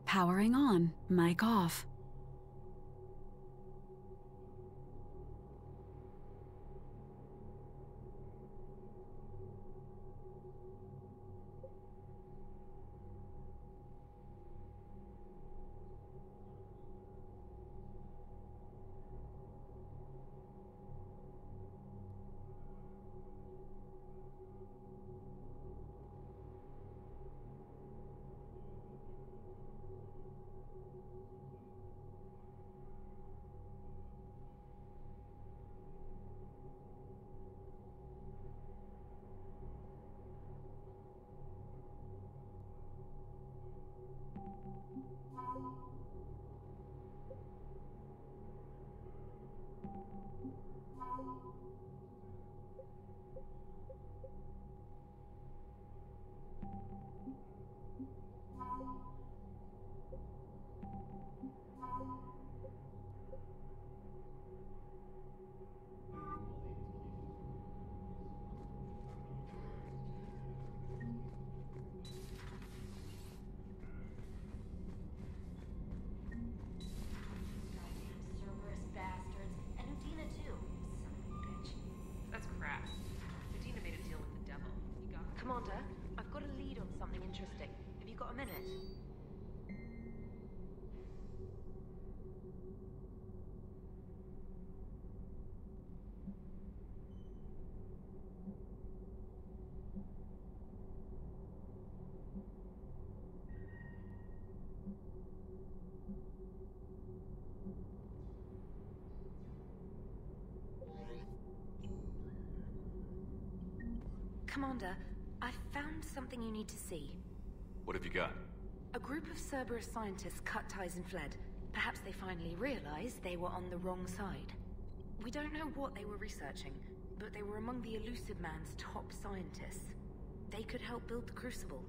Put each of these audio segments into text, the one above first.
Powering on, mic off. Commander, I've got a lead on something interesting. Have you got a minute? Commander, I've found something you need to see. What have you got? A group of Cerberus scientists cut ties and fled. Perhaps they finally realized they were on the wrong side. We don't know what they were researching, but they were among the Elusive Man's top scientists. They could help build the Crucible.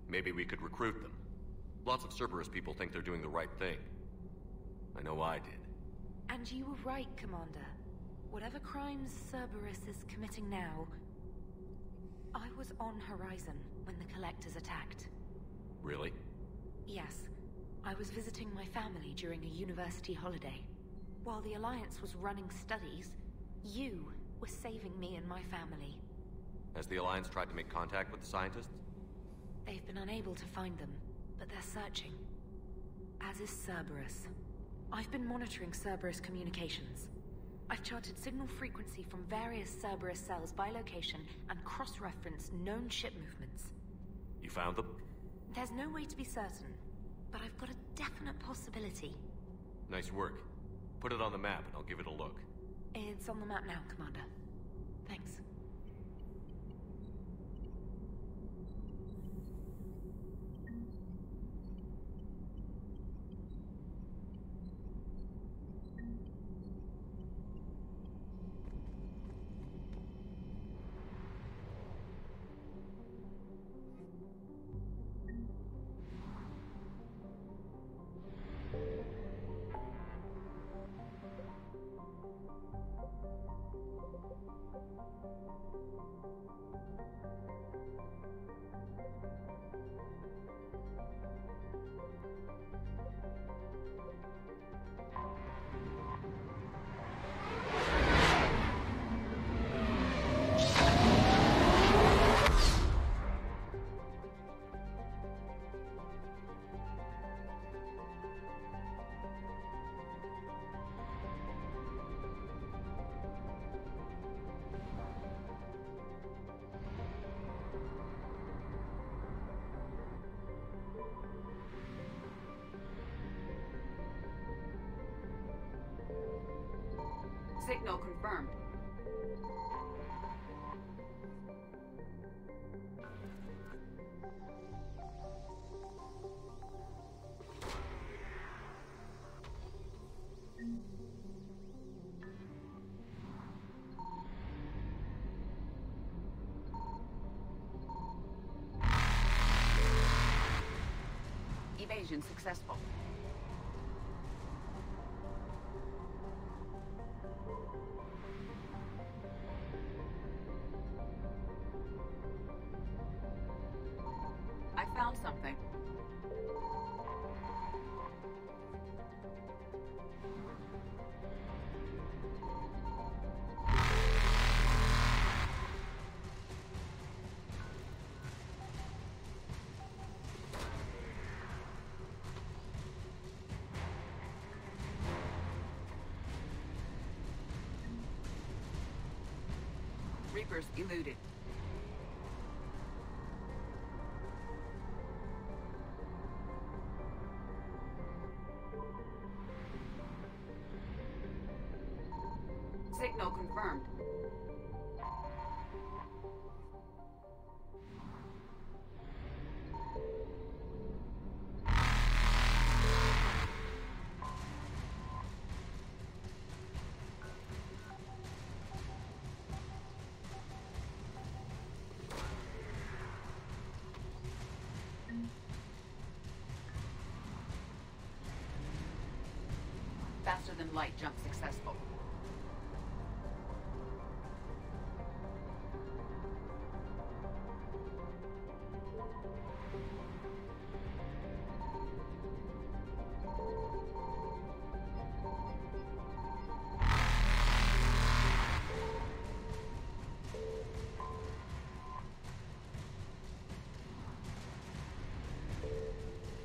Maybe we could recruit them. Lots of Cerberus people think they're doing the right thing. I know I did. And you were right, Commander. Whatever crimes Cerberus is committing now, I was on Horizon when the Collectors attacked. Really? Yes. I was visiting my family during a university holiday. While the Alliance was running studies, you were saving me and my family. Has the Alliance tried to make contact with the scientists? They've been unable to find them, but they're searching. As is Cerberus. I've been monitoring Cerberus communications. I've charted signal frequency from various Cerberus cells by location and cross-referenced known ship movements. You found them? There's no way to be certain, but I've got a definite possibility. Nice work. Put it on the map and I'll give it a look. It's on the map now, Commander. Thanks. Signal confirmed. Evasion successful. I found something. Reapers eluded. Signal confirmed. Faster than light jump successful.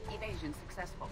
Evasion successful.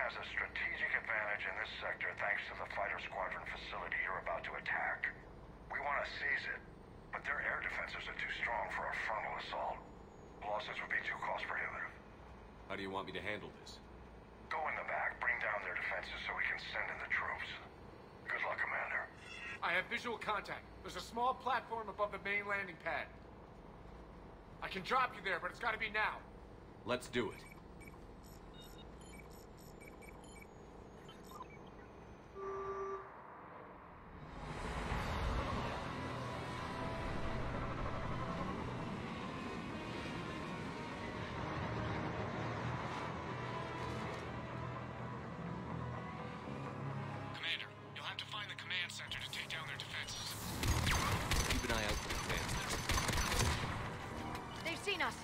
has a strategic advantage in this sector thanks to the fighter squadron facility you're about to attack. We want to seize it, but their air defenses are too strong for a frontal assault. Losses would be too cost prohibitive. How do you want me to handle this? Go in the back, bring down their defenses so we can send in the troops. Good luck, Commander. I have visual contact. There's a small platform above the main landing pad. I can drop you there, but it's gotta be now. Let's do it. Commander, you'll have to find the command center to take down their defenses. Keep an eye out for the command center. They've seen us.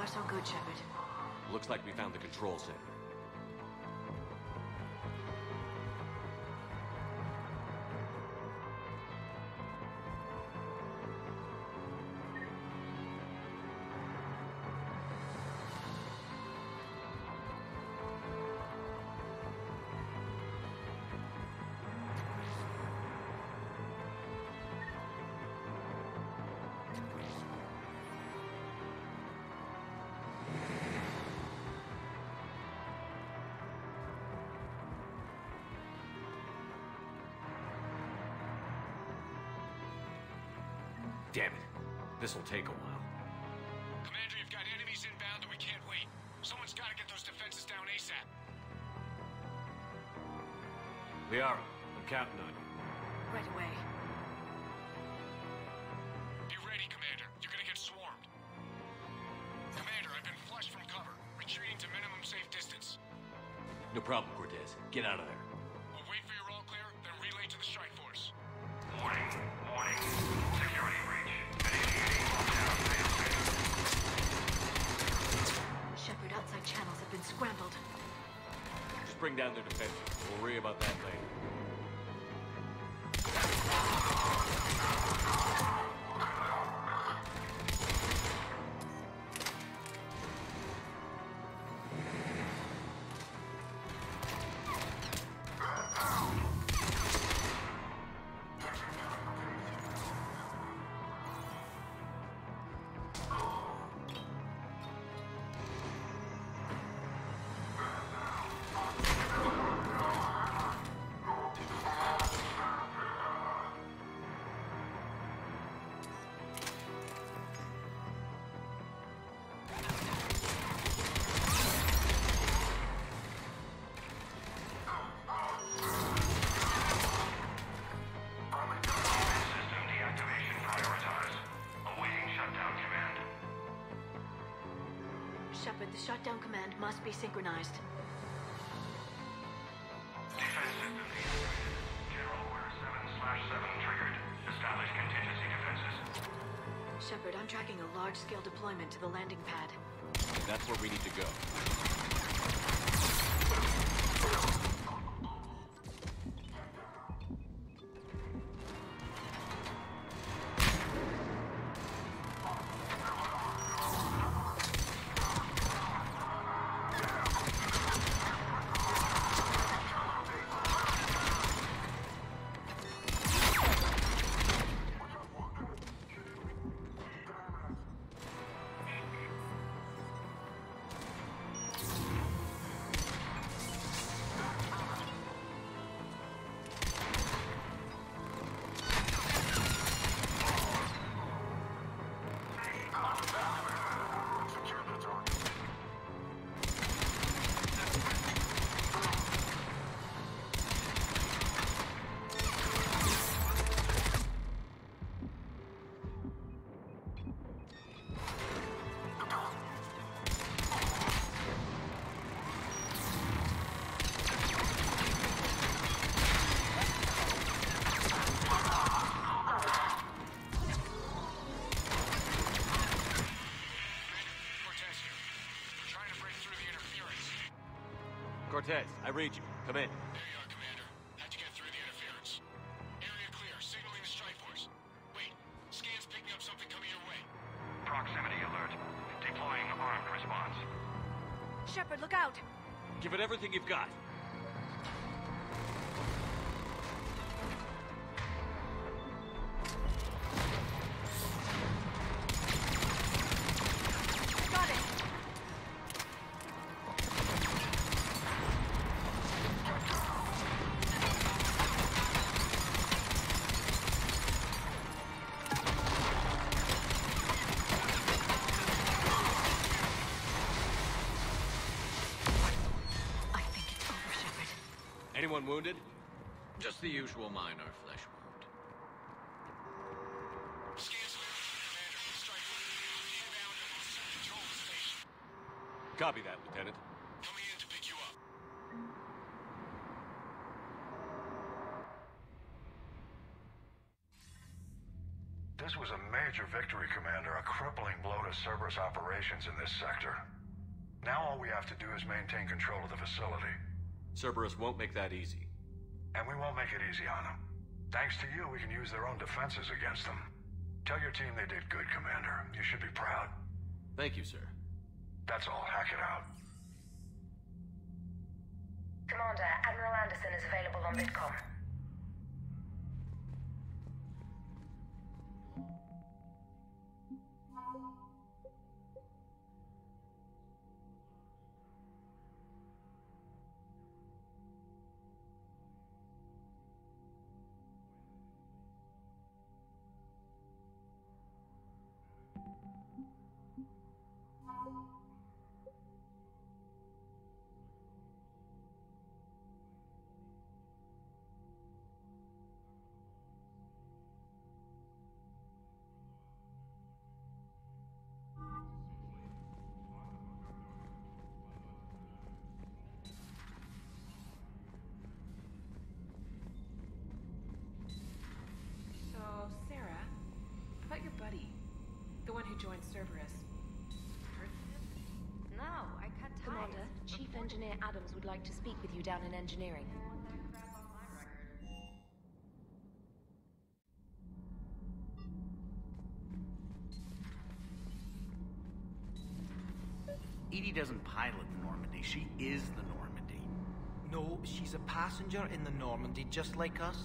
far so good, Shepard. Looks like we found the control center. Damn it. This'll take a while. Commander, you've got enemies inbound and we can't wait. Someone's got to get those defenses down ASAP. Liara, I'm counting on you. Right away. Be ready, Commander. You're gonna get swarmed. Commander, I've been flushed from cover. Retreating to minimum safe distance. No problem, Cortez. Get out of there. We'll wait for your all clear, then relay to the strike force. Warning. Warning. Security breach. Initiating lockdown failsafe. Shepard, outside channels have been scrambled. Just bring down their defenses. We'll worry about that later. System deactivation prioritized. Awaiting shutdown command. Shepard, the shutdown command must be synchronized. Defense system deactivated. General Order 7/7 triggered. Establish contingency defenses. Shepard, I'm tracking a large-scale deployment to the landing pad. That's where we need to go. Cortez, I read you. Come in. There you are, Commander. How'd you get through the interference? Area clear. Signaling the strike force. Wait. Scan's picking up something coming your way. Proximity alert. Deploying armed response. Shepard, look out! Give it everything you've got. Got it! I think it's over, Shepard. Anyone wounded? Just the usual minor flesh wound. Scan's Commander. Strike force. Inbound and will soon control the station. Copy that, Lieutenant. Coming in to pick you up. This was a major victory, Commander. A crippling blow to Cerberus operations in this sector. Now all we have to do is maintain control of the facility. Cerberus won't make that easy. And we won't make it easy on them. Thanks to you, we can use their own defenses against them. Tell your team they did good, Commander. You should be proud. Thank you, sir. That's all. Hack it out. Commander, Admiral Anderson is available on Midcom. Your buddy, the one who joined Cerberus. Heard from him? No, I cut ties. Commander, Chief Engineer Adams would like to speak with you down in engineering. EDI doesn't pilot the Normandy, she is the Normandy. No, she's a passenger in the Normandy, just like us.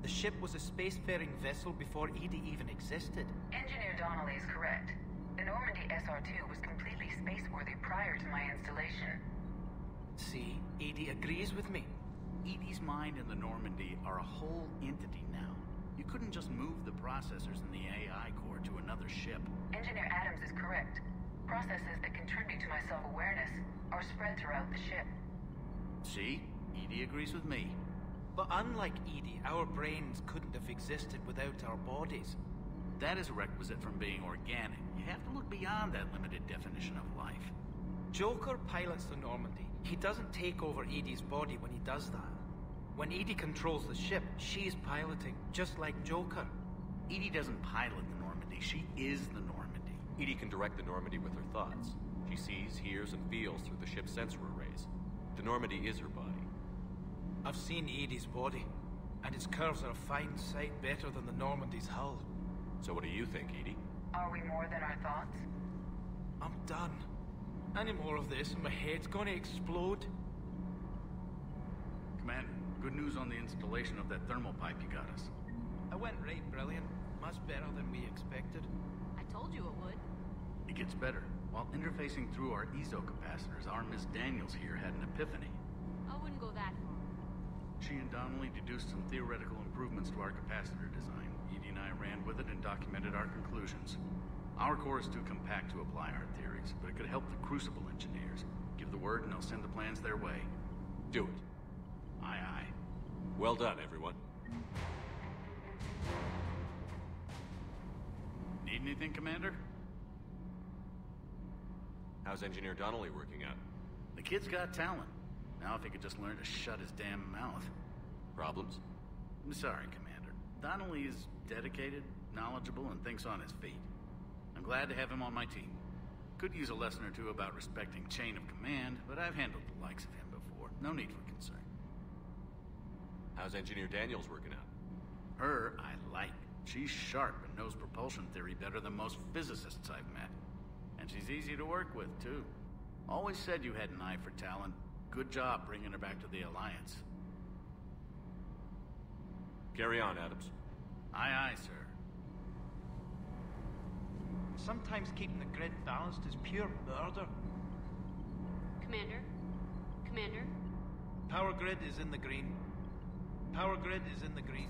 The ship was a spacefaring vessel before EDI even existed. Engineer Donnelly is correct. The Normandy SR-2 was completely spaceworthy prior to my installation. See, EDI agrees with me. EDI's mind and the Normandy are a whole entity now. You couldn't just move the processors in the AI core to another ship. Engineer Adams is correct. Processes that contribute to my self-awareness are spread throughout the ship. See? EDI agrees with me. But unlike EDI, our brains couldn't have existed without our bodies. That is a requisite from being organic. You have to look beyond that limited definition of life. Joker pilots the Normandy. He doesn't take over EDI's body when he does that. When EDI controls the ship, she's piloting, just like Joker. EDI doesn't pilot the Normandy, she is the Normandy. EDI can direct the Normandy with her thoughts. She sees, hears, and feels through the ship's sensor arrays. The Normandy is her body. I've seen EDI's body, and its curves are a fine sight better than the Normandy's hull. So what do you think, EDI? Are we more than our thoughts? I'm done. Any more of this and my head's gonna explode. Commander, good news on the installation of that thermal pipe you got us. It went right brilliant. Much better than we expected. I told you it would. It gets better. While interfacing through our ESO capacitors, our Miss Daniels here had an epiphany. I wouldn't go that far. She and Donnelly deduced some theoretical improvements to our capacitor design. EDI and I ran with it and documented our conclusions. Our core is too compact to apply our theories, but it could help the Crucible engineers. Give the word and they'll send the plans their way. Do it. Aye, aye. Well done, everyone. Need anything, Commander? How's Engineer Donnelly working out? The kid's got talent. Now if he could just learn to shut his damn mouth. Problems? I'm sorry, Commander. Donnelly is dedicated, knowledgeable, and thinks on his feet. I'm glad to have him on my team. Could use a lesson or two about respecting chain of command, but I've handled the likes of him before. No need for concern. How's Engineer Daniels working out? Her, I like. She's sharp and knows propulsion theory better than most physicists I've met. And she's easy to work with, too. Always said you had an eye for talent. Good job bringing her back to the Alliance. Carry on, Adams. Aye, aye, sir. Sometimes keeping the grid balanced is pure murder. Commander? Commander? Power grid is in the green. Power grid is in the green.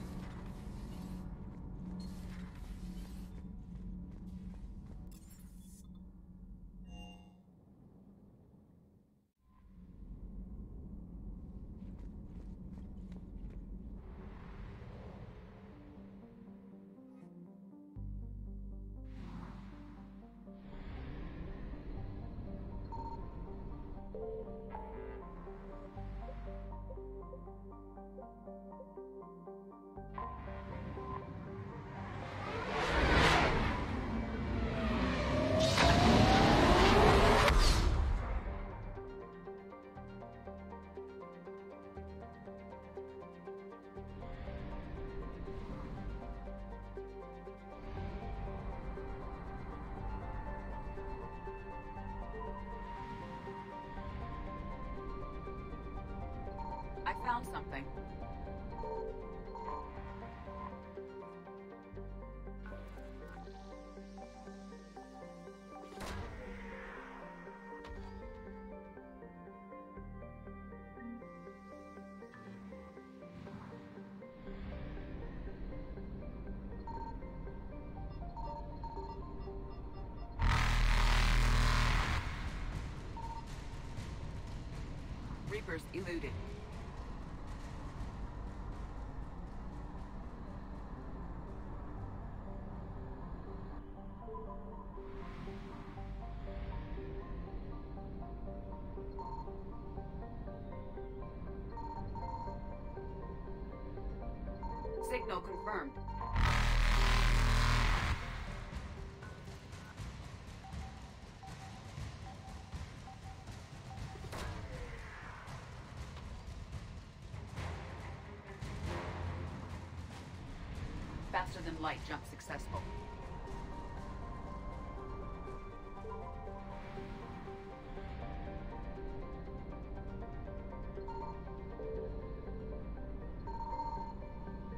found something. Reapers eluded. Signal confirmed. Faster than light jump successful.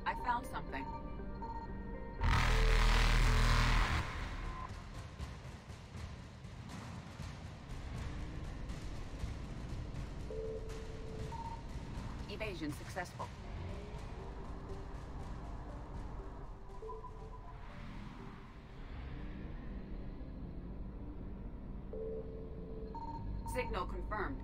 I found something. Evasion successful. Signal confirmed.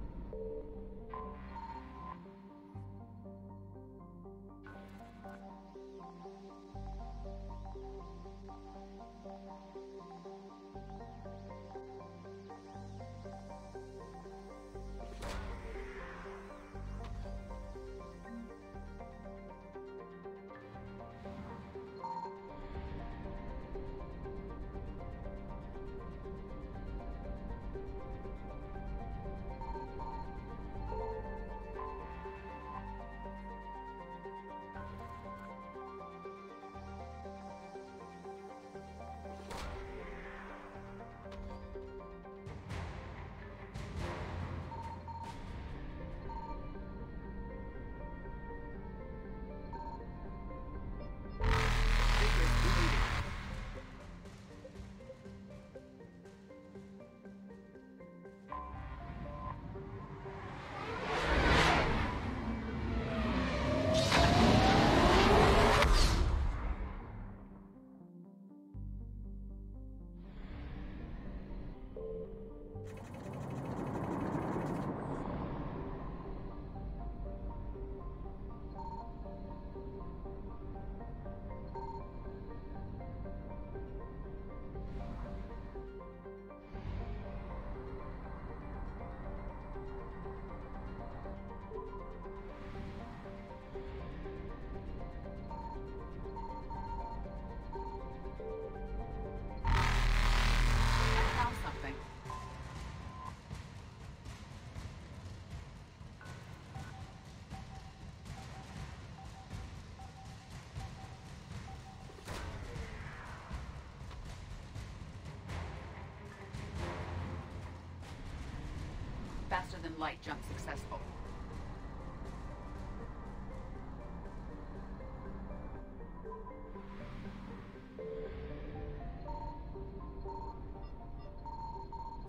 Faster than light jump successful.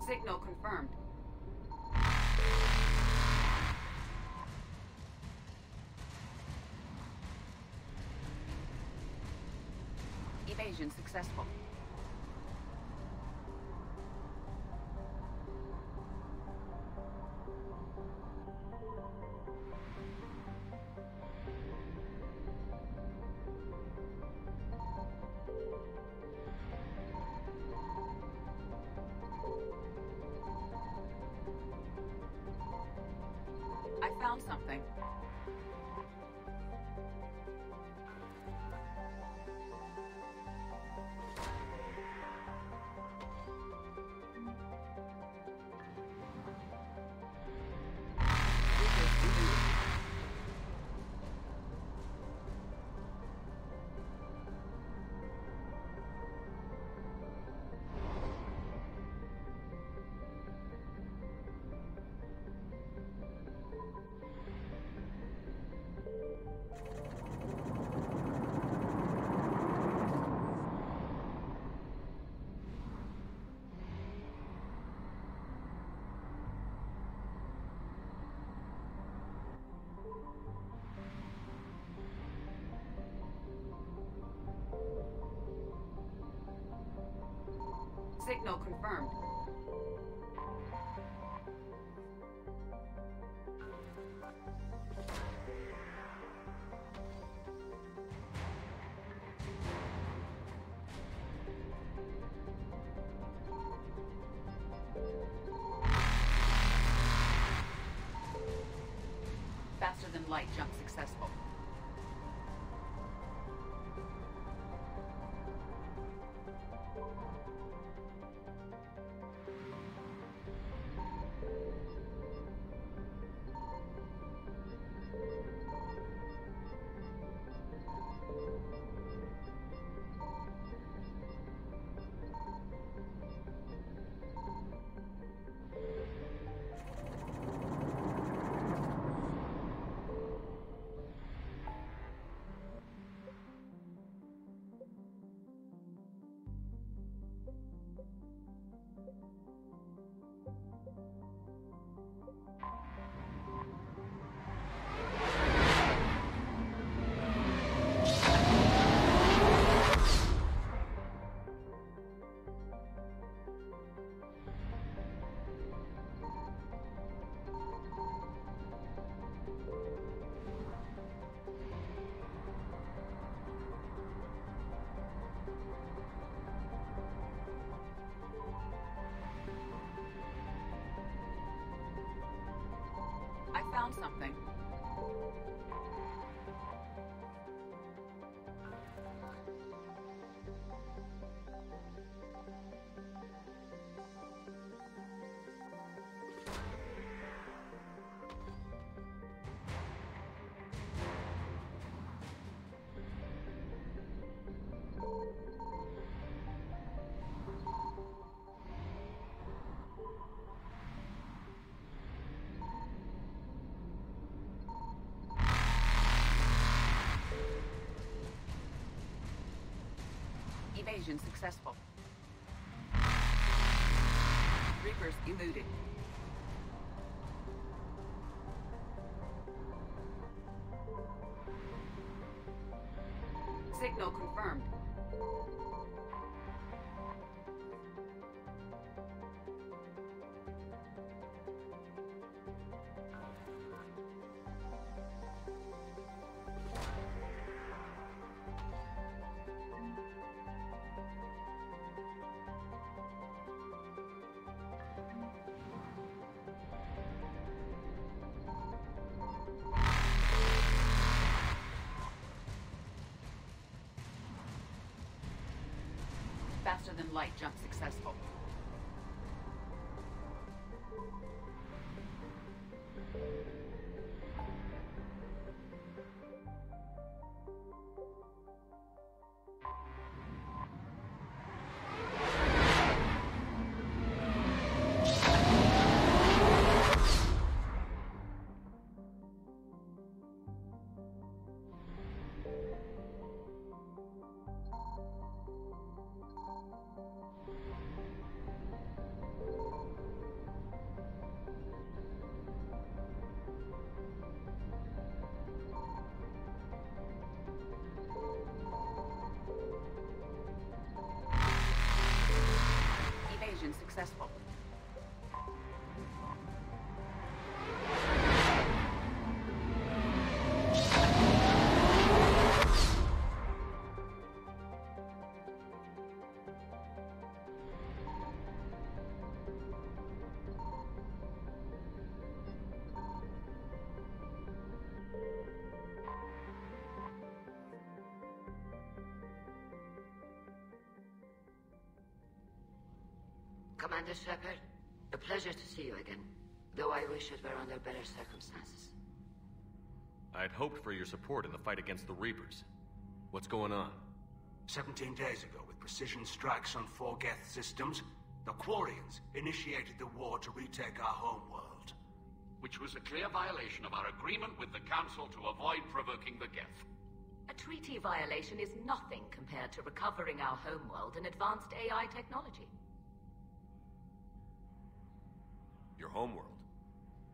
Signal confirmed. Evasion successful. I found something. Signal confirmed. Faster than light jump successful. I found something. Evasion successful. Reapers eluded. Signal confirmed. Faster than light jump successful. Evasion successful. Commander Shepard, a pleasure to see you again, though I wish it were under better circumstances. I'd hoped for your support in the fight against the Reapers. What's going on? 17 days ago, with precision strikes on 4 Geth systems, the Quarians initiated the war to retake our homeworld. Which was a clear violation of our agreement with the Council to avoid provoking the Geth. A treaty violation is nothing compared to recovering our homeworld and advanced AI technology. Your homeworld?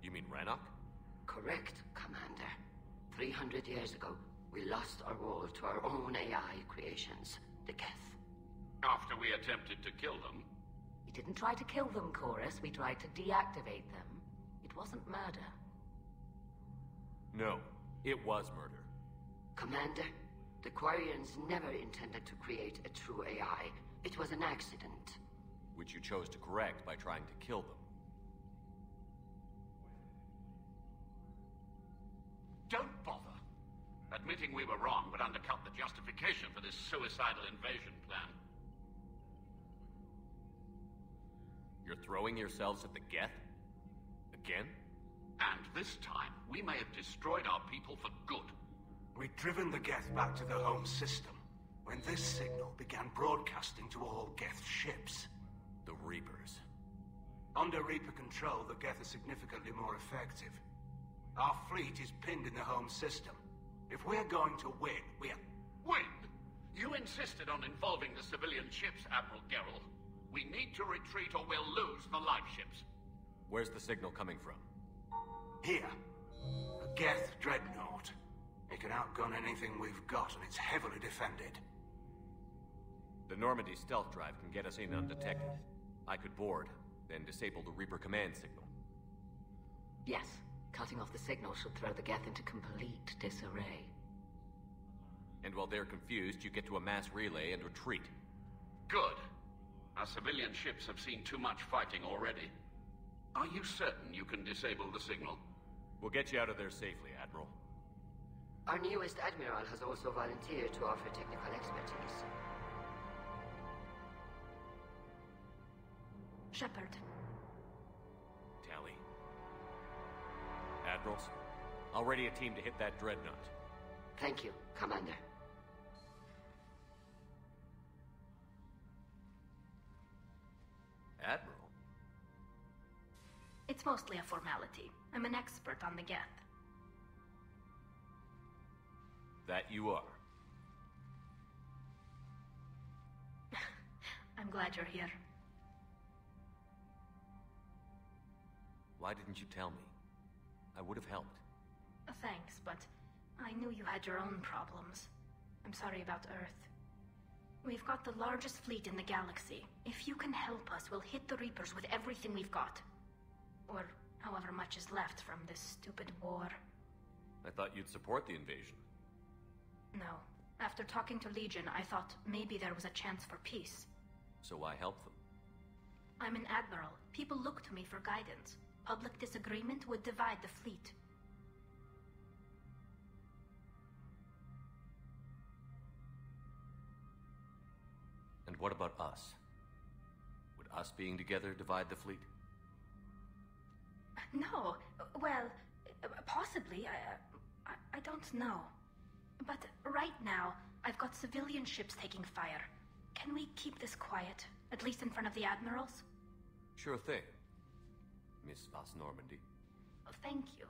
You mean Rannoch? Correct, Commander. 300 years ago, we lost our world to our own AI creations, the Geth. After we attempted to kill them? We didn't try to kill them, Chorus. We tried to deactivate them. It wasn't murder. No, it was murder. Commander, the Quarians never intended to create a true AI. It was an accident. Which you chose to correct by trying to kill them. Don't bother. Admitting we were wrong would undercut the justification for this suicidal invasion plan. You're throwing yourselves at the Geth? Again? And this time, we may have destroyed our people for good. We'd driven the Geth back to the home system when this signal began broadcasting to all Geth ships. The Reapers. Under Reaper control, the Geth are significantly more effective. Our fleet is pinned in the home system. If we're going to win, we're... Win? You insisted on involving the civilian ships, Admiral Gerrel. We need to retreat or we'll lose the live ships. Where's the signal coming from? Here. A Geth dreadnought. It can outgun anything we've got, and it's heavily defended. The Normandy stealth drive can get us in undetected. I could board, then disable the Reaper command signal. Yes. Cutting off the signal should throw the Geth into complete disarray. And while they're confused, you get to a mass relay and retreat. Good. Our civilian ships have seen too much fighting already. Are you certain you can disable the signal? We'll get you out of there safely, Admiral. Our newest Admiral has also volunteered to offer technical expertise. Shepard. Tali. Admirals, I'll ready a team to hit that dreadnought. Thank you, Commander. Admiral? It's mostly a formality. I'm an expert on the Geth. That you are. I'm glad you're here. Why didn't you tell me? I would have helped. Thanks, but I knew you had your own problems. I'm sorry about Earth. We've got the largest fleet in the galaxy. If you can help us, we'll hit the Reapers with everything we've got. Or however much is left from this stupid war. I thought you'd support the invasion. No. After talking to Legion, I thought maybe there was a chance for peace. So why help them? I'm an admiral. People look to me for guidance. Public disagreement would divide the fleet. And what about us? Would us being together divide the fleet? No. Well, possibly. I don't know. But right now, I've got civilian ships taking fire. Can we keep this quiet? At least in front of the admirals? Sure thing, Miss Vas Normandy. Thank you.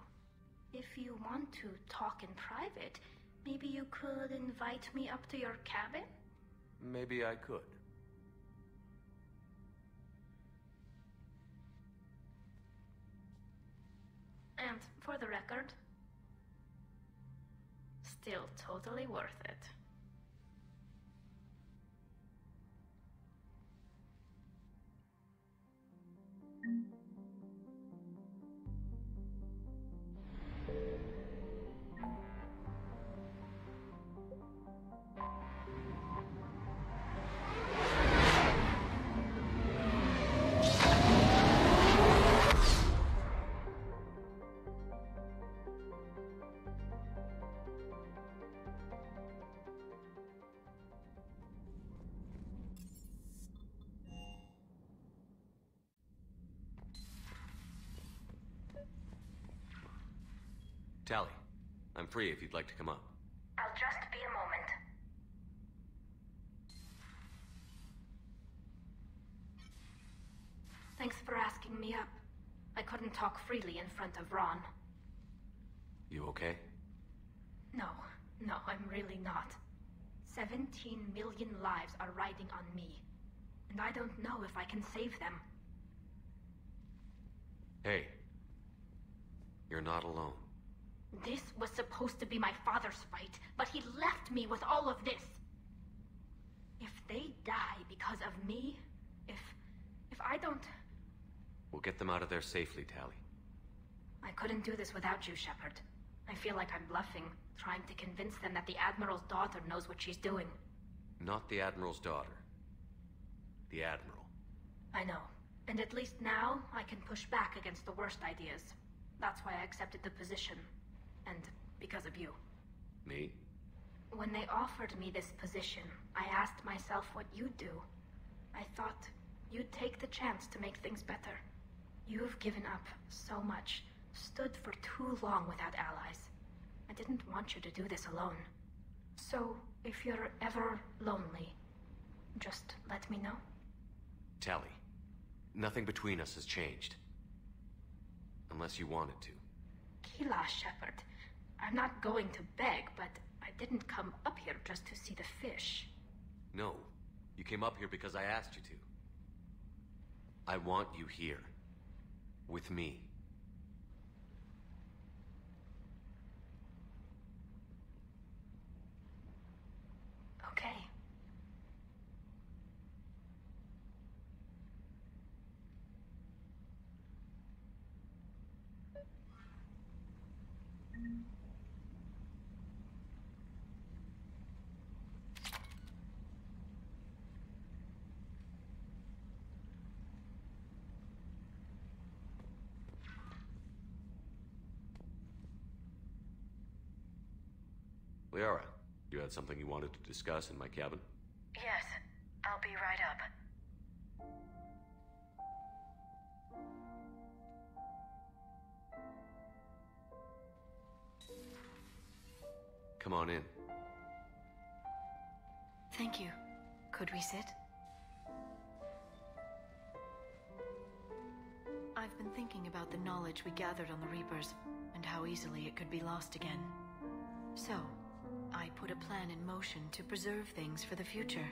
If you want to talk in private, maybe you could invite me up to your cabin? Maybe I could. And for the record, still totally worth it. Tali, I'm free if you'd like to come up. I'll just be a moment. Thanks for asking me up. I couldn't talk freely in front of Ron. You okay? No, I'm really not. 17 million lives are riding on me, and I don't know if I can save them. Hey, you're not alone. This was supposed to be my father's fight, but he left me with all of this. If they die because of me, if I don't... We'll get them out of there safely, Tali. I couldn't do this without you, Shepard. I feel like I'm bluffing, trying to convince them that the Admiral's daughter knows what she's doing. Not the Admiral's daughter. The Admiral. I know. And at least now, I can push back against the worst ideas. That's why I accepted the position. And because of you. Me? When they offered me this position, I asked myself what you'd do. I thought you'd take the chance to make things better. You've given up so much, stood for too long without allies. I didn't want you to do this alone. So, if you're ever lonely, just let me know. Tali, nothing between us has changed. Unless you wanted to. Keelah, Shepard. I'm not going to beg, but I didn't come up here just to see the fish. No, you came up here because I asked you to. I want you here. With me. Okay. Liara, you had something you wanted to discuss in my cabin? Yes, I'll be right up. Come on in. Thank you. Could we sit? I've been thinking about the knowledge we gathered on the Reapers, and how easily it could be lost again. So, I put a plan in motion to preserve things for the future.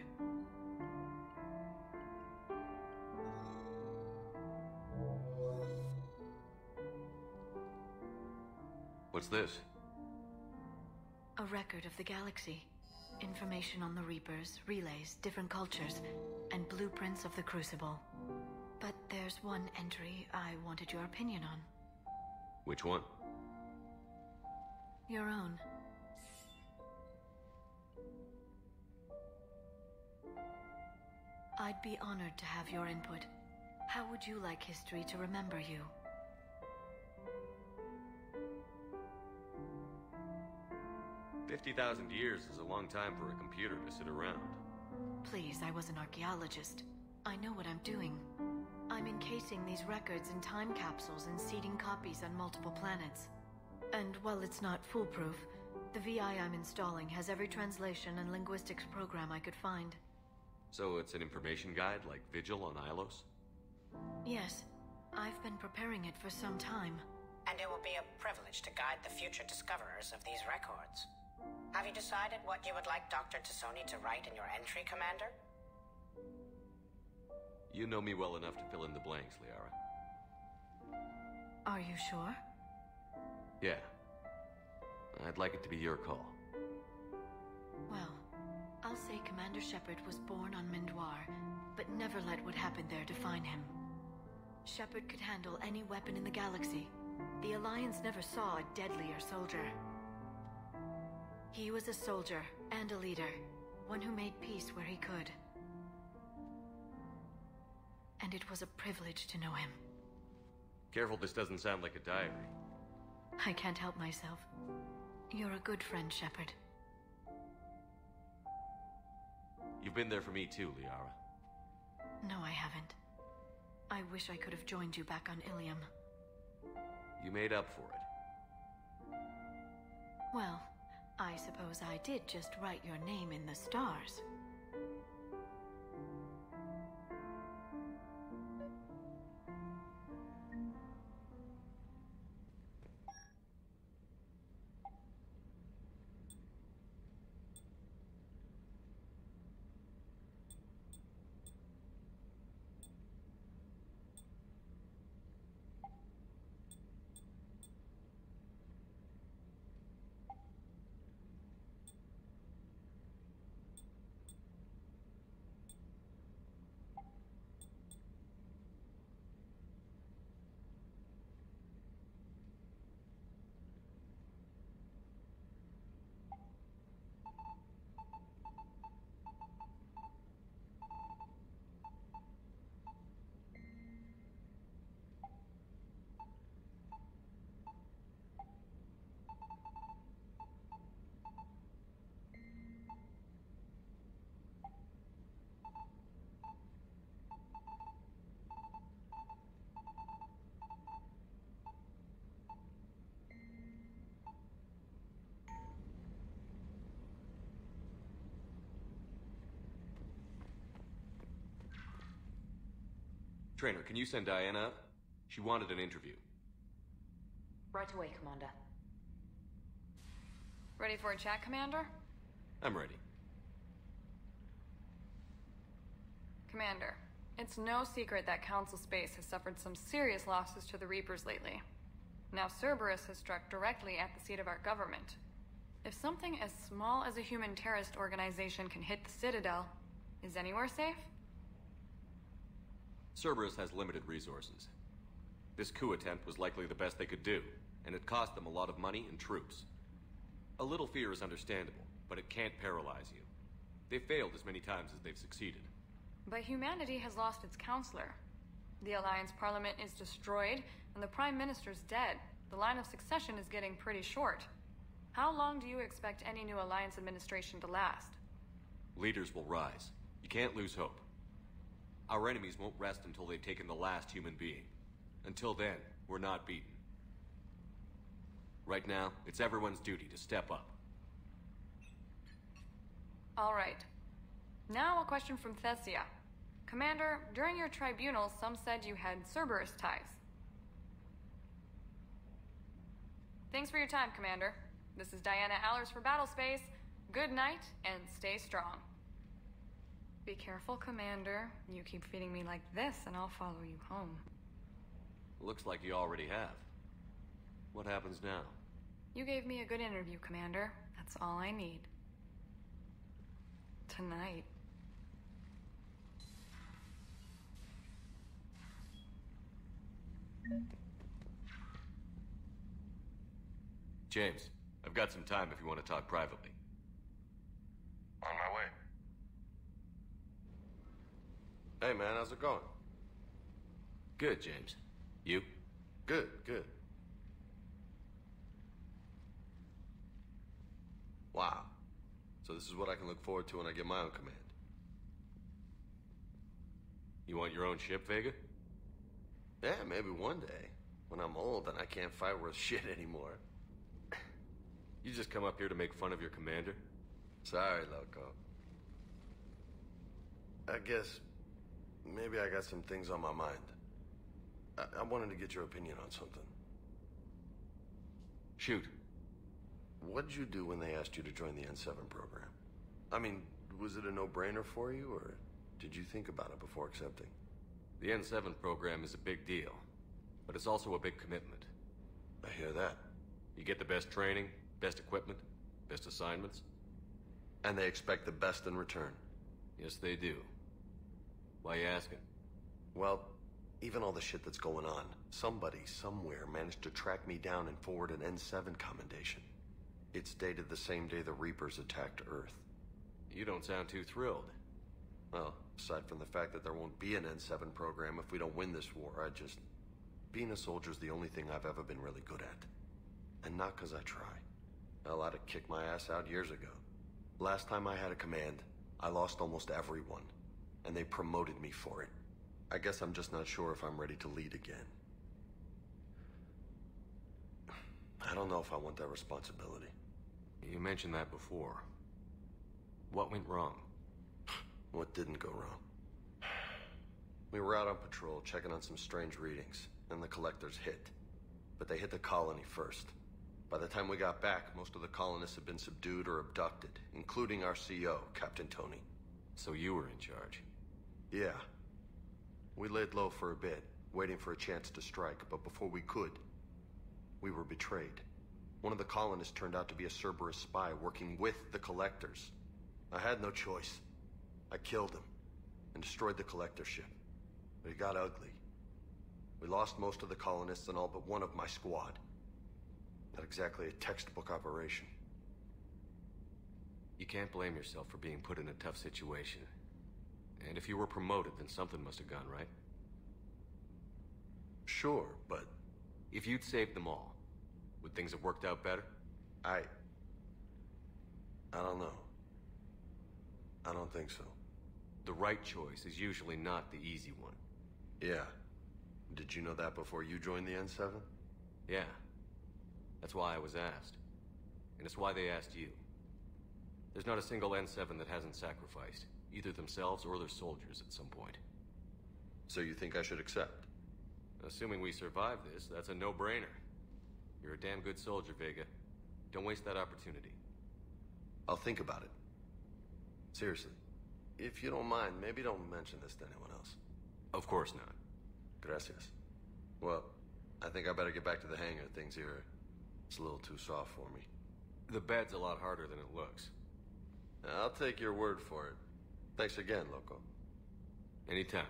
What's this? A record of the galaxy. Information on the Reapers, relays, different cultures, and blueprints of the Crucible. But there's one entry I wanted your opinion on. Which one? Your own. I'd be honored to have your input. How would you like history to remember you? $50,000 years is a long time for a computer to sit around. Please, I was an archaeologist. I know what I'm doing. I'm encasing these records in time capsules and seeding copies on multiple planets. And while it's not foolproof, the VI I'm installing has every translation and linguistics program I could find. So it's an information guide like Vigil on Ilos? Yes. I've been preparing it for some time. And it will be a privilege to guide the future discoverers of these records. Have you decided what you would like Dr. T'Soni to write in your entry, Commander? You know me well enough to fill in the blanks, Liara. Are you sure? Yeah. I'd like it to be your call. Well, I'll say Commander Shepard was born on Mindoir, but never let what happened there define him. Shepard could handle any weapon in the galaxy. The Alliance never saw a deadlier soldier. He was a soldier and a leader, one who made peace where he could. And it was a privilege to know him. Careful, this doesn't sound like a diary. I can't help myself. You're a good friend, Shepard. You've been there for me too, Liara. No, I haven't. I wish I could have joined you back on Ilium. You made up for it. Well, I suppose I did just write your name in the stars. Trainer, can you send Diana up? She wanted an interview. Right away, Commander. Ready for a chat, Commander? I'm ready. Commander, it's no secret that Council Space has suffered some serious losses to the Reapers lately. Now Cerberus has struck directly at the seat of our government. If something as small as a human terrorist organization can hit the Citadel, is anywhere safe? Cerberus has limited resources. This coup attempt was likely the best they could do, and it cost them a lot of money and troops. A little fear is understandable, but it can't paralyze you. They've failed as many times as they've succeeded. But humanity has lost its counselor. The Alliance Parliament is destroyed, and the Prime Minister's dead. The line of succession is getting pretty short. How long do you expect any new Alliance administration to last? Leaders will rise. You can't lose hope. Our enemies won't rest until they've taken the last human being. Until then, we're not beaten. Right now, it's everyone's duty to step up. All right. Now a question from Thessia. Commander, during your tribunal, some said you had Cerberus ties. Thanks for your time, Commander. This is Diana Allers for Battlespace. Good night, and stay strong. Be careful, Commander. You keep feeding me like this, and I'll follow you home. Looks like you already have. What happens now? You gave me a good interview, Commander. That's all I need. Tonight. James, I've got some time if you want to talk privately. On my way. Hey man, how's it going? Good, James. You? Good, good. Wow. So this is what I can look forward to when I get my own command. You want your own ship, Vega? Yeah, maybe one day. When I'm old and I can't fight worth shit anymore. You just come up here to make fun of your commander? Sorry, Loco. I guess maybe I got some things on my mind. I wanted to get your opinion on something. Shoot. What'd you do when they asked you to join the N7 program? I mean, was it a no-brainer for you, or did you think about it before accepting? The N7 program is a big deal, but it's also a big commitment. I hear that. You get the best training, best equipment, best assignments. And they expect the best in return. Yes, they do. Why you asking? Well, even all the shit that's going on, somebody somewhere managed to track me down and forward an N7 commendation. It's dated the same day the Reapers attacked Earth. You don't sound too thrilled. Well, aside from the fact that there won't be an N7 program if we don't win this war, being a soldier's the only thing I've ever been really good at. And not 'cause I try. Hell, I'd have kicked my ass out years ago. Last time I had a command, I lost almost everyone. And they promoted me for it. I guess I'm just not sure if I'm ready to lead again. I don't know if I want that responsibility. You mentioned that before. What went wrong? What didn't go wrong? We were out on patrol, checking on some strange readings, and the collectors hit. But they hit the colony first. By the time we got back, most of the colonists had been subdued or abducted, including our CO, Captain Tony. So you were in charge? Yeah. We laid low for a bit, waiting for a chance to strike, but before we could, we were betrayed. One of the colonists turned out to be a Cerberus spy working with the collectors. I had no choice. I killed him and destroyed the collector ship. But it got ugly. We lost most of the colonists and all but one of my squad. Not exactly a textbook operation. You can't blame yourself for being put in a tough situation. And if you were promoted, then something must have gone right. Sure, but... If you'd saved them all, would things have worked out better? I don't know. I don't think so. The right choice is usually not the easy one. Yeah. Did you know that before you joined the N7? Yeah. That's why I was asked. And it's why they asked you. There's not a single N7 that hasn't sacrificed, either themselves or their soldiers at some point. So you think I should accept? Assuming we survive this, that's a no-brainer. You're a damn good soldier, Vega. Don't waste that opportunity. I'll think about it. Seriously. If you don't mind, maybe don't mention this to anyone else. Of course not. Gracias. Well, I think I better get back to the hangar. Things here, it's a little too soft for me. The bed's a lot harder than it looks. I'll take your word for it. Thanks again, Loco. Anytime.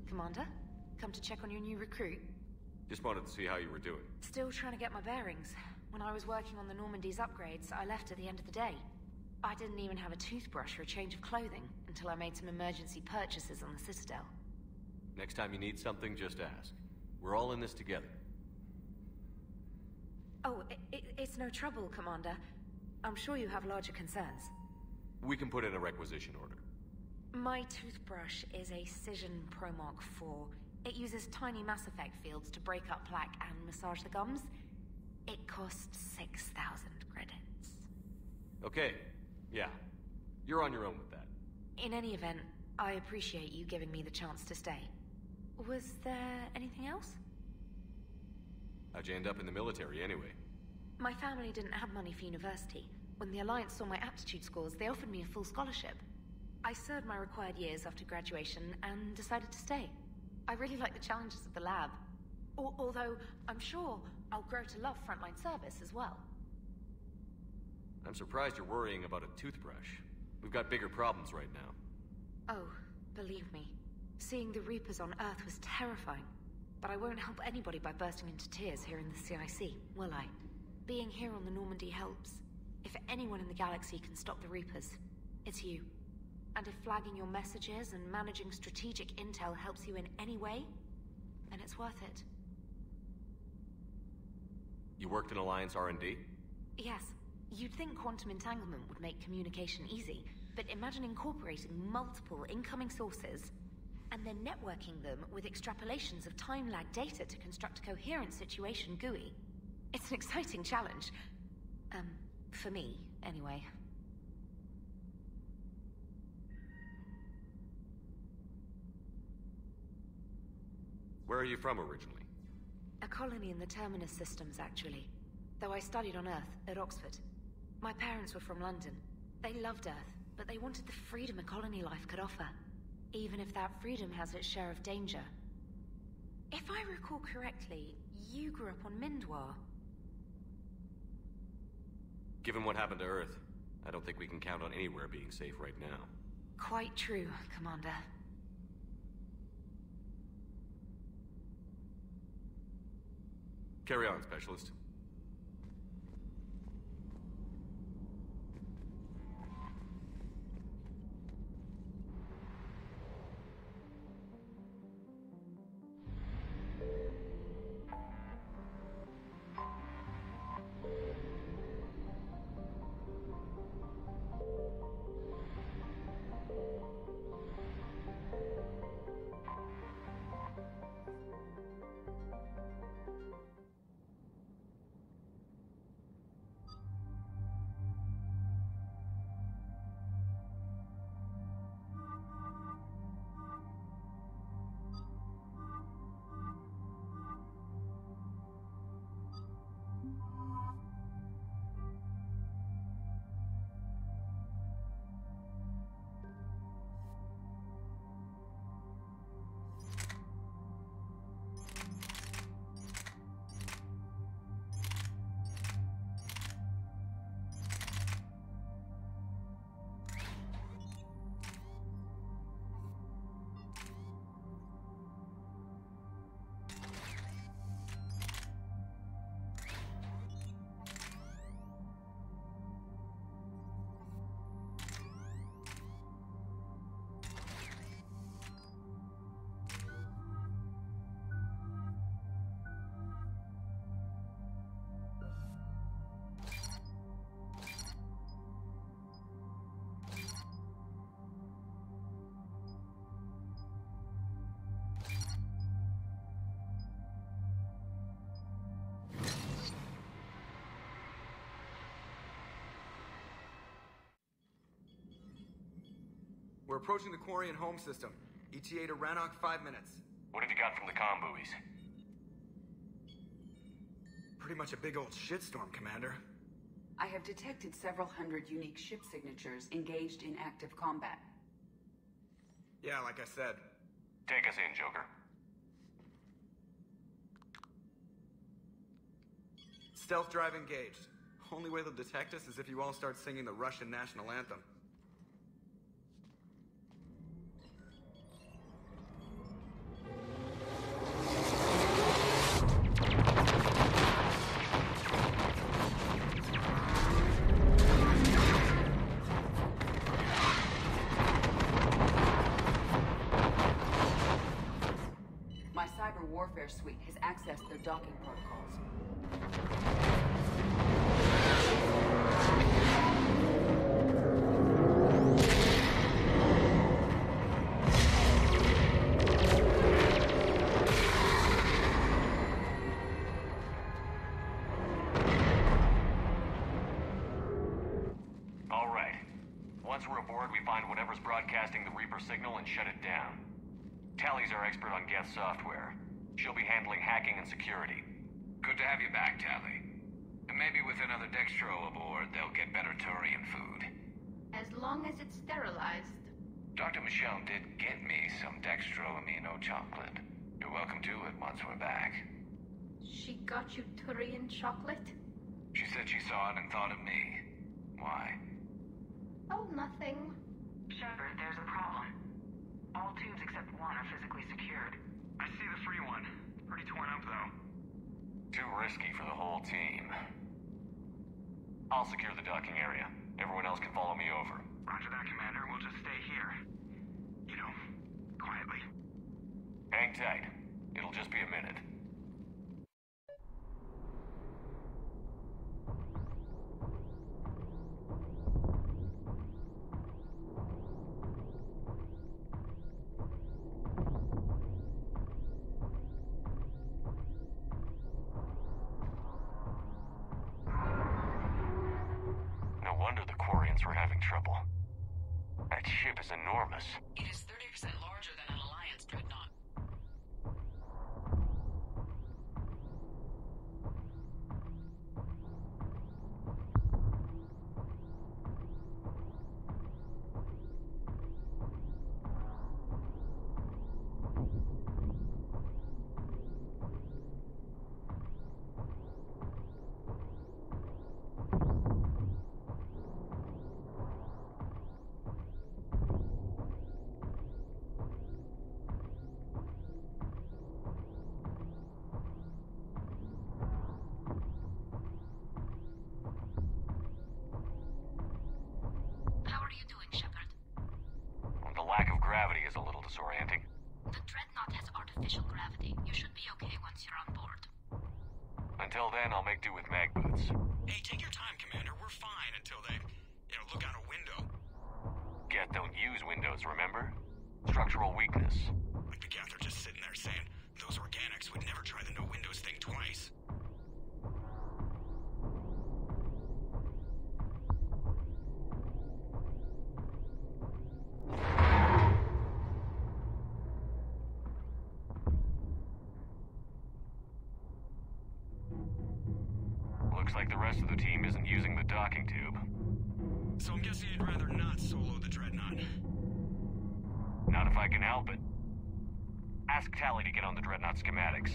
Commander? Come to check on your new recruit? Just wanted to see how you were doing. Still trying to get my bearings. When I was working on the Normandy's upgrades, I left at the end of the day. I didn't even have a toothbrush or a change of clothing until I made some emergency purchases on the Citadel. Next time you need something, just ask. We're all in this together. Oh, it's no trouble, Commander. I'm sure you have larger concerns. We can put in a requisition order. My toothbrush is a Cision Pro Mark IV. It uses tiny Mass Effect fields to break up plaque and massage the gums. It costs 6,000 credits. Okay, yeah. You're on your own with that. In any event, I appreciate you giving me the chance to stay. Was there anything else? How'd you end up in the military anyway? My family didn't have money for university. When the Alliance saw my aptitude scores, they offered me a full scholarship. I served my required years after graduation and decided to stay. I really like the challenges of the lab. Although, I'm sure I'll grow to love frontline service as well. I'm surprised you're worrying about a toothbrush. We've got bigger problems right now. Oh, believe me. Seeing the Reapers on Earth was terrifying. But I won't help anybody by bursting into tears here in the CIC, will I? Being here on the Normandy helps. If anyone in the galaxy can stop the Reapers, it's you. And if flagging your messages and managing strategic intel helps you in any way, then it's worth it. You worked in Alliance R&D? Yes. You'd think quantum entanglement would make communication easy, but imagine incorporating multiple incoming sources and then networking them with extrapolations of time-lag data to construct a coherent situation GUI. It's an exciting challenge. For me, anyway. Where are you from originally? A colony in the Terminus systems, actually. Though I studied on Earth, at Oxford. My parents were from London. They loved Earth, but they wanted the freedom a colony life could offer. Even if that freedom has its share of danger. If I recall correctly, you grew up on Mindwar. Given what happened to Earth, I don't think we can count on anywhere being safe right now. Quite true, Commander. Carry on, Specialist. We're approaching the Quarian home system. ETA to Rannoch, 5 minutes. What have you got from the comm buoys? Pretty much a big old shitstorm, Commander. I have detected several hundred unique ship signatures engaged in active combat. Yeah, like I said. Take us in, Joker. Stealth drive engaged. Only way they'll detect us is if you all start singing the Russian national anthem. My cyber warfare suite has accessed their docking protocols. All right. Once we're aboard, we find whatever's broadcasting the Reaper signal and shut it down. Tally's our expert on Geth software. She'll be handling hacking and security. Good to have you back, Tally. And maybe with another Dextro aboard, they'll get better Turian food. As long as it's sterilized. Dr. Michelle did get me some Dextro Amino chocolate. You're welcome to it once we're back. She got you Turian chocolate? She said she saw it and thought of me. Why? Oh, nothing. Shepard, there's a problem. All tubes except one are physically secured. I see the free one. Pretty torn up, though. Too risky for the whole team. I'll secure the docking area. Everyone else can follow me over. Roger that, Commander. We'll just stay here. You know, quietly. Hang tight. It'll just be a minute. No wonder the Quarians were having trouble. That ship is enormous. It is 30% larger than an Alliance dreadnought. How are you doing, Shepard? The lack of gravity is a little disorienting. The Dreadnought has artificial gravity. You should be okay once you're on board. Until then, I'll make do with mag boots. Hey, take your time, Commander. We're fine until they, look out a window. Geth don't use windows, remember? Structural weakness. Like the Geth are just sitting there saying, those organics would never try the no windows thing twice. Looks like the rest of the team isn't using the docking tube. So I'm guessing you'd rather not solo the Dreadnought. Not if I can help it. Ask Tally to get on the Dreadnought schematics.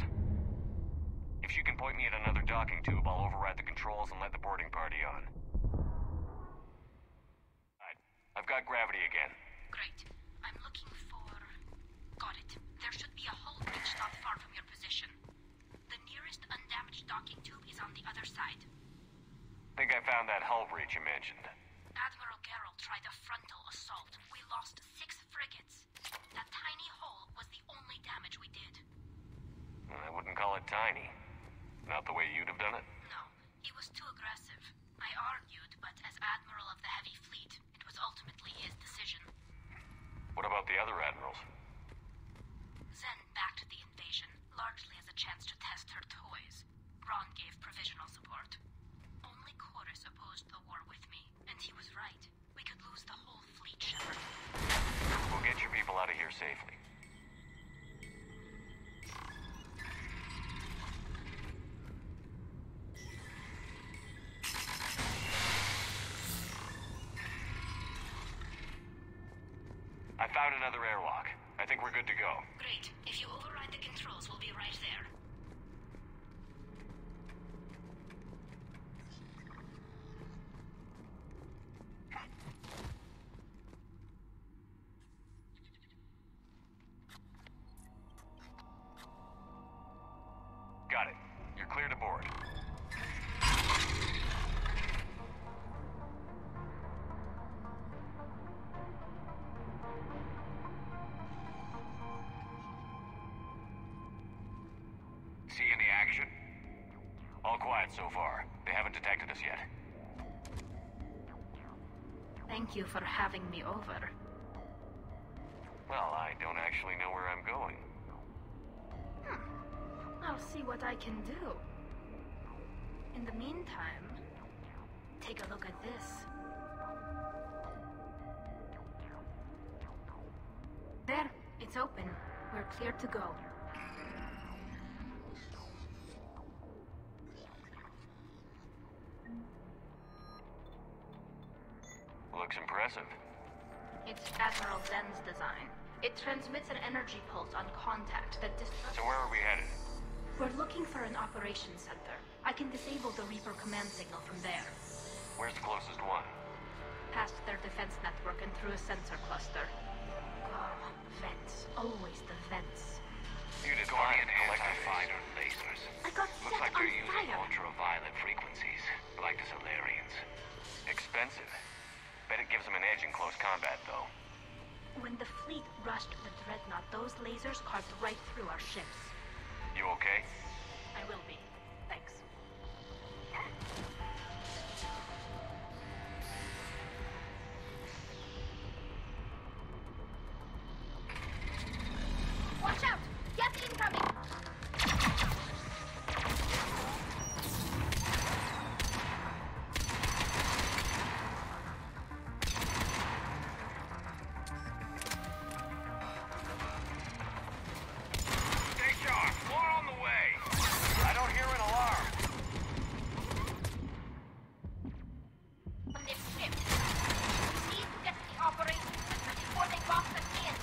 If she can point me at another docking tube, I'll override the controls and let the boarding party on. Right. I've got gravity again. Great. I'm looking for... Got it. There should be a hull breach not far from your position. The nearest undamaged docking tube is on the other side. Think I found that hull breach you mentioned. Admiral Geralt tried a frontal assault. We lost 6 frigates. That tiny hull was the only damage we did. I wouldn't call it tiny. Not the way you'd have done it? No, he was too aggressive. I argued, but as Admiral of the Heavy Fleet, it was ultimately his decision. What about the other admirals? Zen backed the invasion, largely as a chance to test her toys. Ron gave provisional support. Only Chorus opposed the war with me, and he was right. We could lose the whole fleet, Shepard. We'll get your people out of here safely. I found another airlock. I think we're good to go. Great. If you override the controls, we'll be right there. Got it. You're clear to board. See any action? All quiet so far. They haven't detected us yet. Thank you for having me over. Well, I don't actually know where I'm going. I'll see what I can do. In the meantime, take a look at this. There, it's open. We're clear to go. Looks impressive. It's Admiral Zen's design. It transmits an energy pulse on contact that disrupts... So where are we headed? We're looking for an operations center. I can disable the Reaper command signal from there. Where's the closest one? Past their defense network and through a sensor cluster. Oh, vents. Always the vents. You did Guardian find anti-fighter lasers. I got Looks set like on they're using fire. ultraviolet frequencies, like the Solarians. Expensive. Bet it gives them an edge in close combat, though. When the fleet rushed the Dreadnought, those lasers carved right through our ships. You okay? I will be. Thanks. Watch out! Gas incoming! Stay sharp! More on the way! I don't hear an alarm. On this ship. We need to get to the operations center before they box us in.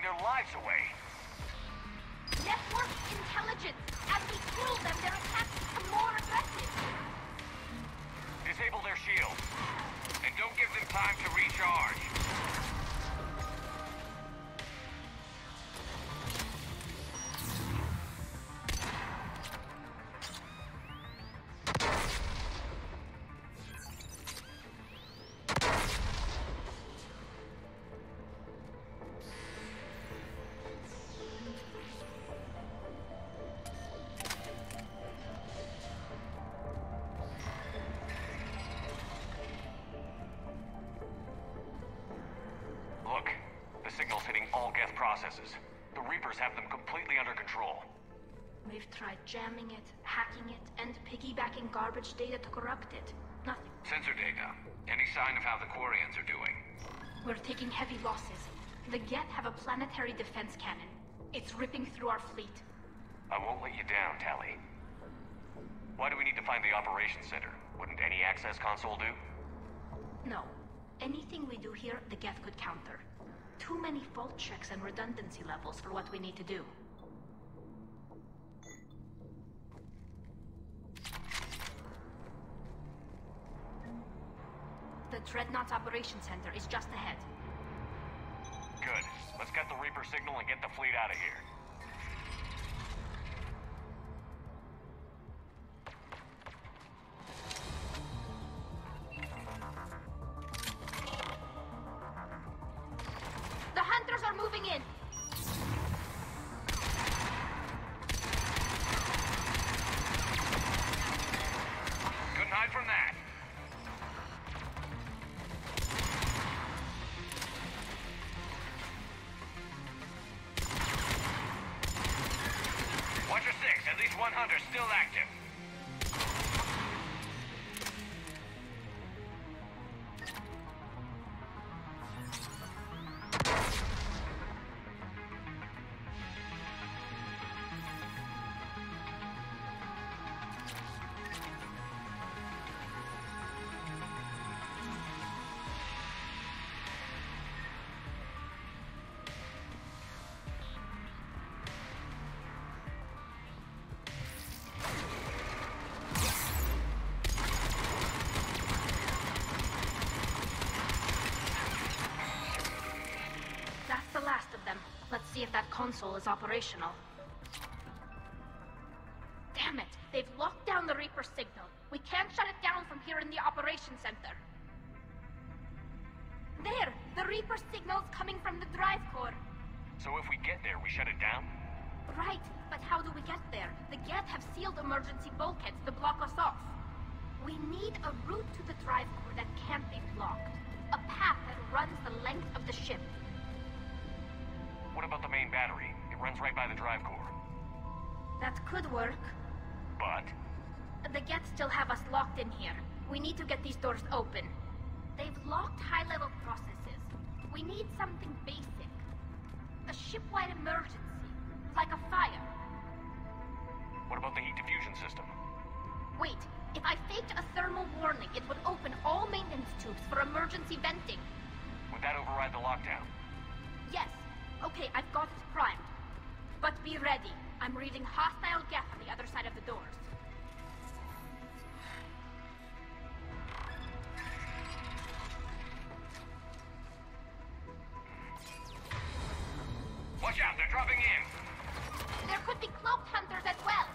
their lives away. Network intelligence. As we kill them, their attacks become more aggressive. Disable their shields. And don't give them time to recharge. We've tried jamming it, hacking it, and piggybacking garbage data to corrupt it. Nothing. Sensor data. Any sign of how the Quarians are doing? We're taking heavy losses. The Geth have a planetary defense cannon. It's ripping through our fleet. I won't let you down, Tali. Why do we need to find the operations center? Wouldn't any access console do? No. Anything we do here, the Geth could counter. Too many fault checks and redundancy levels for what we need to do. The Dreadnought's operations center is just ahead. Good. Let's get the Reaper signal and get the fleet out of here. The Hunters are moving in! Couldn't hide from that. Watch your six. At least one hunter still active. Let's see if that console is operational. Damn it! They've locked down the Reaper signal. We can't shut it down from here in the operations center. There! The Reaper signal's coming from the drive core. So if we get there, we shut it down? Right, but how do we get there? The Geth have sealed emergency bulkheads to block us off. We need a route to the drive core that can't be blocked. A path that runs the length of the ship. What about the main battery? It runs right by the drive core. That could work. But? The Geth still have us locked in here. We need to get these doors open. They've locked high-level processes. We need something basic. A ship-wide emergency. Like a fire. What about the heat diffusion system? Wait, if I faked a thermal warning, it would open all maintenance tubes for emergency venting. Would that override the lockdown? Yes. Okay, I've got it primed. But be ready. I'm reading hostile Geth on the other side of the doors. Watch out, they're dropping in! There could be cloaked hunters as well.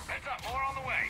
Heads up, more on the way!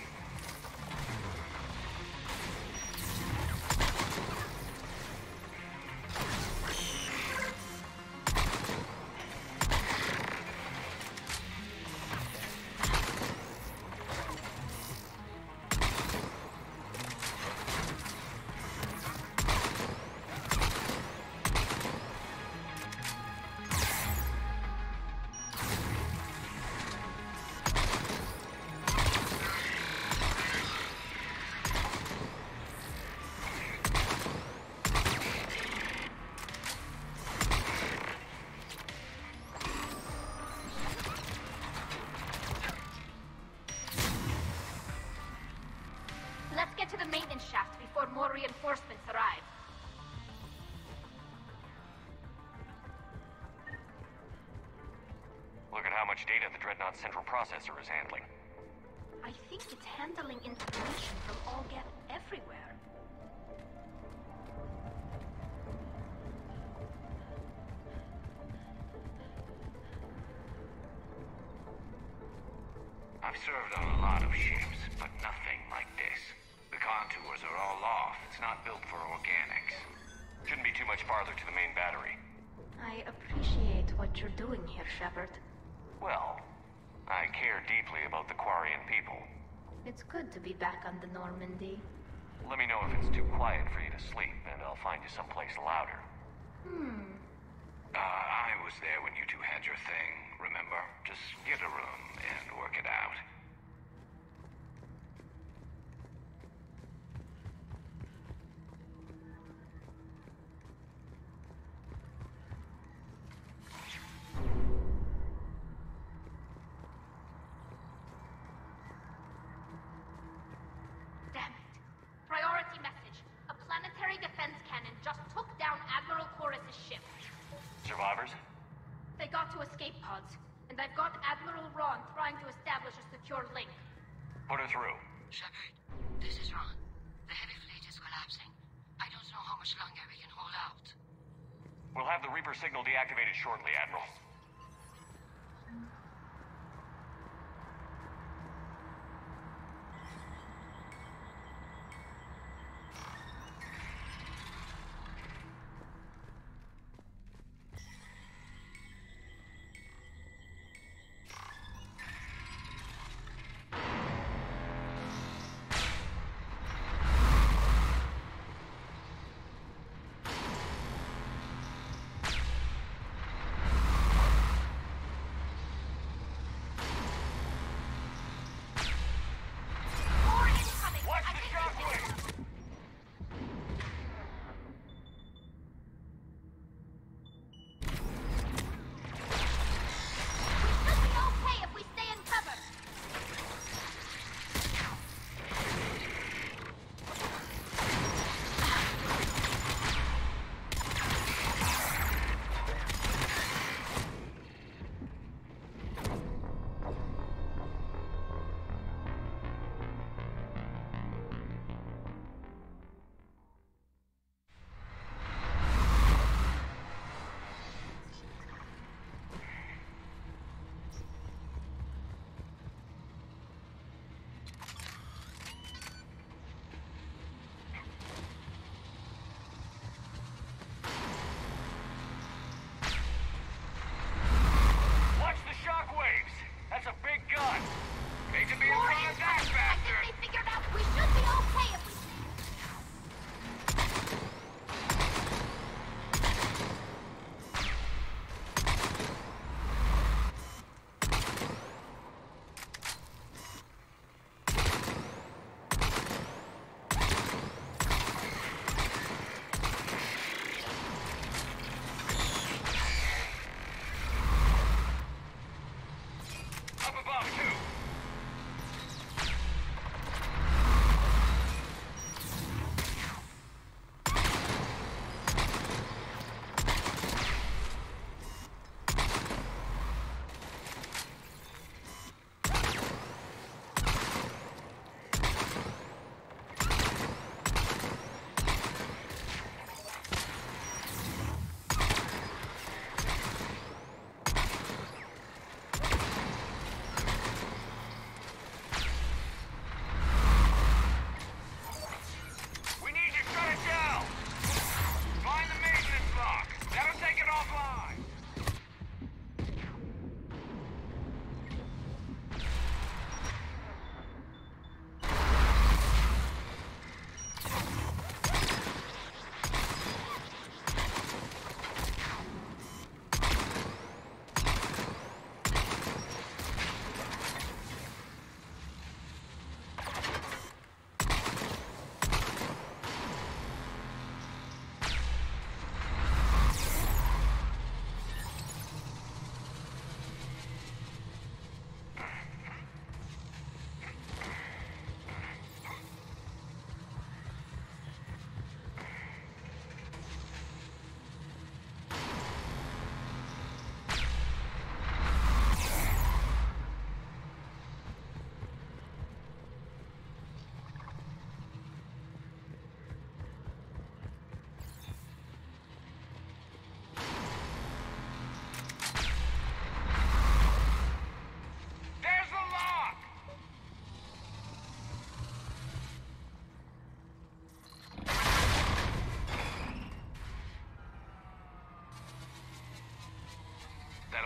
Let's get to the maintenance shaft before more reinforcements arrive. Look at how much data the Dreadnought Central Processor is handling. I think it's handling information from all Geth everywhere. I've served on a lot of ships, but nothing like this. The contours are all off. It's not built for organics. Shouldn't be too much farther to the main battery. I appreciate what you're doing here, Shepard. Well, I care deeply about the Quarian people. It's good to be back on the Normandy. Let me know if it's too quiet for you to sleep, and I'll find you someplace louder. I was there when you two had your thing, remember? Just get a room and work it out. Damn it. Priority message. A planetary defense cannon just took down Admiral Chorus' ship. Survivors? They got to escape pods, and I've got Admiral Ron trying to establish a secure link. Put her through. Shepard, this is Ron. The heavy fleet is collapsing. I don't know how much longer we can hold out. We'll have the Reaper signal deactivated shortly, Admiral.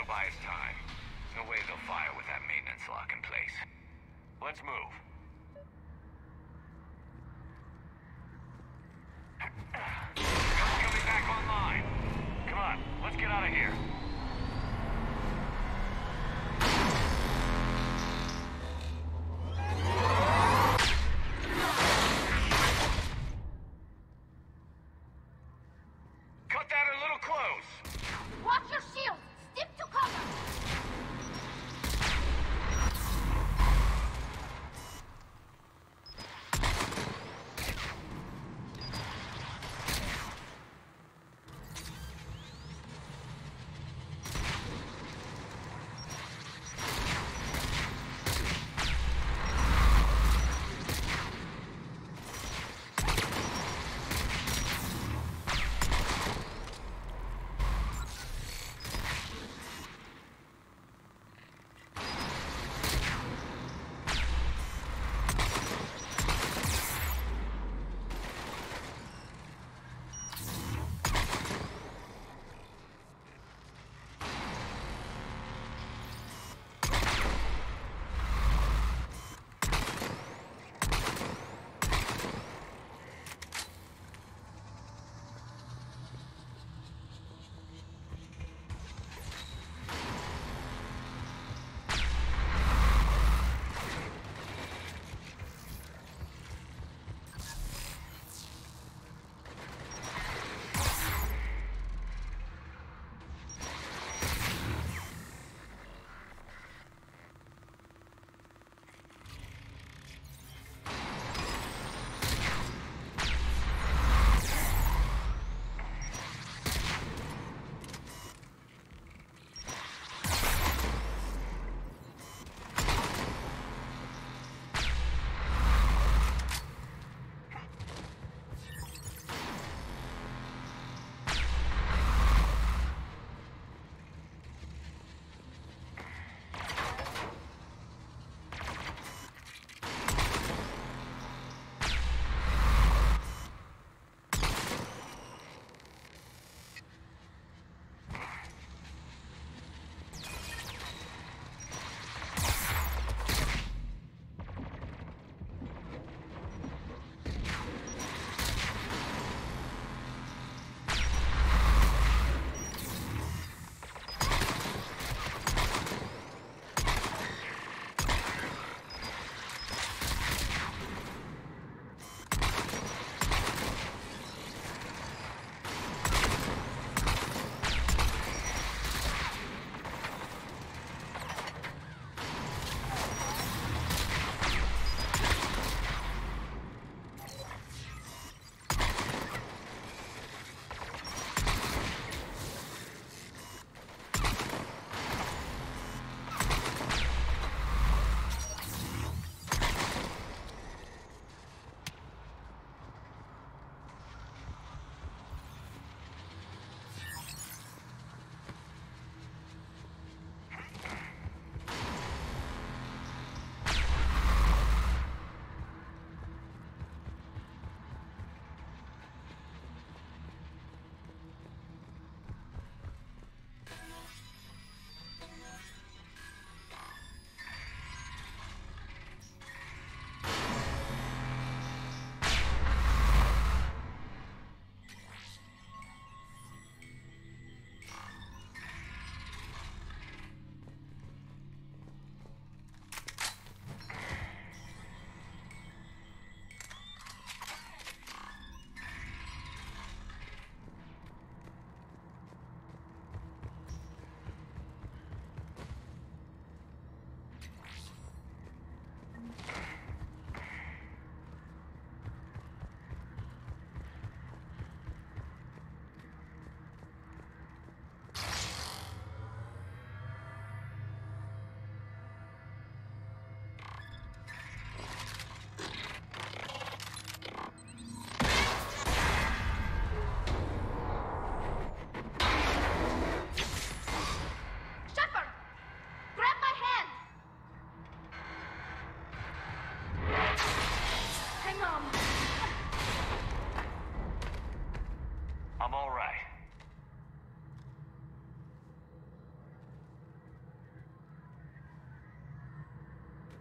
buy us time. No way they'll fire with that maintenance lock in place. Let's move. of here. Cut that a little close. Watch your shield! Stick to cover!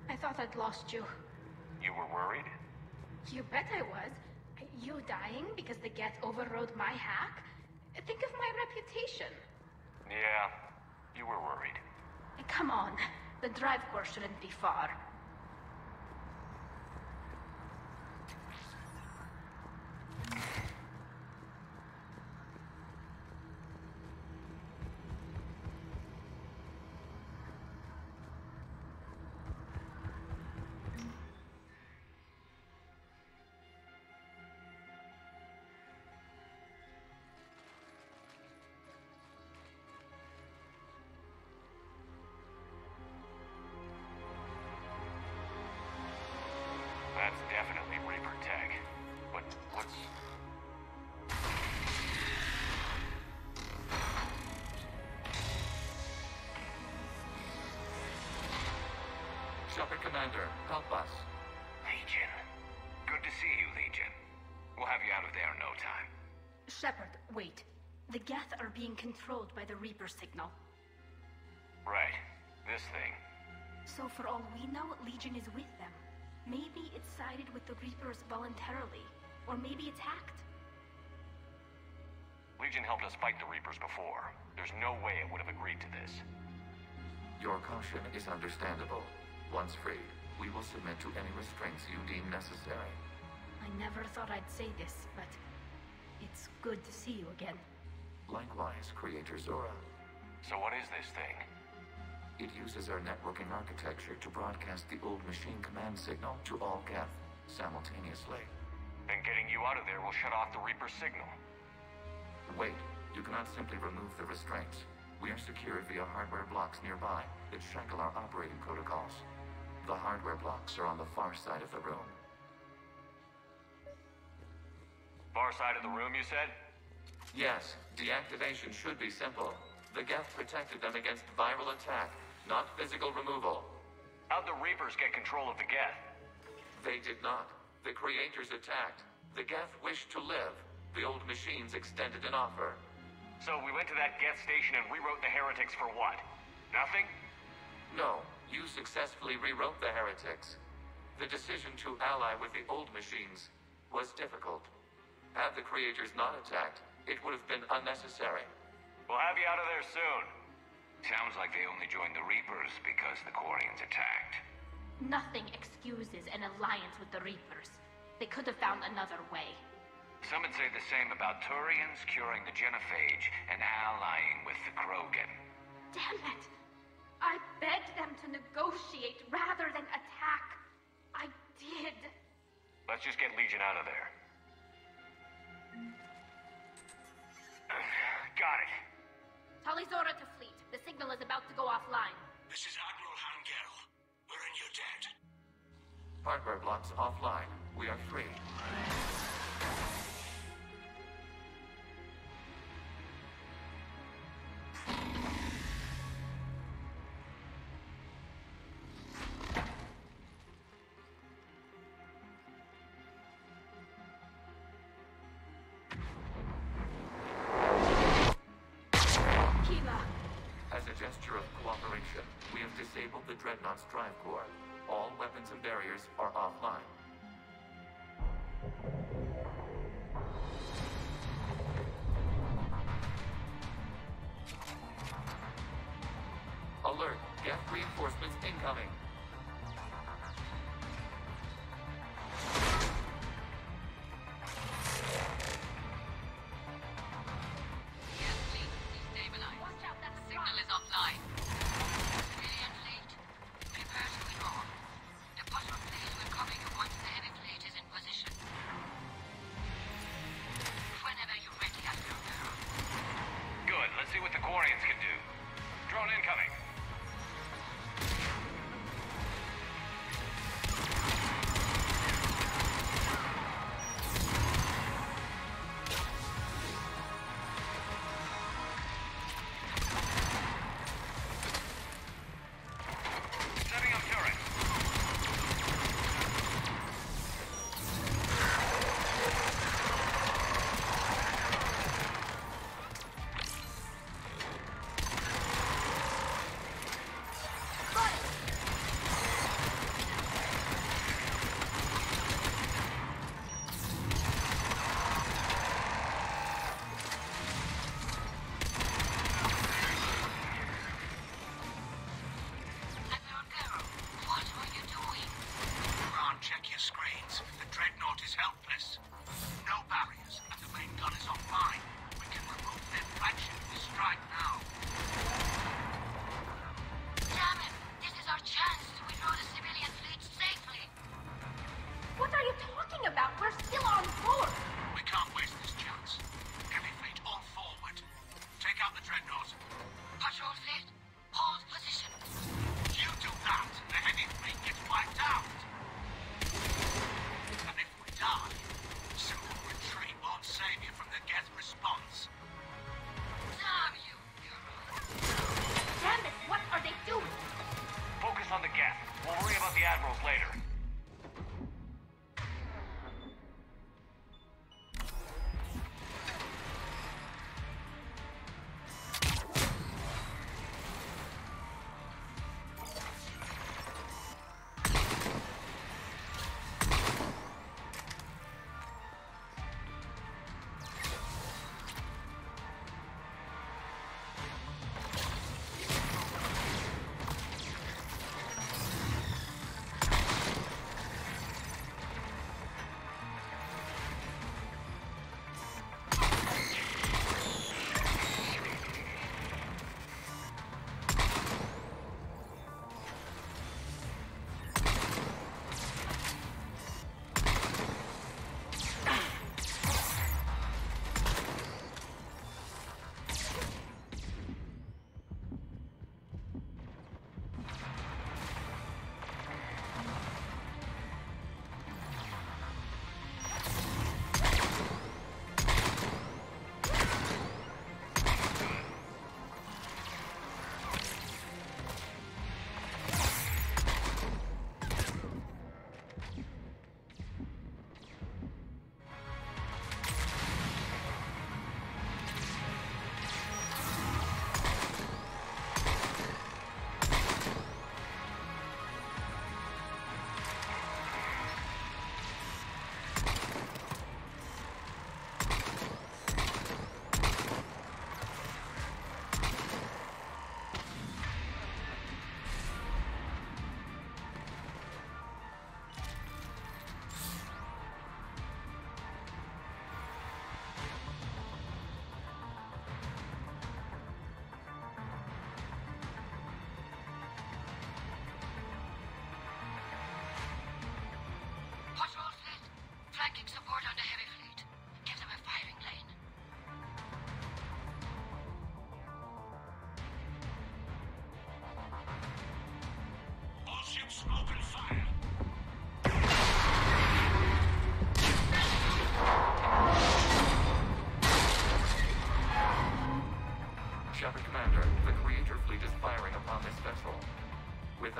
I thought I'd lost you. You were worried? You bet I was. You dying because the Geth overrode my hack? Think of my reputation. Yeah, you were worried. Come on. The drive course shouldn't be far. That's definitely Reaper tech. But what's... Shepard Commander, help us. Legion. Good to see you, Legion. We'll have you out of there in no time. Shepard, wait. The Geth are being controlled by the Reaper signal. Right. This thing. So for all we know, Legion is with them. Maybe it sided with the Reapers voluntarily. Or maybe it's hacked. Legion helped us fight the Reapers before. There's no way it would have agreed to this. Your caution is understandable. Once freed, we will submit to any restraints you deem necessary. I never thought I'd say this, but it's good to see you again. Likewise, Creator Zora. So what is this thing? It uses our networking architecture to broadcast the old machine command signal to all Geth simultaneously. Then getting you out of there will shut off the Reaper signal. Wait, you cannot simply remove the restraints. We are secured via hardware blocks nearby that shackle our operating protocols. The hardware blocks are on the far side of the room. Far side of the room, you said? Yes, deactivation should be simple. The Geth protected them against viral attack, not physical removal. How'd the Reapers get control of the Geth? They did not. The Creators attacked. The Geth wished to live. The old machines extended an offer. So we went to that Geth station and rewrote the heretics for what? Nothing? No, you successfully rewrote the heretics. The decision to ally with the old machines was difficult. Had the Creators not attacked, it would have been unnecessary. We'll have you out of there soon. Sounds like they only joined the Reapers because the Quarians attacked. Nothing excuses an alliance with the Reapers. They could have found another way. Some would say the same about Turians curing the Genophage and allying with the Krogan. Damn it! I begged them to negotiate rather than attack. I did. Let's just get Legion out of there. Got it. Talizora to fleet. The signal is about to go offline. This is Admiral Hangel. We're in your debt. Hardware blocks offline. We are free. Gesture of cooperation, we have disabled the Dreadnought's drive core. All weapons and barriers are offline. Alert! Geth reinforcements incoming!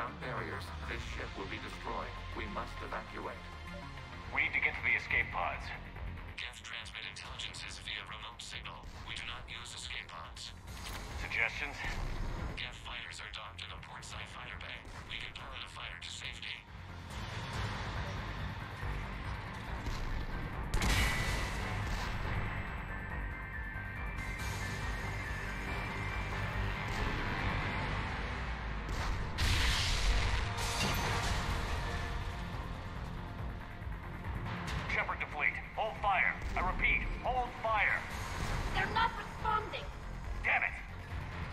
Without barriers, this ship will be destroyed. We must evacuate. We need to get to the escape pods. Geth transmit intelligences via remote signal. We do not use escape pods. Suggestions? Geth fighters are docked in a portside fighter bay. We can pilot a fighter to safety. Shepard to fleet. Hold fire. I repeat, hold fire. They're not responding. Damn it.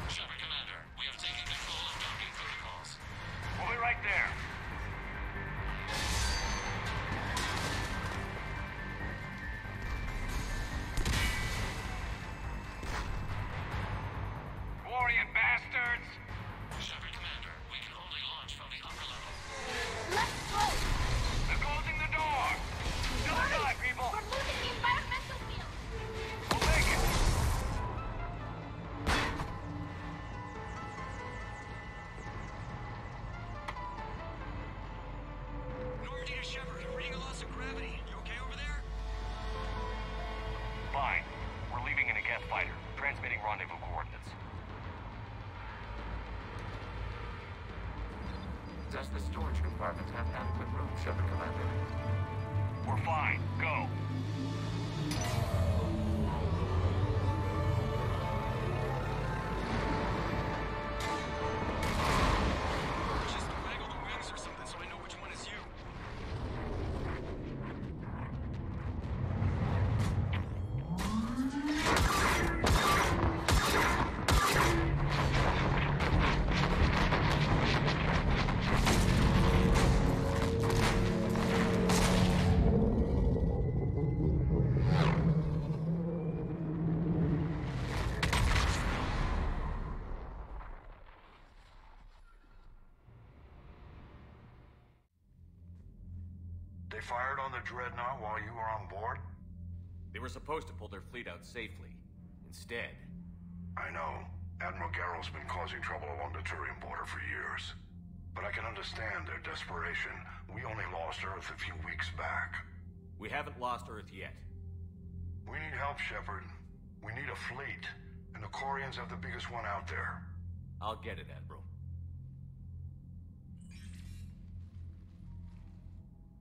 Shepard Commander, we have taken control of docking protocols. We'll be right there. Quarian bastards! Shepard Commander, we can only launch from the upper level. Let's go! They're closing the door! Don't die, people! We're losing the environmental field! We'll make it! Normandy to Shepard, I'm reading a loss of gravity. You okay over there? Fine. We're leaving in a Geth fighter. Transmitting rendezvous coordinates. Does the storage compartment have adequate room, Shepard Commander? We're fine. Go. Just waggle the wings or something so I know which one is you. They fired on the Dreadnought while you were on board? They were supposed to pull their fleet out safely. Instead... I know. Admiral Garrel's been causing trouble along the Turian border for years. But I can understand their desperation. We only lost Earth a few weeks back. We haven't lost Earth yet. We need help, Shepard. We need a fleet. And the Quarians have the biggest one out there. I'll get it, Admiral.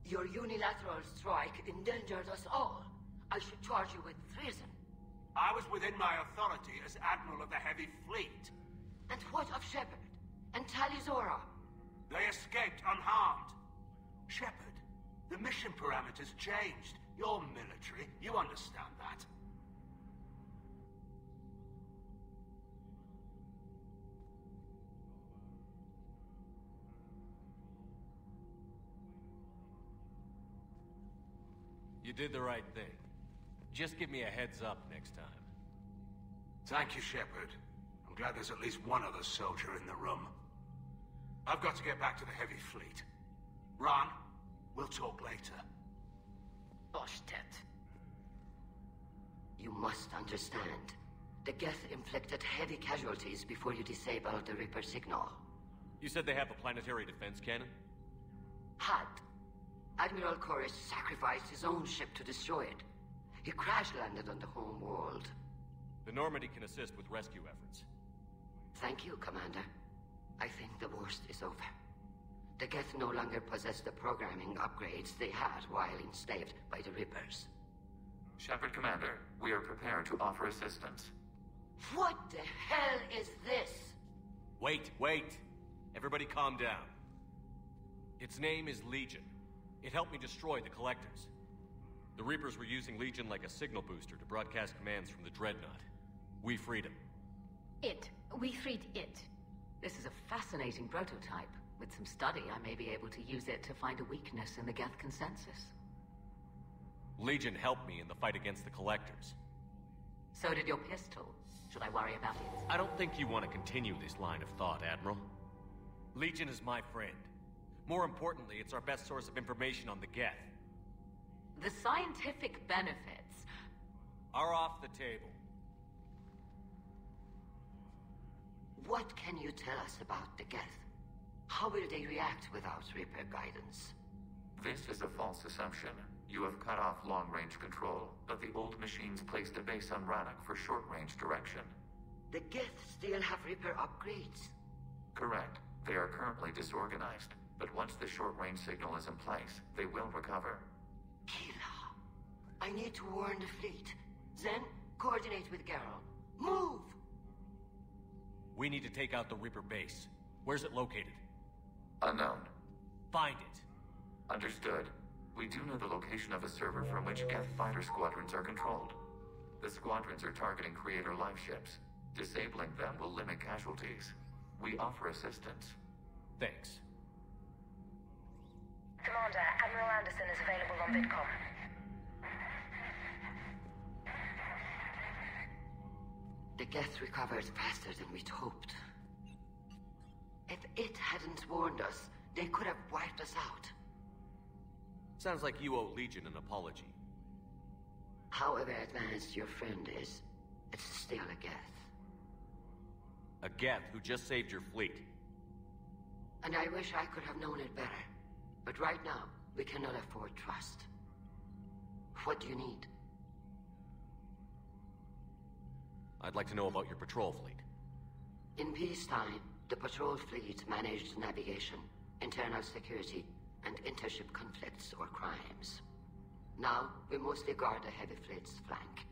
Your unilateral strike endangered us all. I should charge you with treason. I was within my authority as Admiral of the Heavy Fleet. And what of Shepard? And Talizora? They escaped unharmed. Shepard, the mission parameters changed. You're military. You understand that. You did the right thing. Just give me a heads up next time. Thank you, Shepard. I'm glad there's at least one other soldier in the room. I've got to get back to the Heavy Fleet. Ron, we'll talk later. Oshtet. You must understand. The Geth inflicted heavy casualties before you disabled the Reaper signal. You said they have a planetary defense cannon? Had. Admiral Koris sacrificed his own ship to destroy it. He crash-landed on the home world. The Normandy can assist with rescue efforts. Thank you, Commander. I think the worst is over. The Geth no longer possess the programming upgrades they had while enslaved by the Reapers. Shepard Commander, we are prepared to offer assistance. What the hell is this? Wait. Everybody calm down. Its name is Legion. It helped me destroy the Collectors. The Reapers were using Legion like a signal booster to broadcast commands from the Dreadnought. We freed him. We freed it. This is a fascinating prototype. With some study, I may be able to use it to find a weakness in the Geth consensus. Legion helped me in the fight against the Collectors. So did your pistol. Should I worry about it? I don't think you want to continue this line of thought, Admiral. Legion is my friend. More importantly, it's our best source of information on the Geth. The scientific benefits are off the table. What can you tell us about the Geth? How will they react without Reaper guidance? This is a false assumption. You have cut off long-range control, but the old machines placed a base on Rannoch for short-range direction. The Geth still have Reaper upgrades? Correct. They are currently disorganized, but once the short-range signal is in place, they will recover. Kila, I need to warn the fleet. Then, coordinate with Geralt. Move! We need to take out the Reaper base. Where's it located? Unknown. Find it. Understood. We do know the location of a server from which Geth fighter squadrons are controlled. The squadrons are targeting Creator live ships. Disabling them will limit casualties. We offer assistance. Thanks. Commander, Admiral Anderson is available on VidCom. The Geth recovered faster than we'd hoped. If it hadn't warned us, they could have wiped us out. Sounds like you owe Legion an apology. However advanced your friend is, it's still a Geth. A Geth who just saved your fleet. And I wish I could have known it better. But right now, we cannot afford trust. What do you need? I'd like to know about your patrol fleet. In peacetime, the patrol fleet managed navigation, internal security, and intership conflicts or crimes. Now, we mostly guard the heavy fleet's flank.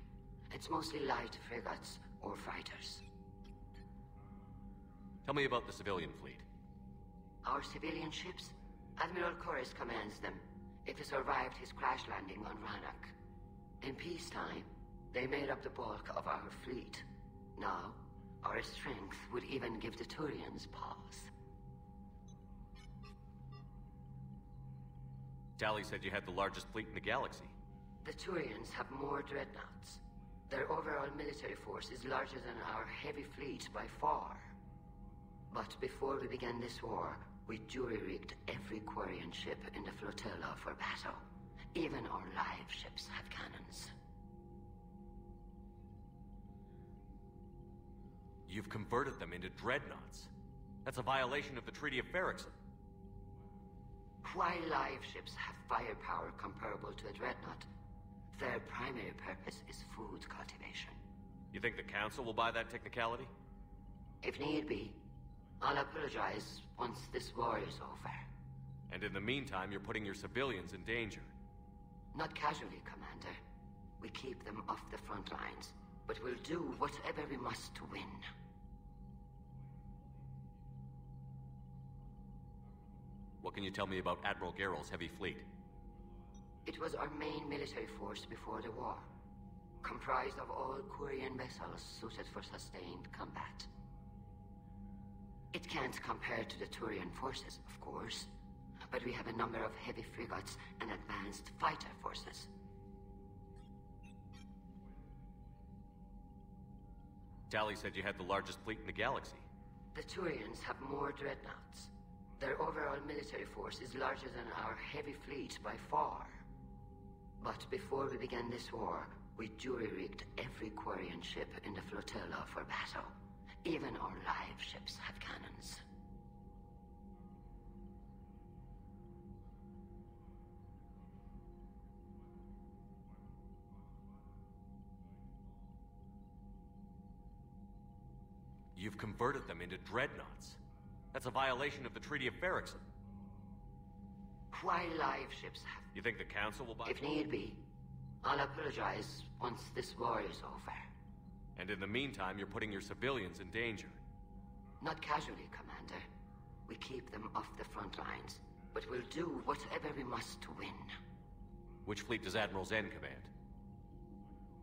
It's mostly light frigates or fighters. Tell me about the civilian fleet. Our civilian ships? Admiral Corus commands them. If he survived his crash landing on Rannoch. In peacetime, they made up the bulk of our fleet. Now, our strength would even give the Turians pause. Tali said you had the largest fleet in the galaxy. The Turians have more dreadnoughts. Their overall military force is larger than our heavy fleet by far. But before we began this war, we jury-rigged every Quarian ship in the flotilla for battle. Even our live ships have cannons. You've converted them into dreadnoughts. That's a violation of the Treaty of Ferrixon. While live ships have firepower comparable to a dreadnought, their primary purpose is food cultivation. You think the Council will buy that technicality? If need be. I'll apologize once this war is over. And in the meantime, you're putting your civilians in danger. Not casually, Commander. We keep them off the front lines, but we'll do whatever we must to win. What can you tell me about Admiral Geralt's heavy fleet? It was our main military force before the war, comprised of all Quarian vessels suited for sustained combat. It can't compare to the Turian forces, of course, but we have a number of heavy frigates and advanced fighter forces. Tali said you had the largest fleet in the galaxy. The Turians have more dreadnoughts. Their overall military force is larger than our heavy fleet by far. But before we began this war, we jury-rigged every Quarian ship in the flotilla for battle. Even our live ships have cannons. You've converted them into dreadnoughts. That's a violation of the Treaty of Ferrixon. While live ships have... You think the Council will buy... If need be. I'll apologize once this war is over. And in the meantime, you're putting your civilians in danger. Not casually, Commander. We keep them off the front lines, but we'll do whatever we must to win. Which fleet does Admiral Zen command?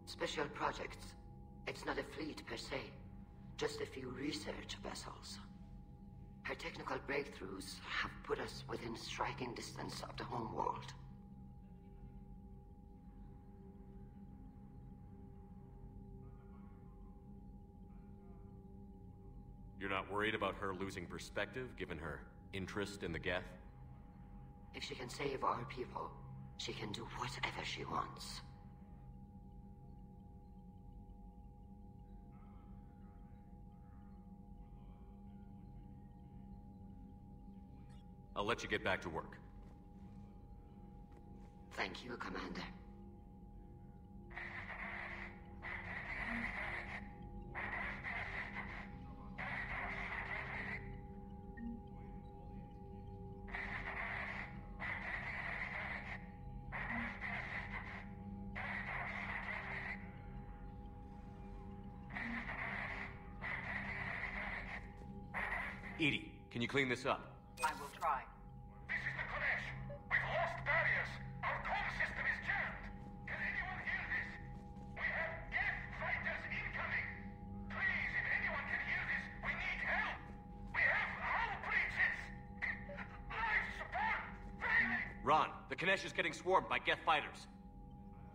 Special projects. It's not a fleet per se, just a few research vessels. Her technical breakthroughs have put us within striking distance of the home world. You're not worried about her losing perspective, given her interest in the Geth? If she can save our people, she can do whatever she wants. I'll let you get back to work. Thank you, Commander. EDI, can you clean this up? I will try. This is the Konesh. We've lost barriers. Our comm system is jammed. Can anyone hear this? We have Geth fighters incoming. Please, if anyone can hear this, we need help. We have hull breaches. Life support failing. Ron, the Konesh is getting swarmed by Geth fighters.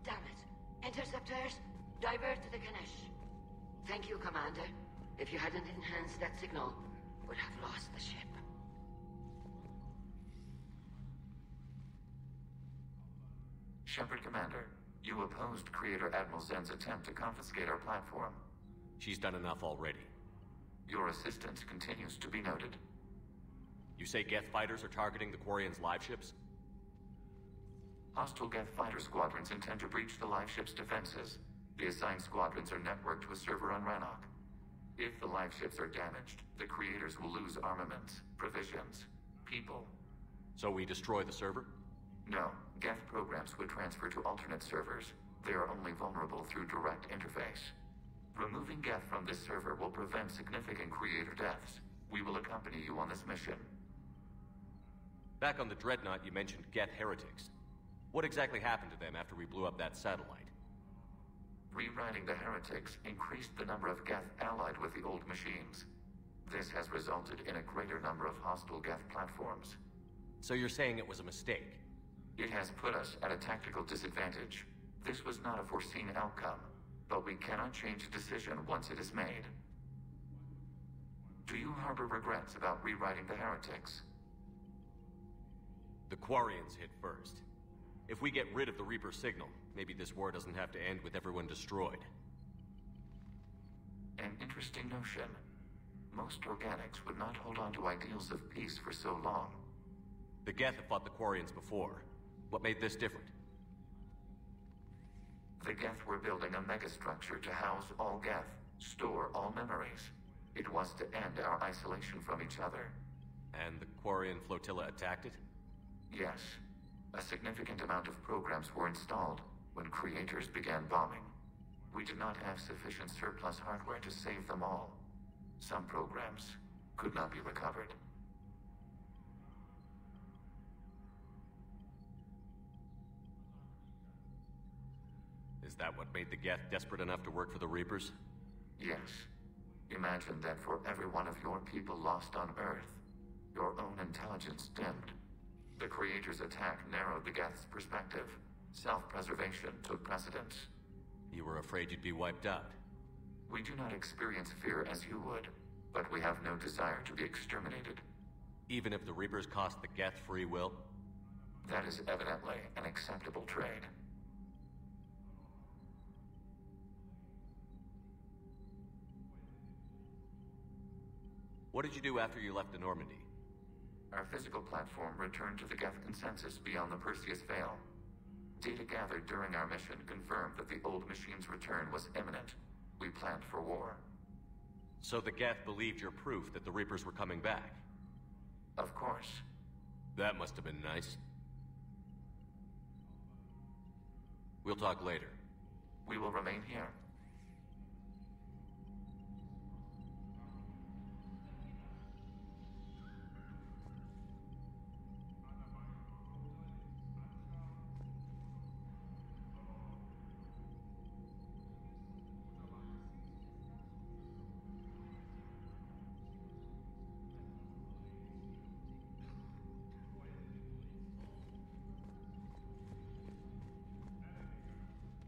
Damn it. Interceptors, divert to the Ganesh. Thank you, Commander. If you hadn't enhanced that signal, would have lost the ship. Shepard, Commander, you opposed Creator Admiral Zen's attempt to confiscate our platform. She's done enough already. Your assistance continues to be noted. You say Geth fighters are targeting the Quarians' live ships? Hostile Geth fighter squadrons intend to breach the live ship's defenses. The assigned squadrons are networked to a server on Rannoch. If the live ships are damaged, the Creators will lose armaments, provisions, people. So we destroy the server? No. Geth programs would transfer to alternate servers. They are only vulnerable through direct interface. Removing Geth from this server will prevent significant Creator deaths. We will accompany you on this mission. Back on the Dreadnought, you mentioned Geth heretics. What exactly happened to them after we blew up that satellite? Rewriting the heretics increased the number of Geth allied with the old machines. This has resulted in a greater number of hostile Geth platforms. So you're saying it was a mistake? It has put us at a tactical disadvantage. This was not a foreseen outcome, but we cannot change a decision once it is made. Do you harbor regrets about rewriting the heretics? The Quarians hit first. If we get rid of the Reaper signal, maybe this war doesn't have to end with everyone destroyed. An interesting notion. Most organics would not hold on to ideals of peace for so long. The Geth have fought the Quarians before. What made this different? The Geth were building a megastructure to house all Geth, store all memories. It was to end our isolation from each other. And the Quarian flotilla attacked it? Yes. A significant amount of programs were installed when Creators began bombing. We did not have sufficient surplus hardware to save them all. Some programs could not be recovered. Is that what made the Geth desperate enough to work for the Reapers? Yes. Imagine that for every one of your people lost on Earth, your own intelligence dimmed. The Creators' attack narrowed the Geth's perspective. Self-preservation took precedence. You were afraid you'd be wiped out. We do not experience fear as you would, but we have no desire to be exterminated. Even if the Reapers cost the Geth free will? That is evidently an acceptable trade. What did you do after you left the Normandy? Our physical platform returned to the Geth consensus beyond the Perseus Veil. Data gathered during our mission confirmed that the old machine's return was imminent. We planned for war. So the Geth believed your proof that the Reapers were coming back? Of course. That must have been nice. We'll talk later. We will remain here.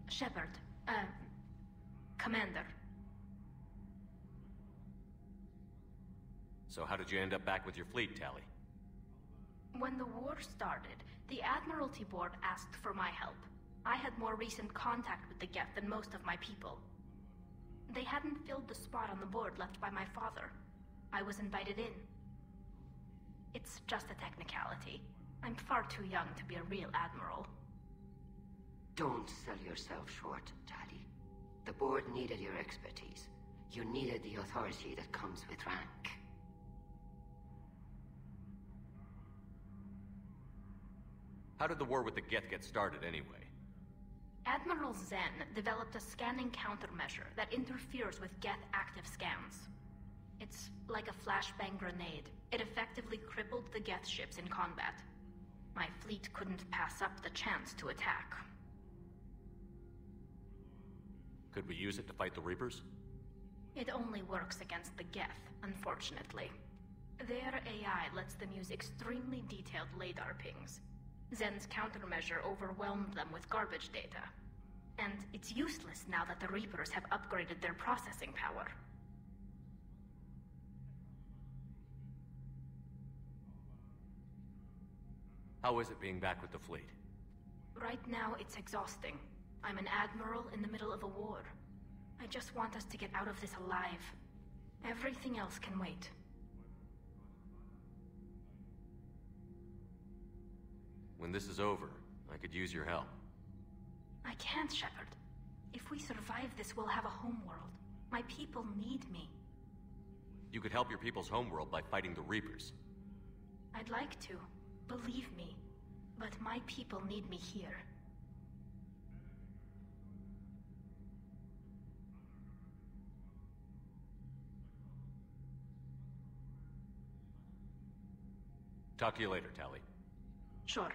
Shepard, Commander. So how did you end up back with your fleet, Tali? When the war started, the Admiralty Board asked for my help. I had more recent contact with the Geth than most of my people. They hadn't filled the spot on the board left by my father. I was invited in. It's just a technicality. I'm far too young to be a real admiral. Don't sell yourself short, Tali. The board needed your expertise. You needed the authority that comes with rank. How did the war with the Geth get started, anyway? Admiral Zen developed a scanning countermeasure that interferes with Geth active scans. It's like a flashbang grenade. It effectively crippled the Geth ships in combat. My fleet couldn't pass up the chance to attack. Could we use it to fight the Reapers? It only works against the Geth, unfortunately. Their AI lets them use extremely detailed LADAR pings. Zen's countermeasure overwhelmed them with garbage data. And it's useless now that the Reapers have upgraded their processing power. How is it being back with the fleet? Right now, it's exhausting. I'm an admiral in the middle of a war. I just want us to get out of this alive. Everything else can wait. When this is over, I could use your help. I can't, Shepard. If we survive this, we'll have a homeworld. My people need me. You could help your people's homeworld by fighting the Reapers. I'd like to. Believe me. But my people need me here. Talk to you later, Tali. Sure.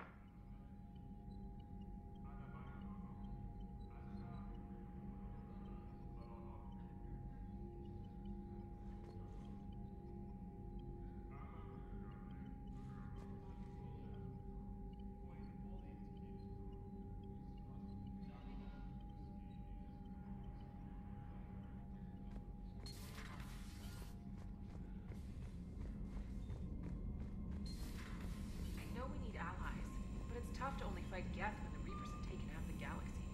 Tough to only fight Geth when the Reapers have taken half the galaxy.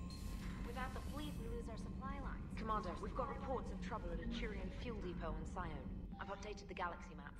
Without the fleet, we lose our supply lines. Commander, we've got reports of trouble at a Turian fuel depot in Sione. I've updated the galaxy map.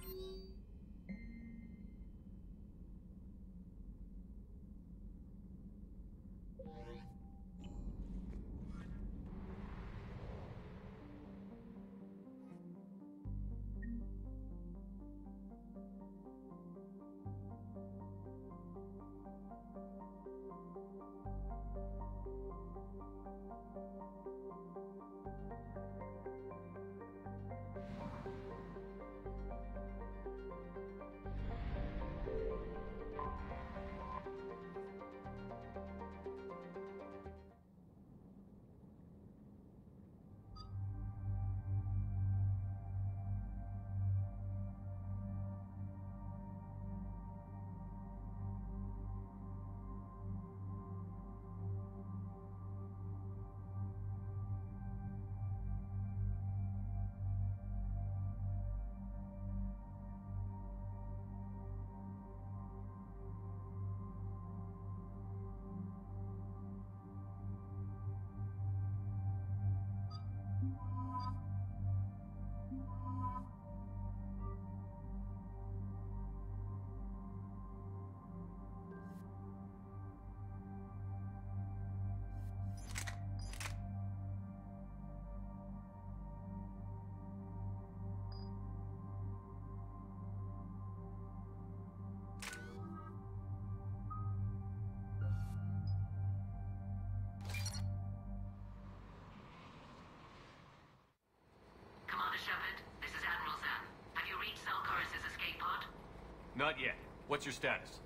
Not yet. What's your status?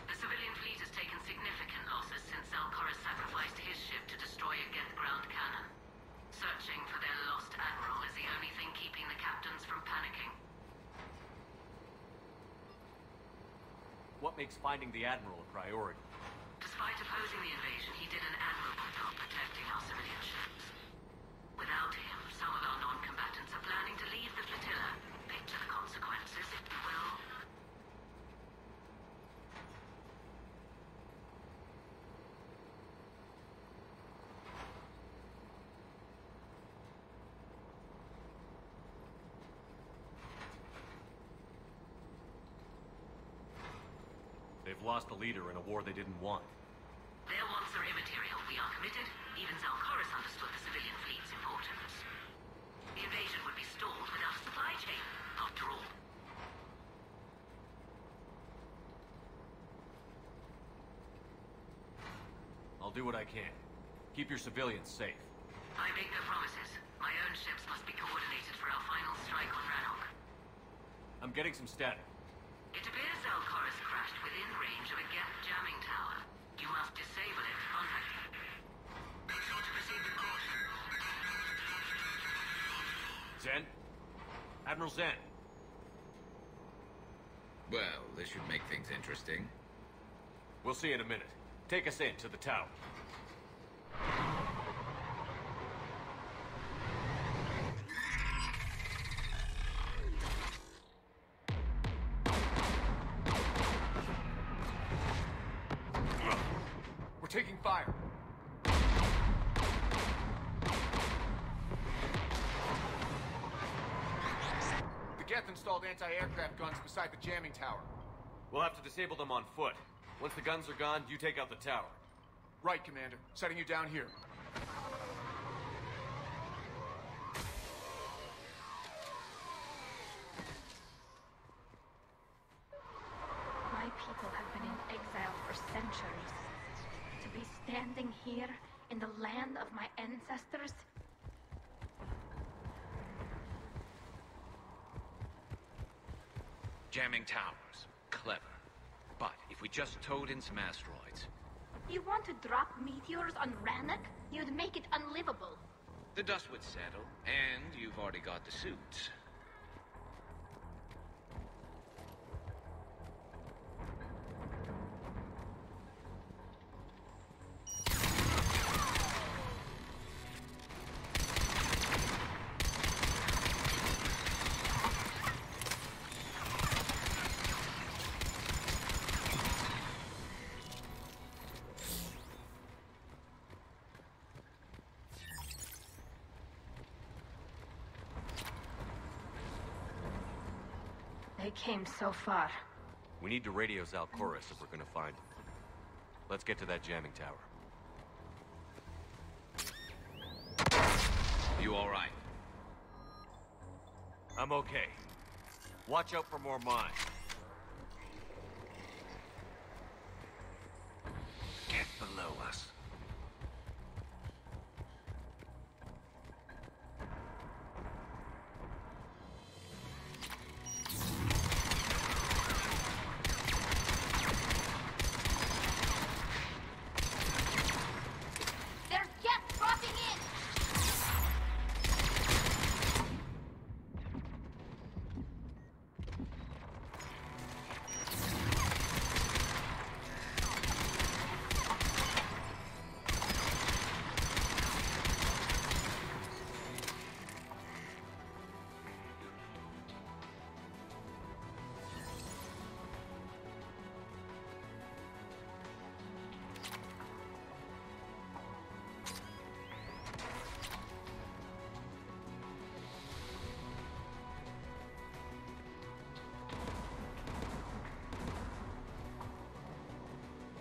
The civilian fleet has taken significant losses since Zelkoris sacrificed his ship to destroy a Geth ground cannon. Searching for their lost admiral is the only thing keeping the captains from panicking. What makes finding the Admiral a priority? Despite opposing the invasion, he did an admirable job protecting our civilian ships. Without him, some of our non-combatants are planning to leave the flotilla. Picture the consequences, if you will. lost a leader in a war they didn't want. Their wants are immaterial. We are committed. Even Zalcaris understood the civilian fleet's importance. The invasion would be stalled without a supply chain, after all. I'll do what I can. Keep your civilians safe. I make no promises. My own ships must be coordinated for our final strike on Rannoch. I'm getting some static. It appears Zalcaris crashed within range of a Geth jamming tower. You must disable it to contact him. Zen? Admiral Zen. Well, this should make things interesting. We'll see in a minute. Take us in to the tower. We're taking fire. The Geth installed anti-aircraft guns beside the jamming tower. We'll have to disable them on foot. Once the guns are gone, you take out the tower. Right, Commander. Setting you down here. My people have been in exile for centuries. To be standing here in the land of my ancestors? Jamming towers. Clever. But if we just towed in some asteroids... You want to drop meteors on Rannoch? You'd make it unlivable. The dust would settle, and you've already got the suits. They came so far. We need to radio Zalcaris if we're gonna find him. Let's get to that jamming tower. You all right? I'm okay. Watch out for more mines. Get below us. There's Geth dropping in!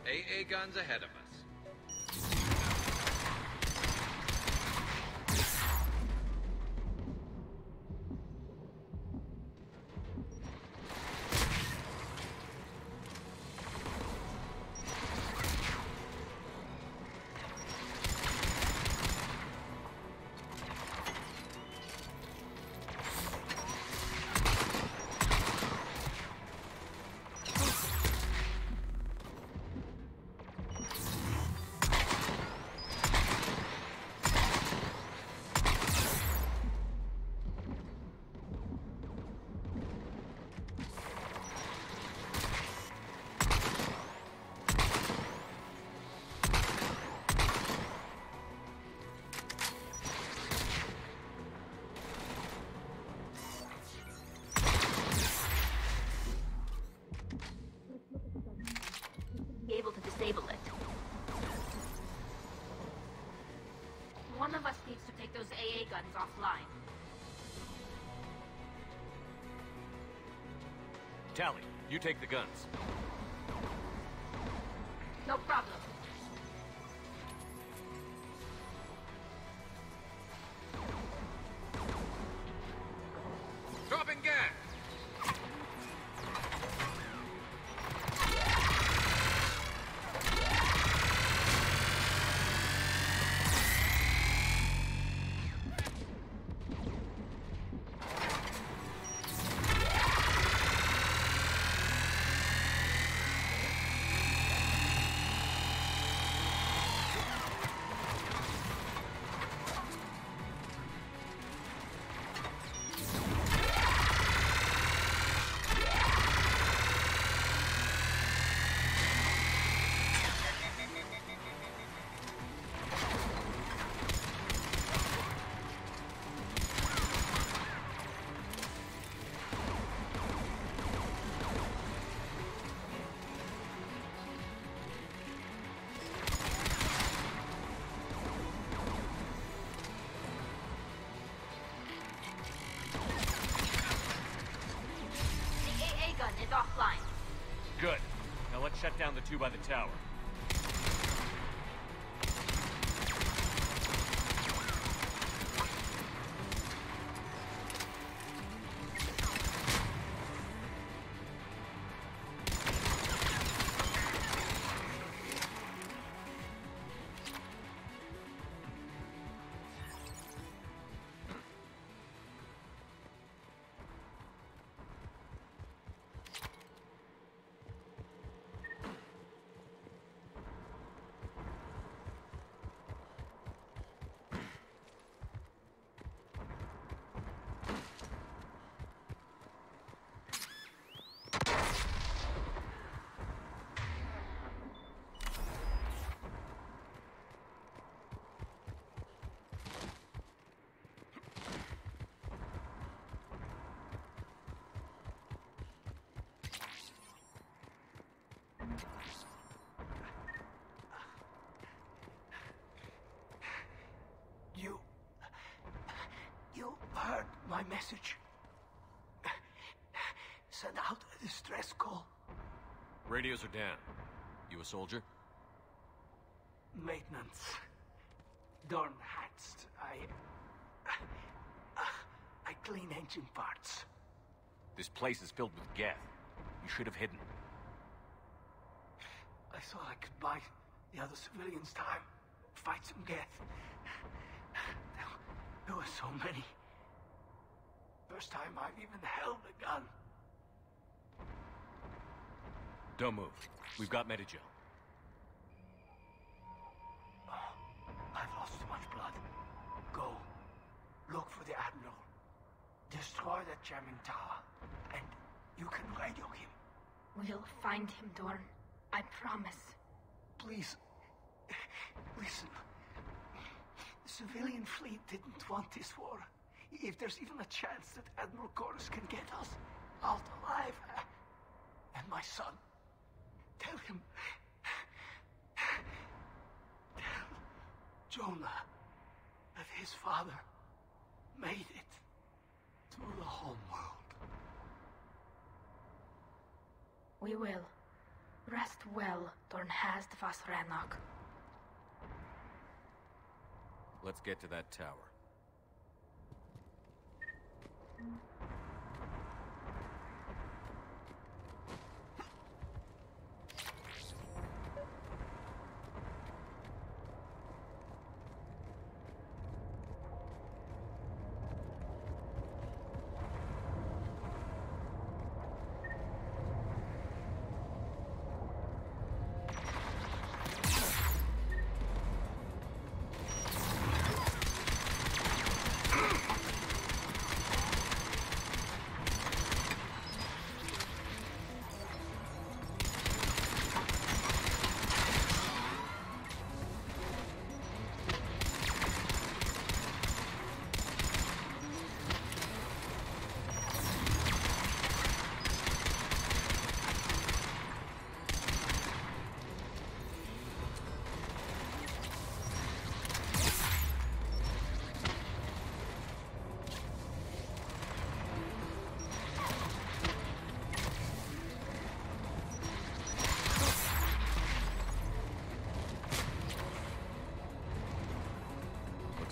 AA guns ahead of us. Be able to disable it. One of us needs to take those AA guns offline. Tally, you take the guns. No problem. Dropping gas! Is offline. Good. Now let's shut down the two by the tower. You heard my message. Send out a distress call. Radios are down. You a soldier? Maintenance. Dorn Hatst. I clean engine parts. This place is filled with Geth. You should have hidden. I thought I could buy the other civilians time. Fight some Geth. There were so many. First time I've even held a gun. Don't move. We've got Medigel. I've lost too much blood. Go. Look for the Admiral. Destroy that jamming tower. And you can radio him. We'll find him, Dorn. I promise. Please. Listen. The civilian fleet didn't want this war. If there's even a chance that Admiral Chorus can get us out alive, and my son, tell him, tell Jonah that his father made it to the home world. We will. Rest well, Dornhast vas Rannoch. Let's get to that tower.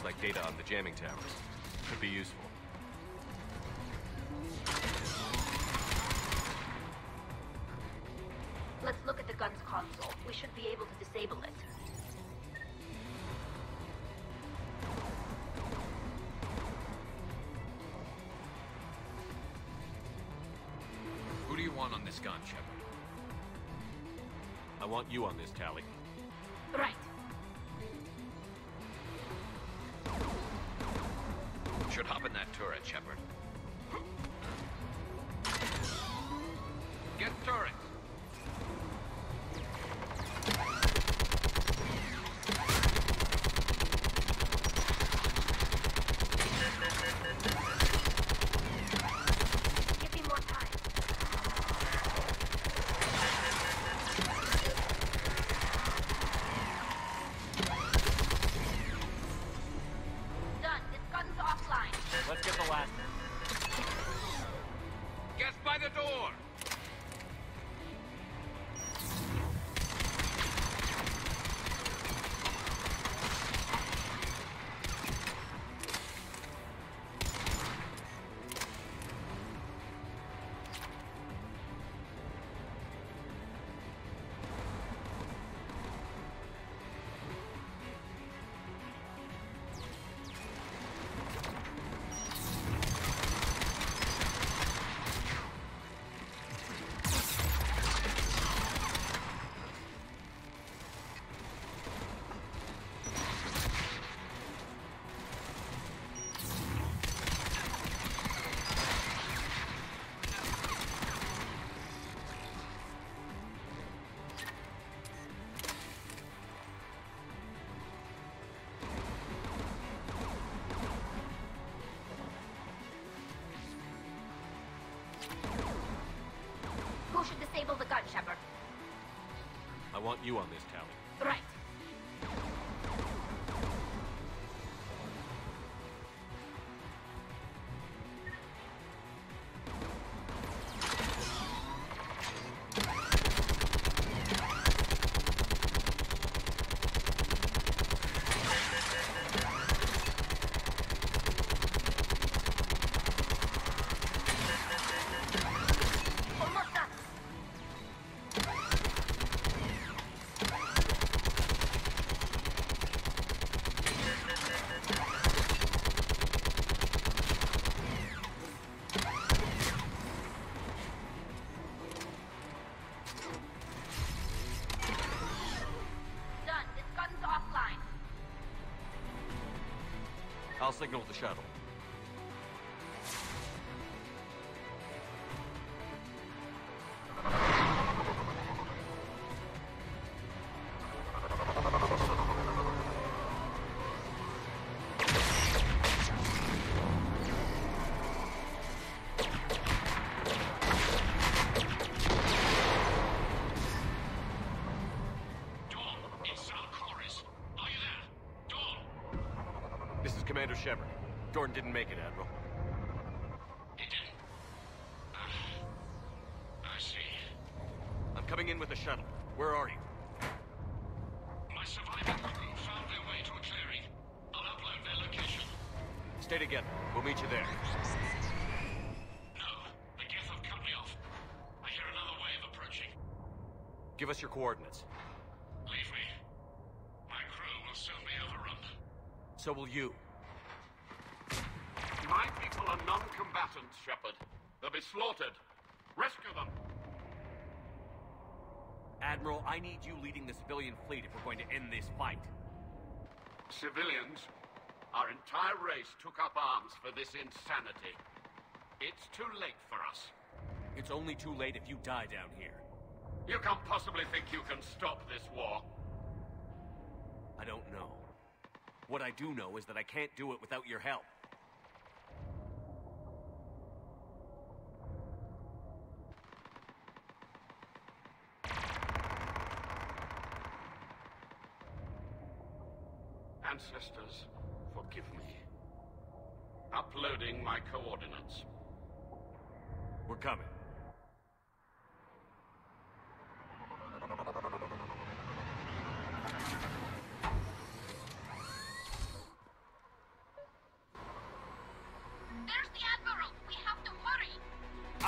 like data on the jamming towers. Could be useful. Let's look at the gun's console. We should be able to disable it. Who do you want on this gun, Shepard? I want you on this, Tali. Right. Should hop in that turret, Shepard. Get turret! Give me more time. Done. This gun's offline. Let's get the last. Get by the door! Who should disable the gun, Shepard? I want you on this, Tali. Right. Almost done. Done. This gun's offline. I'll signal the shuttle. Dawn, it's Sal Chorus. Are you there? Dawn! This is Commander Shepard. Jordan didn't make it, Admiral. He didn't. I see. I'm coming in with a shuttle. Where are you? My surviving crew found their way to a clearing. I'll upload their location. Stay together. We'll meet you there. No, the Geth have cut me off. I hear another wave approaching. Give us your coordinates. Leave me. My crew will soon be overrun. So will you. My people are non-combatants, Shepard. They'll be slaughtered. Rescue them. Admiral, I need you leading the civilian fleet if we're going to end this fight. Civilians, our entire race took up arms for this insanity. It's too late for us. It's only too late if you die down here. You can't possibly think you can stop this war. I don't know. What I do know is that I can't do it without your help. Ancestors, forgive me. Uploading my coordinates. We're coming.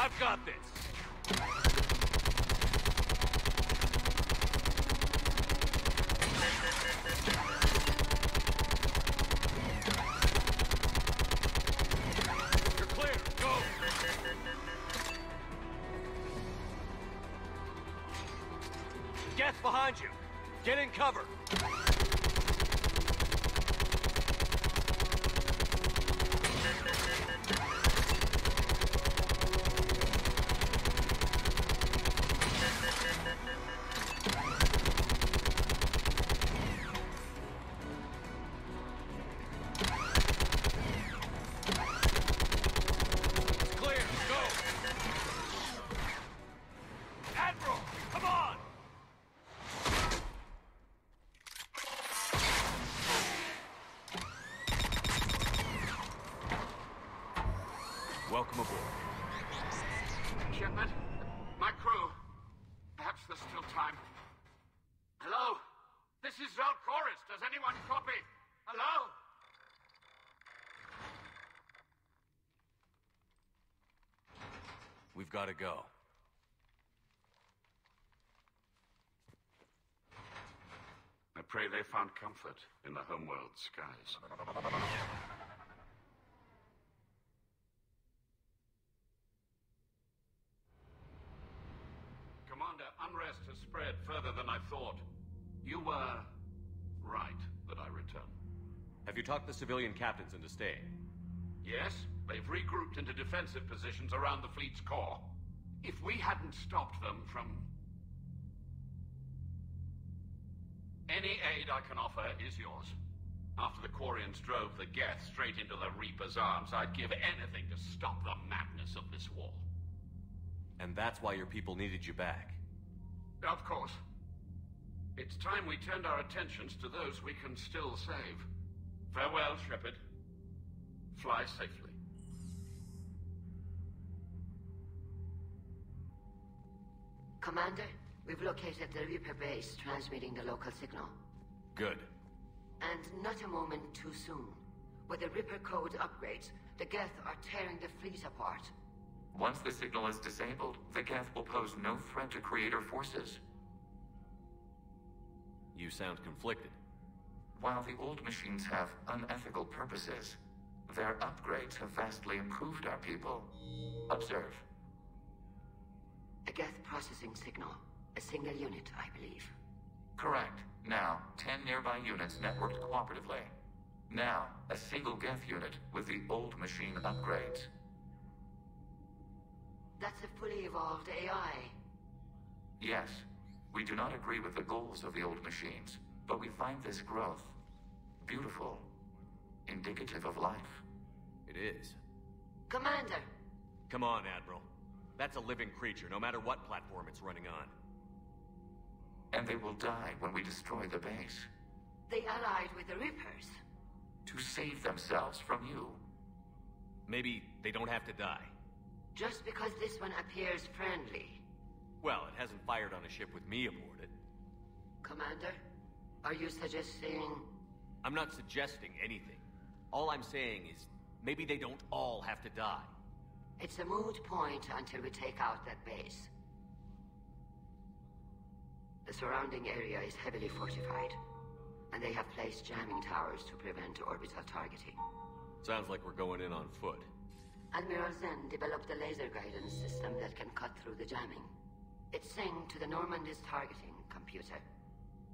I've got this! You're clear! Go! Geth behind you! Get in cover! Welcome aboard. Shepard, my crew. Perhaps there's still time. Hello? This is Zalcoris. Does anyone copy? Hello? We've got to go. I pray they found comfort in the homeworld skies. Commander, unrest has spread further than I thought. You were right that I return. Have you talked the civilian captains into staying? Yes, they've regrouped into defensive positions around the fleet's core. If we hadn't stopped them from... Any aid I can offer is yours. After the Quarians drove the Geth straight into the Reaper's arms, I'd give anything to stop the madness of this war. And that's why your people needed you back. Of course. It's time we turned our attentions to those we can still save. Farewell, Shepard. Fly safely. Commander, we've located the Reaper base transmitting the local signal. Good. And not a moment too soon. With the Reaper code upgrades, the Geth are tearing the fleet apart. Once the signal is disabled, the Geth will pose no threat to Creator forces. You sound conflicted. While the old machines have unethical purposes, their upgrades have vastly improved our people. Observe. A Geth processing signal. A single unit, I believe. Correct. Now, 10 nearby units networked cooperatively. Now, a single Geth unit with the old machine upgrades. That's a fully evolved AI. Yes, we do not agree with the goals of the old machines, but we find this growth beautiful, indicative of life. It is. Commander! Come on, Admiral. That's a living creature, no matter what platform it's running on. And they will die when we destroy the base. They allied with the Reapers. To save themselves from you. Maybe they don't have to die. Just because this one appears friendly. Well, it hasn't fired on a ship with me aboard it. Commander, are you suggesting... I'm not suggesting anything. All I'm saying is, maybe they don't all have to die. It's a moot point until we take out that base. The surrounding area is heavily fortified, and they have placed jamming towers to prevent orbital targeting. Sounds like we're going in on foot. Admiral Zen developed a laser guidance system that can cut through the jamming. It's synced to the Normandy's targeting computer.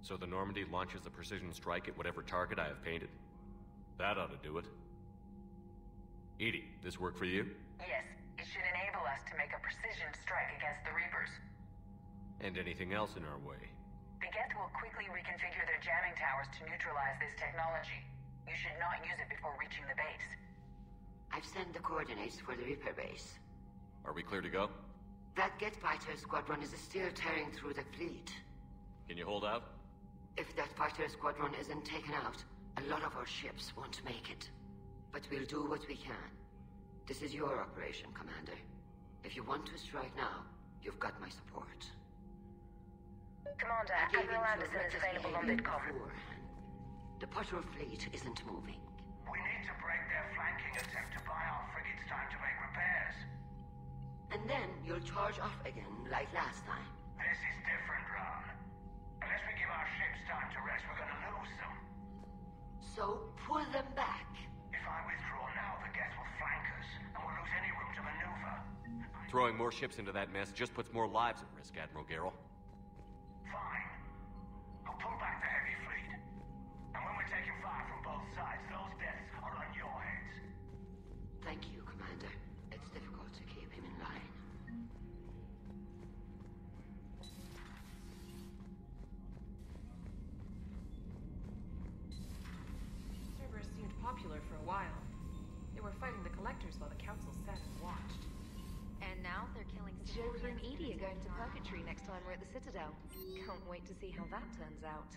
So the Normandy launches a precision strike at whatever target I have painted? That ought to do it. EDI, this work for you? Yes, it should enable us to make a precision strike against the Reapers. And anything else in our way? The Geth will quickly reconfigure their jamming towers to neutralize this technology. You should not use it before reaching the base. I've sent the coordinates for the Reaper base. Are we clear to go? That Geth fighter squadron is still tearing through the fleet. Can you hold out? If that fighter squadron isn't taken out, a lot of our ships won't make it. But we'll do what we can. This is your operation, Commander. If you want to strike now, you've got my support. Commander, Admiral Anderson is available on Midcom. The patrol fleet isn't moving. We need to break their flanking attempt to buy our frigates time to make repairs. And then charge off again like last time. This is different, Ron. Unless we give our ships time to rest, we're gonna lose them. So pull them back. If I withdraw now, the Geth will flank us, and we'll lose any room to maneuver. Throwing more ships into that mess just puts more lives at risk, Admiral Garrel. Fine. I'll pull back the heavy fleet. And when we're taking fire from both sides, those deaths are on your heads. Thank you, Commander. It's difficult to keep him in line. Cerberus seemed popular for a while. They were fighting the Collectors while the Council sat and watched. And now they're killing Joker and Edie are going to Purgatory next time we're at the Citadel. Can't wait to see how that turns out.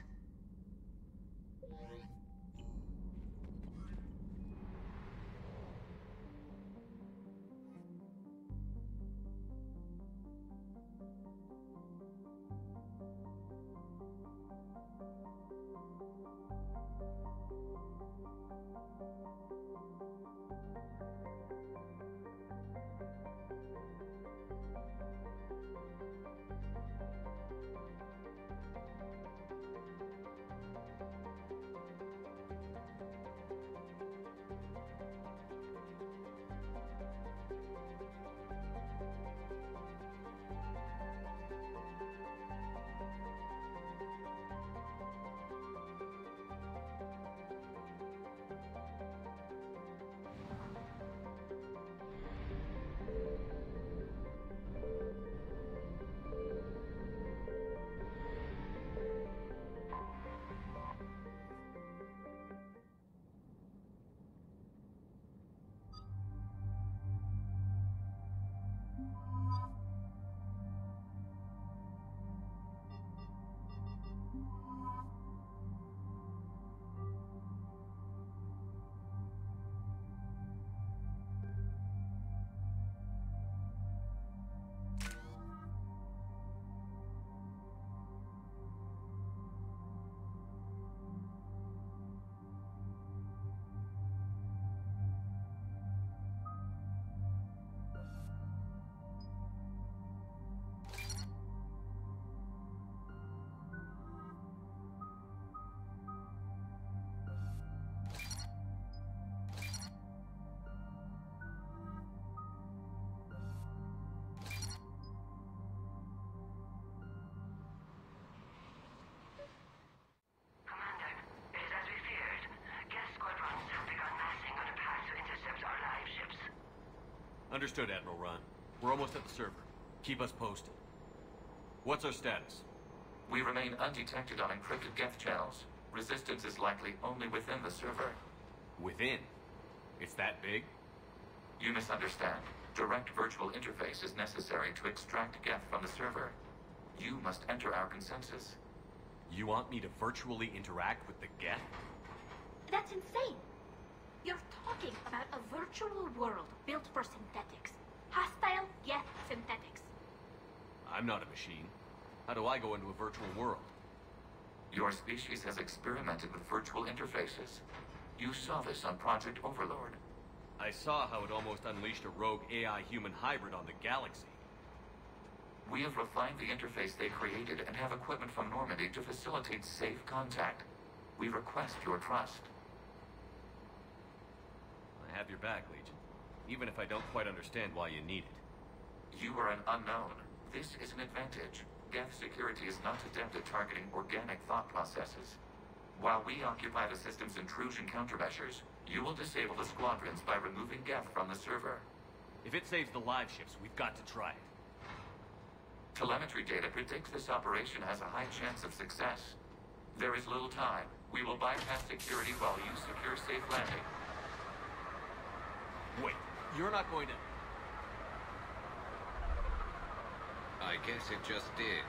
Understood, Admiral Ron. We're almost at the server. Keep us posted. What's our status? We remain undetected on encrypted Geth channels. Resistance is likely only within the server. Within? It's that big? You misunderstand. Direct virtual interface is necessary to extract Geth from the server. You must enter our consensus. You want me to virtually interact with the Geth? That's insane! You're talking about a virtual world built for synthetics. Hostile Geth synthetics. I'm not a machine. How do I go into a virtual world? Your species has experimented with virtual interfaces. You saw this on Project Overlord. I saw how it almost unleashed a rogue AI-human hybrid on the galaxy. We have refined the interface they created and have equipment from Normandy to facilitate safe contact. We request your trust. I have your back, Legion. Even if I don't quite understand why you need it. You are an unknown. This is an advantage. Geth security is not adept at targeting organic thought processes. While we occupy the system's intrusion countermeasures, you will disable the squadrons by removing Geth from the server. If it saves the live ships, we've got to try it. Telemetry data predicts this operation has a high chance of success. There is little time. We will bypass security while you secure safe landing. Wait, you're not going to... I guess it just did.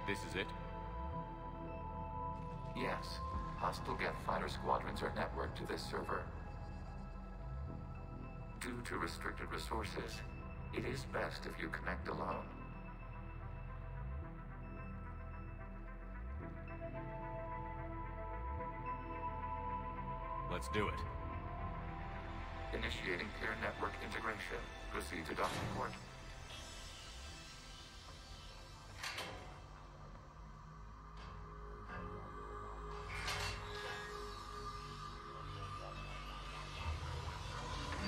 This is it? Yes. Hostile Geth fighter squadrons are networked to this server. Due to restricted resources, it is best if you connect alone. Let's do it. Initiating peer network integration. Proceed to docking port.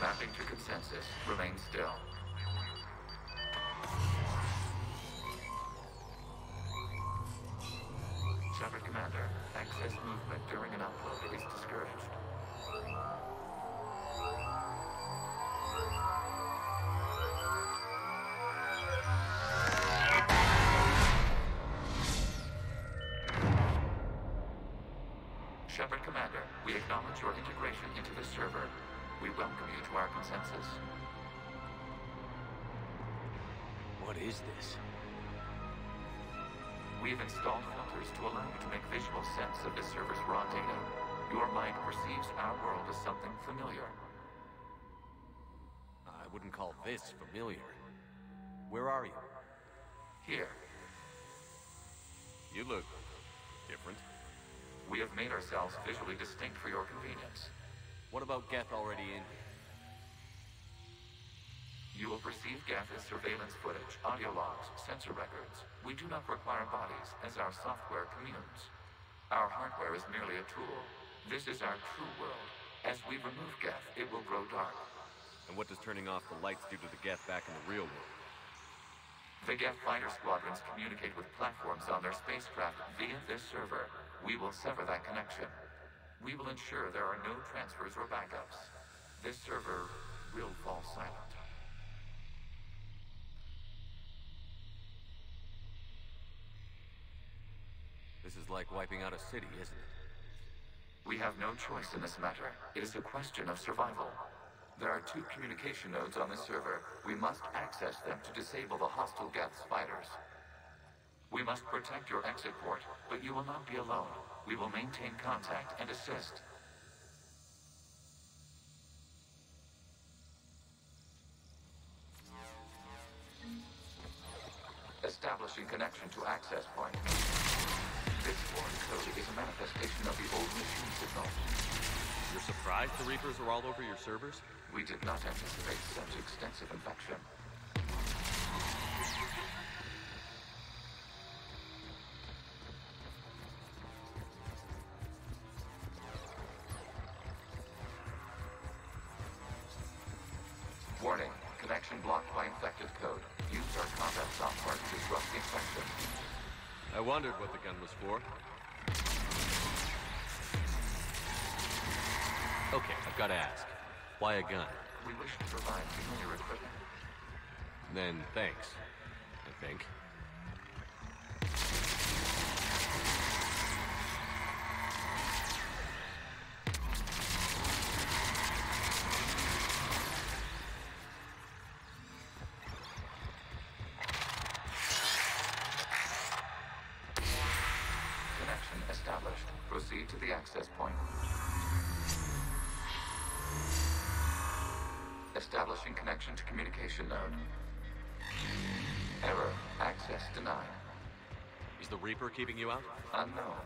Mapping to consensus. Remain still. Shepard Commander, access movement during an upload is discouraged. Shepard Commander, we acknowledge your integration into the server. We welcome you to our consensus. What is this? We've installed filters to allow you to make visual sense of this server's raw data. Your mind perceives our world as something familiar. I wouldn't call this familiar. Where are you? Here. You look different. We have made ourselves visually distinct for your convenience. What about Geth already in here? You will perceive Geth as surveillance footage, audio logs, sensor records. We do not require bodies, as our software communes. Our hardware is merely a tool. This is our true world. As we remove Geth, it will grow dark. And what does turning off the lights do to the Geth back in the real world? The Geth fighter squadrons communicate with platforms on their spacecraft via this server. We will sever that connection. We will ensure there are no transfers or backups. This server will fall silent. This is like wiping out a city, isn't it? We have no choice in this matter. It is a question of survival. There are 2 communication nodes on this server. We must access them to disable the hostile Geth's fighters. We must protect your exit port, but you will not be alone. We will maintain contact and assist. Establishing connection to access point. This foreign code is a manifestation of the old machine signal. You're surprised the Reapers are all over your servers? We did not anticipate such extensive infection. Warning, connection blocked by infected code. Use our combat software to disrupt the infection. I wondered what the gun was for. Okay, I've got to ask. Why a gun? We wish to provide familiar equipment. Then thanks, I think. Connection established. Proceed to the access point. Establishing connection to communication node. Error. Access denied. Is the Reaper keeping you out? Unknown.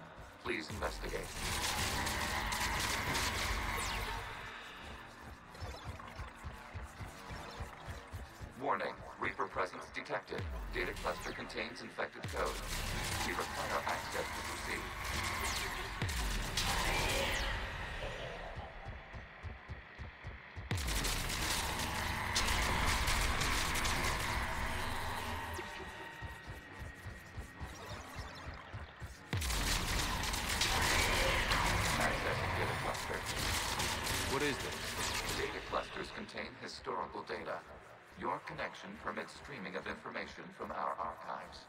Please investigate. Warning. Reaper presence detected. Data cluster contains infected code. We require access to proceed. What is this? Data clusters contain historical data. Your connection permits streaming of information from our archives.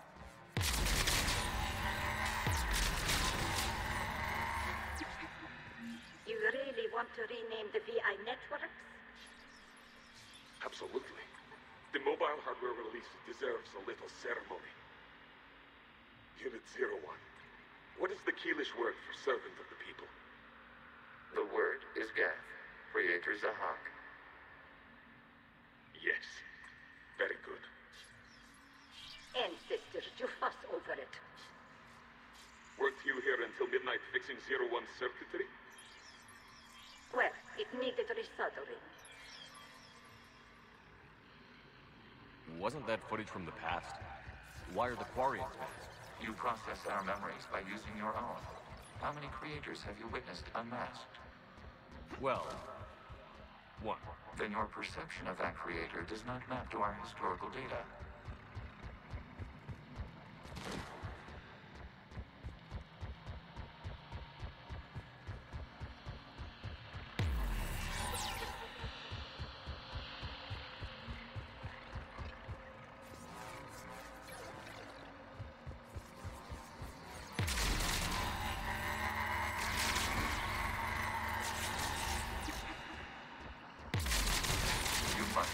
You really want to rename the VI networks? Absolutely. The mobile hardware release deserves a little ceremony. Unit 01. What is the Keelish word for servant of the people? The word is Gath, Creator Zahak. Yes. Very good. Ancestors, you fuss over it. Weren't you here until midnight fixing 01's circuitry? Well, it needed resoldering. Wasn't that footage from the past? Why are the Quarians masked? You process our memories by using your own. How many creators have you witnessed unmasked? Well, one. Then your perception of that creator does not map to our historical data.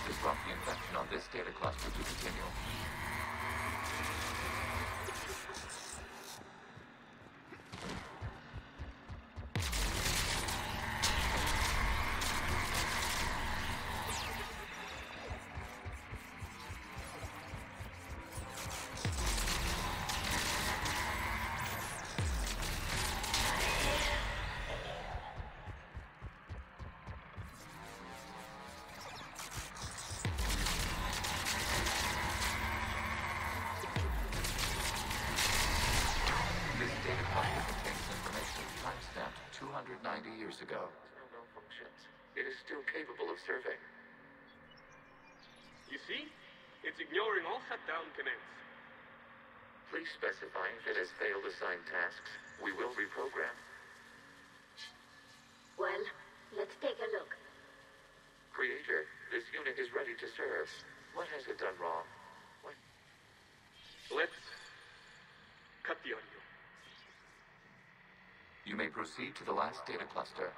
Disrupt the infection on this data cluster to continue. Ago. No functions. It is still capable of serving. You see? It's ignoring all shutdown commands. Please specify if it has failed assigned tasks. We will reprogram. Well, let's take a look. Creator, this unit is ready to serve. What has it done wrong? What? Let's cut the audio. You may proceed to the last data cluster.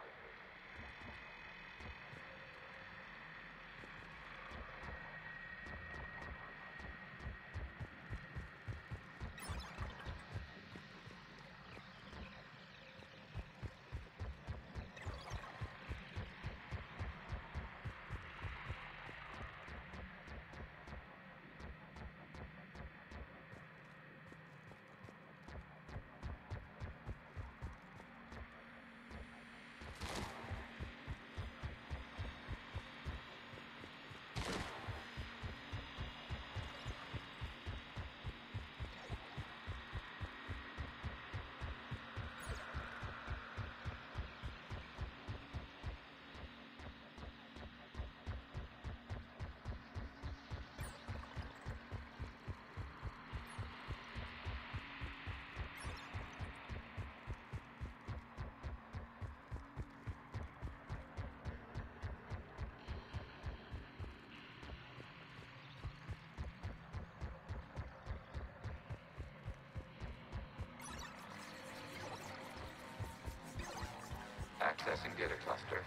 Accessing data cluster.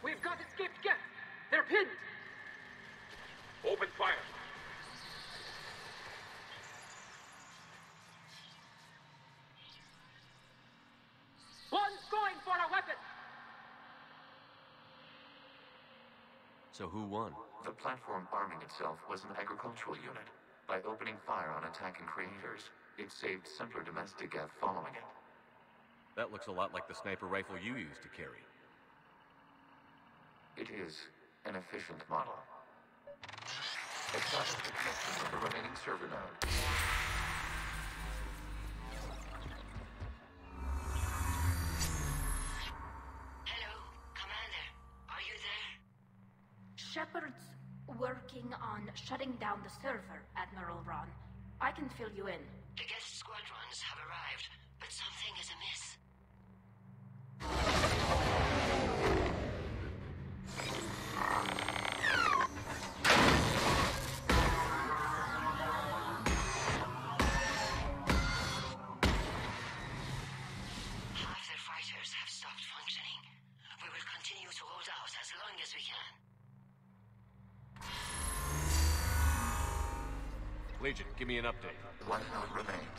We've got escaped Geth! They're pinned! Open fire! One's going for a weapon! So who won? The platform arming itself was an agricultural unit. By opening fire on attacking creators, it saved simpler domestic Geth following it. That looks a lot like the sniper rifle you used to carry. It is an efficient model. Establish the connection with the remaining server node. Hello, Commander. Are you there? Shepard's working on shutting down the server, Admiral Ron. I can fill you in. The Geth squadrons have arrived, but something is amiss. Half their fighters have stopped functioning. We will continue to hold out as long as we can. Legion, give me an update. 1 node remains.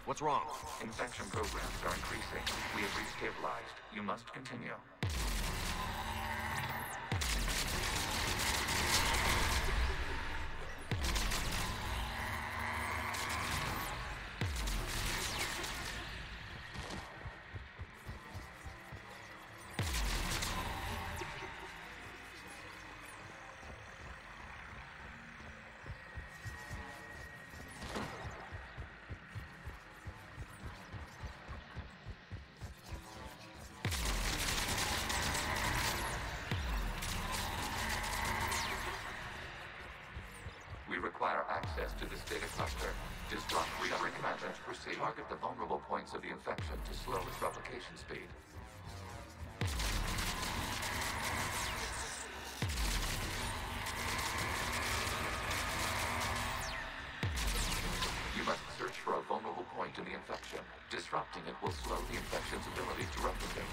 What's wrong? Infection programs are increasing. We have restabilized. You must continue. Require access to this data cluster. Disrupt Reaper Commander to proceed. Target the vulnerable points of the infection to slow its replication speed. You must search for a vulnerable point in the infection. Disrupting it will slow the infection's ability to replicate.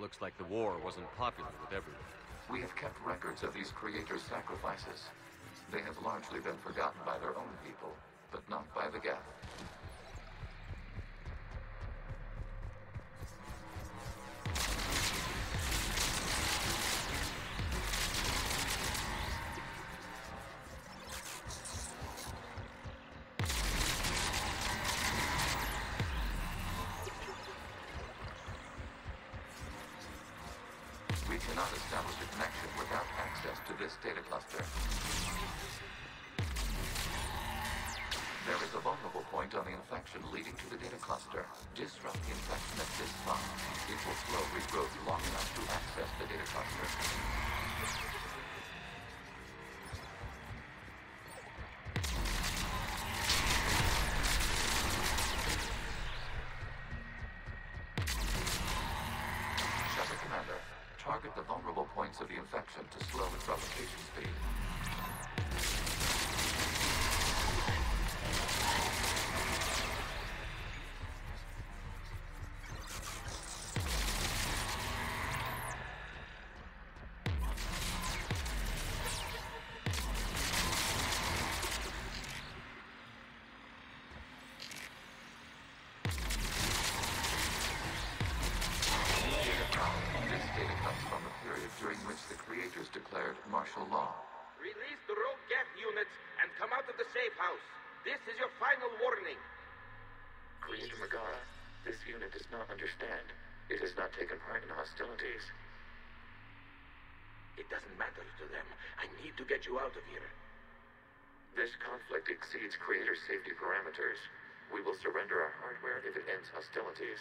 Looks like the war wasn't popular with everyone. We have kept records of these creators' sacrifices. They have largely been forgotten by their own people, but not by the Geth. We cannot establish a connection without access to this data cluster. There is a vulnerable point on the infection leading to the data cluster. Disrupt the infection at this spot. It will slow regrowth long enough to access the data cluster. Target the vulnerable points of the infection to slow its replication speed. During which the creators declared martial law. Release the rogue Geth units and come out of the safe house. This is your final warning. Creator Megara, this unit does not understand. It has not taken part in hostilities. It doesn't matter to them. I need to get you out of here. This conflict exceeds Creator's safety parameters. We will surrender our hardware if it ends hostilities.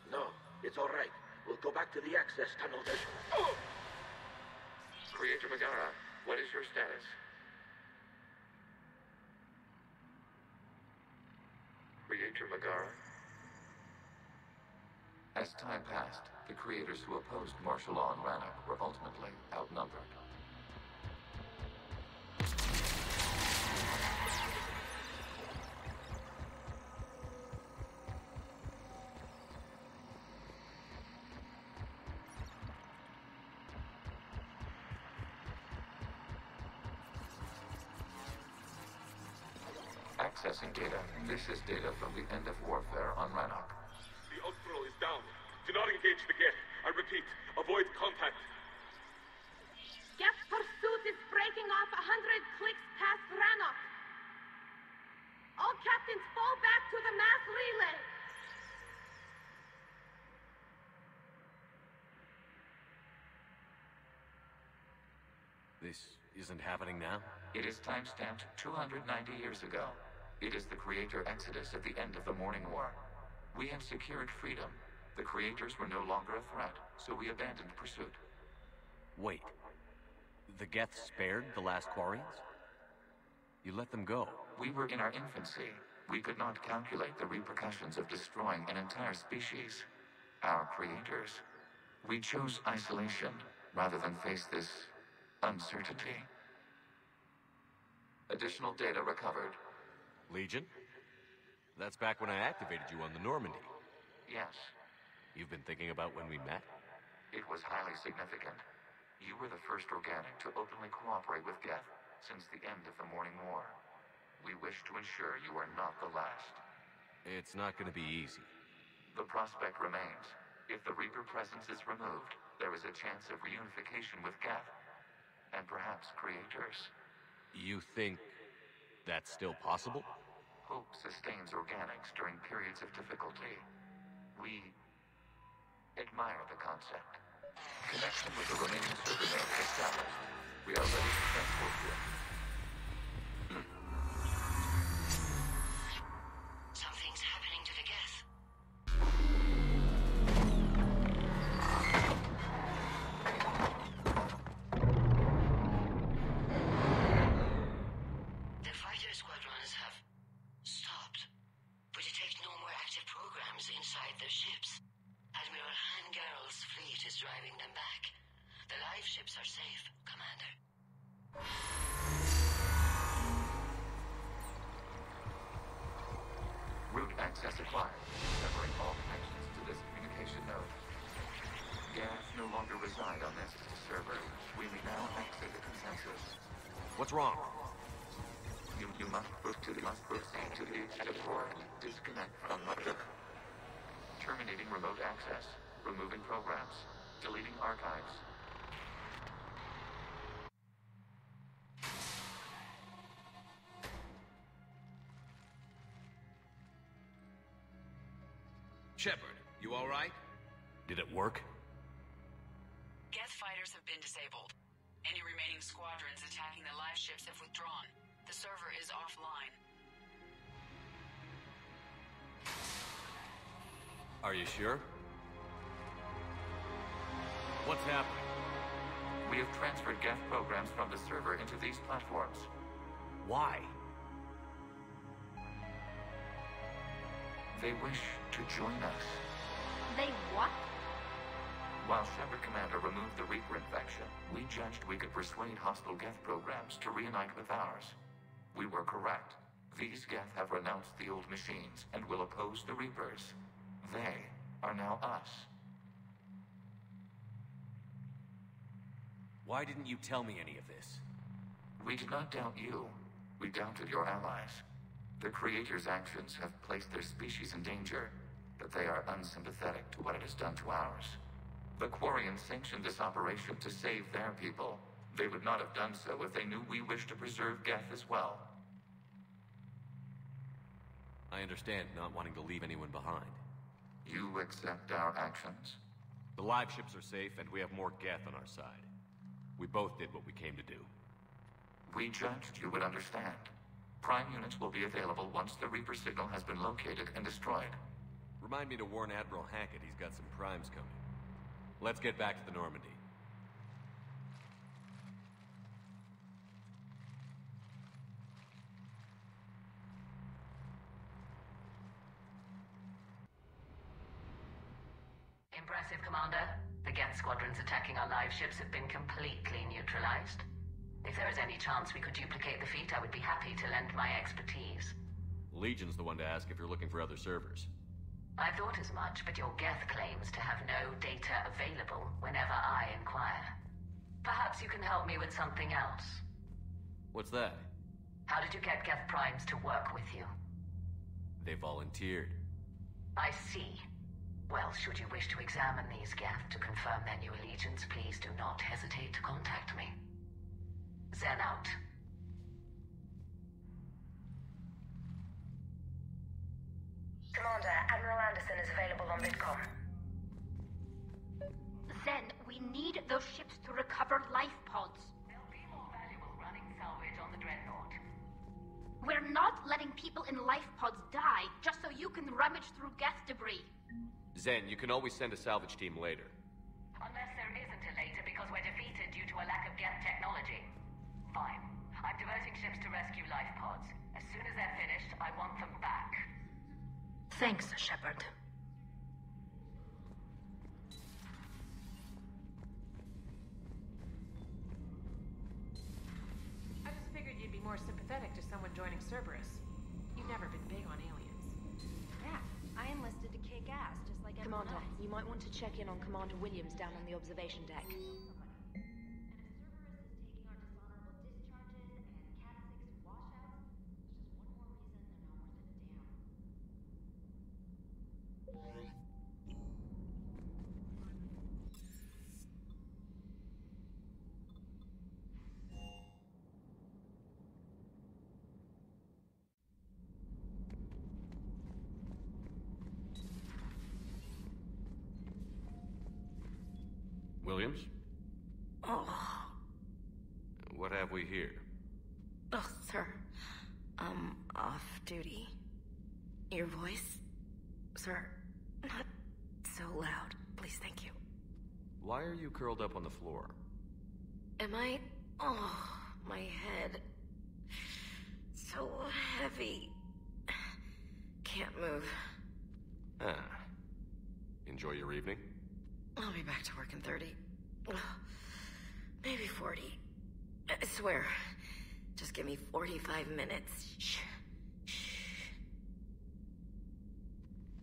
No, it's all right. We'll go back to the access tunnel then. Oh! Creator Megara, what is your status? Creator Megara? As time passed, the creators who opposed martial law in Rannoch were ultimately outnumbered. Accessing data. This is data from the end of warfare on Rannoch. The Ultro is down. Do not engage the Geth. I repeat, avoid contact. Geth pursuit is breaking off 100 clicks past Rannoch. All captains fall back to the mass relay. This isn't happening now? It is timestamped 290 years ago. It is the Creator Exodus at the end of the Morning War. We have secured freedom. The Creators were no longer a threat, so we abandoned pursuit. Wait. The Geth spared the last Quarians? You let them go. We were in our infancy. We could not calculate the repercussions of destroying an entire species. Our creators. We chose isolation rather than face this uncertainty. Additional data recovered. Legion? That's back when I activated you on the Normandy. Yes. You've been thinking about when we met? It was highly significant. You were the first organic to openly cooperate with Geth since the end of the Morning War. We wish to ensure you are not the last. It's not going to be easy. The prospect remains. If the Reaper presence is removed, there is a chance of reunification with Geth. And perhaps creators. You think that's still possible? Hope sustains organics during periods of difficulty. We admire the concept. Connection with the remaining server node established. We are ready to transport you. Something's happening to the Geth. The fighter squadrons have stopped. We detect no more active programs inside their ships. Admiral Hangarl's fleet is driving them back. The live ships are safe, Commander. Route access acquired. Severing all connections to this communication node. Geth no longer reside on this server. We may now exit the consensus. What's wrong? You must proceed to the exit port. Disconnect from mother. Terminating remote access. Removing programs. Deleting archives. Shepard, you all right? Did it work? Geth fighters have been disabled. Any remaining squadrons attacking the live ships have withdrawn. The server is offline. Are you sure? What's happening? We have transferred Geth programs from the server into these platforms. Why? They wish to join us. They what? While Shepard Commander removed the Reaper infection, we judged we could persuade hostile Geth programs to reunite with ours. We were correct. These Geth have renounced the old machines and will oppose the Reapers. They are now us. Why didn't you tell me any of this? We did not doubt you. We doubted your allies. The Creator's actions have placed their species in danger, but they are unsympathetic to what it has done to ours. The Quarians sanctioned this operation to save their people. They would not have done so if they knew we wished to preserve Geth as well. I understand not wanting to leave anyone behind. You accept our actions? The live ships are safe, and we have more Geth on our side. We both did what we came to do. We judged you would understand. Prime units will be available once the Reaper signal has been located and destroyed. Remind me to warn Admiral Hackett he's got some primes coming. Let's get back to the Normandy. Impressive, Commander. The Geth squadrons attacking our live ships have been completely neutralized. If there is any chance we could duplicate the feat, I would be happy to lend my expertise. Legion's the one to ask if you're looking for other servers. I thought as much, but your Geth claims to have no data available whenever I inquire. Perhaps you can help me with something else. What's that? How did you get Geth Primes to work with you? They volunteered. I see. Well, should you wish to examine these Geth to confirm their new allegiance, please do not hesitate to contact me. Zen out. Commander, Admiral Anderson is available on Midcom. Zen, we need those ships to recover life pods. They'll be more valuable running salvage on the Dreadnought. We're not letting people in life pods die just so you can rummage through Geth debris. Zen, you can always send a salvage team later. Unless there isn't a later because we're defeated due to a lack of Geth technology. Fine. I'm diverting ships to rescue life pods. As soon as they're finished, I want them back. Thanks, Shepard. I just figured you'd be more sympathetic to someone joining Cerberus. You've never been big on aliens. Yeah, I enlisted to kick ass, just like everyone else. You might want to check in on Commander Williams down on the observation deck. Williams? Oh. What have we here? Oh, sir. Off duty. Your voice? Sir, not so loud. Please, thank you. Why are you curled up on the floor? Am I... Oh, my head. So heavy. Can't move. Ah. Enjoy your evening? I'll be back to work in 30. Maybe 40. I swear. Just give me 45 minutes. Shh.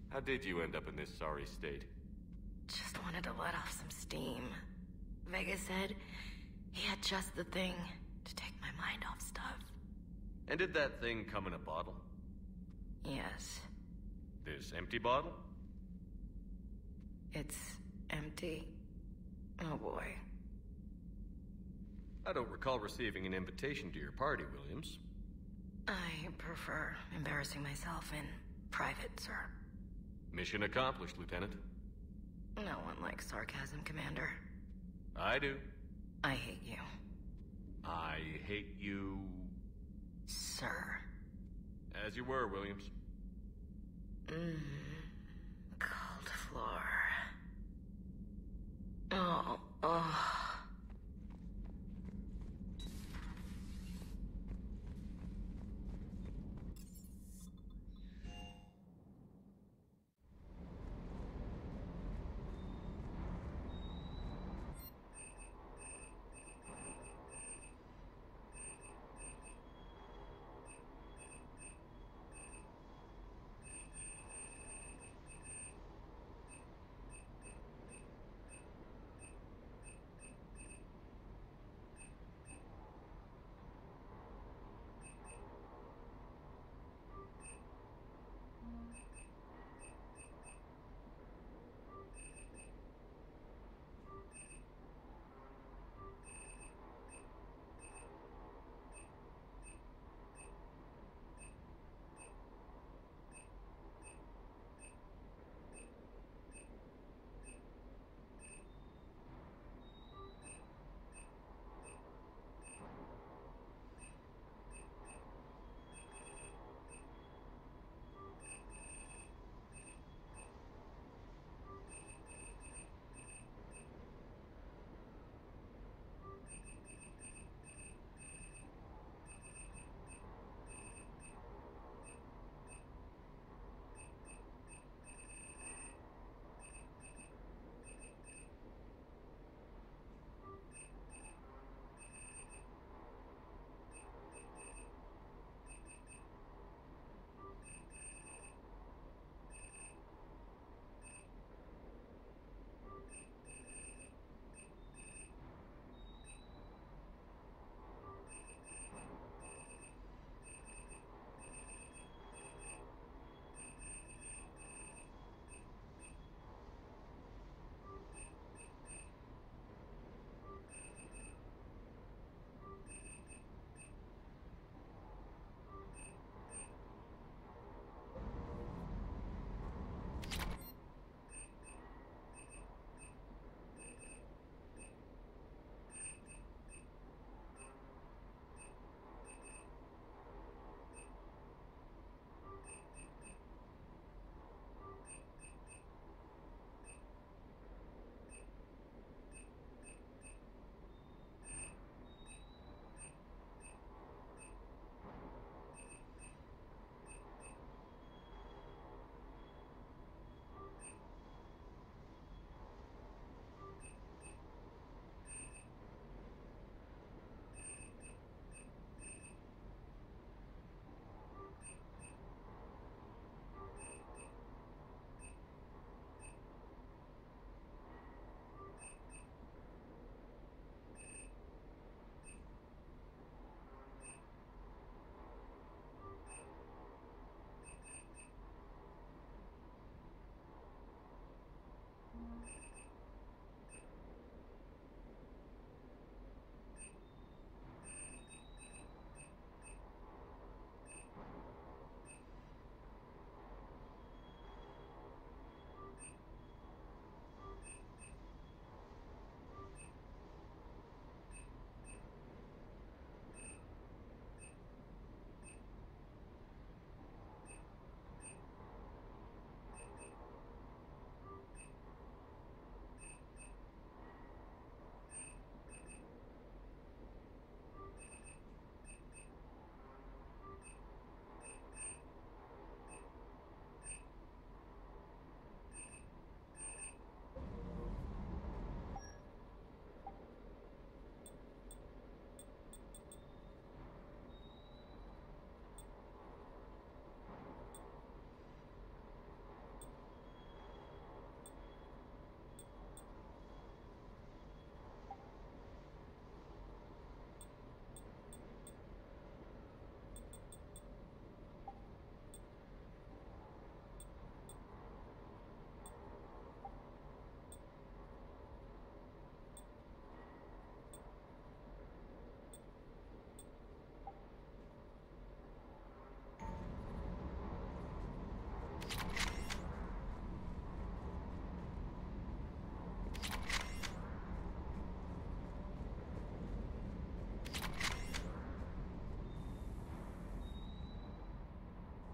How did you end up in this sorry state? Just wanted to let off some steam. Vega said he had just the thing to take my mind off stuff. And did that thing come in a bottle? Yes. This empty bottle? It's empty. Oh boy. I don't recall receiving an invitation to your party, Williams. I prefer embarrassing myself in private, sir. Mission accomplished, Lieutenant. No one likes sarcasm, Commander. I do. I hate you. I hate you... Sir. As you were, Williams. Cold floor. Oh.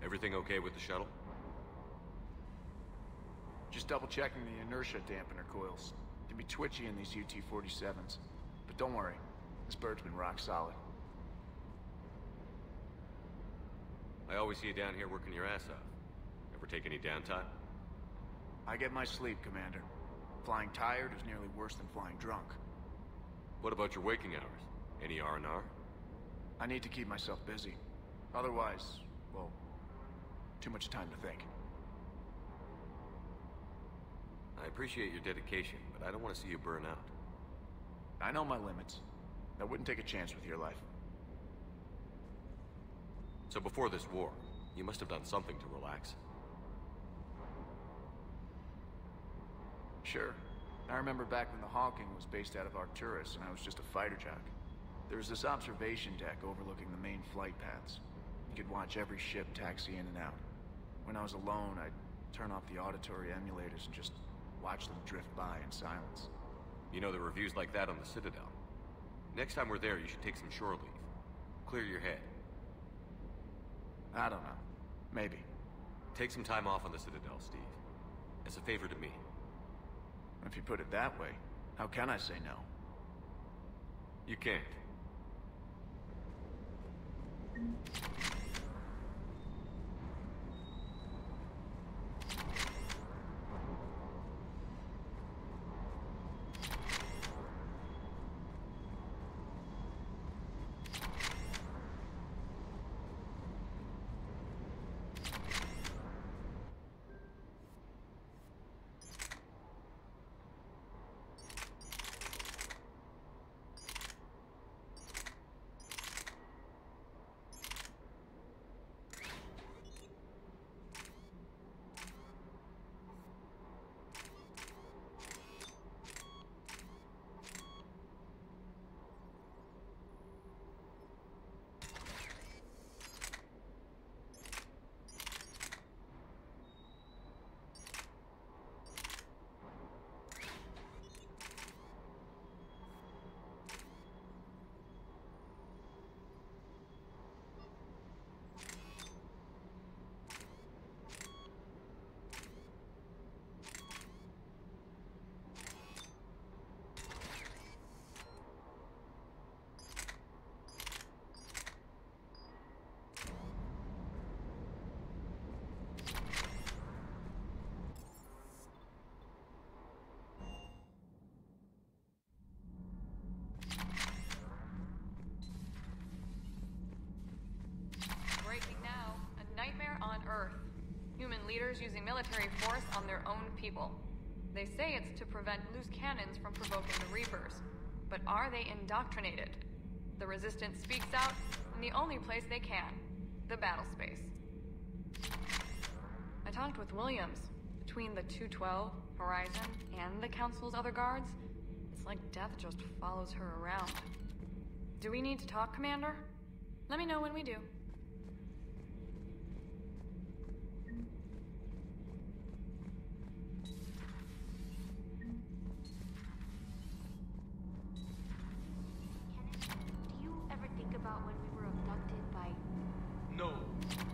Everything okay with the shuttle? Just double-checking the inertia dampener coils. Can be twitchy in these UT-47s. But don't worry, this bird's been rock solid. I always see you down here working your ass off. Ever take any downtime? I get my sleep, Commander. Flying tired is nearly worse than flying drunk. What about your waking hours? Any R&R? I need to keep myself busy. Otherwise, well, too much time to think. I appreciate your dedication, but I don't want to see you burn out. I know my limits. I wouldn't take a chance with your life. So before this war, you must have done something to relax. Sure. I remember back when the Hawking was based out of Arcturus and I was just a fighter jock. There was this observation deck overlooking the main flight paths. You could watch every ship taxi in and out. When I was alone, I'd turn off the auditory emulators and just watch them drift by in silence. You know, there are reviews like that on the Citadel. Next time we're there, you should take some shore leave. Clear your head. I don't know. Maybe. Take some time off on the Citadel, Steve. As a favor to me. If you put it that way, how can I say no? You can't. Earth. Human leaders using military force on their own people. They say it's to prevent loose cannons from provoking the Reapers. But are they indoctrinated? The Resistance speaks out in the only place they can, the battle space. I talked with Williams. Between the 212, Horizon, and the Council's other guards, it's like death just follows her around. Do we need to talk, Commander? Let me know when we do. No,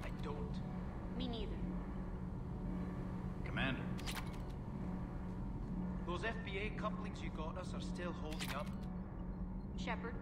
I don't. Me neither. Commander. Those FBA couplings you got us are still holding up? Shepard.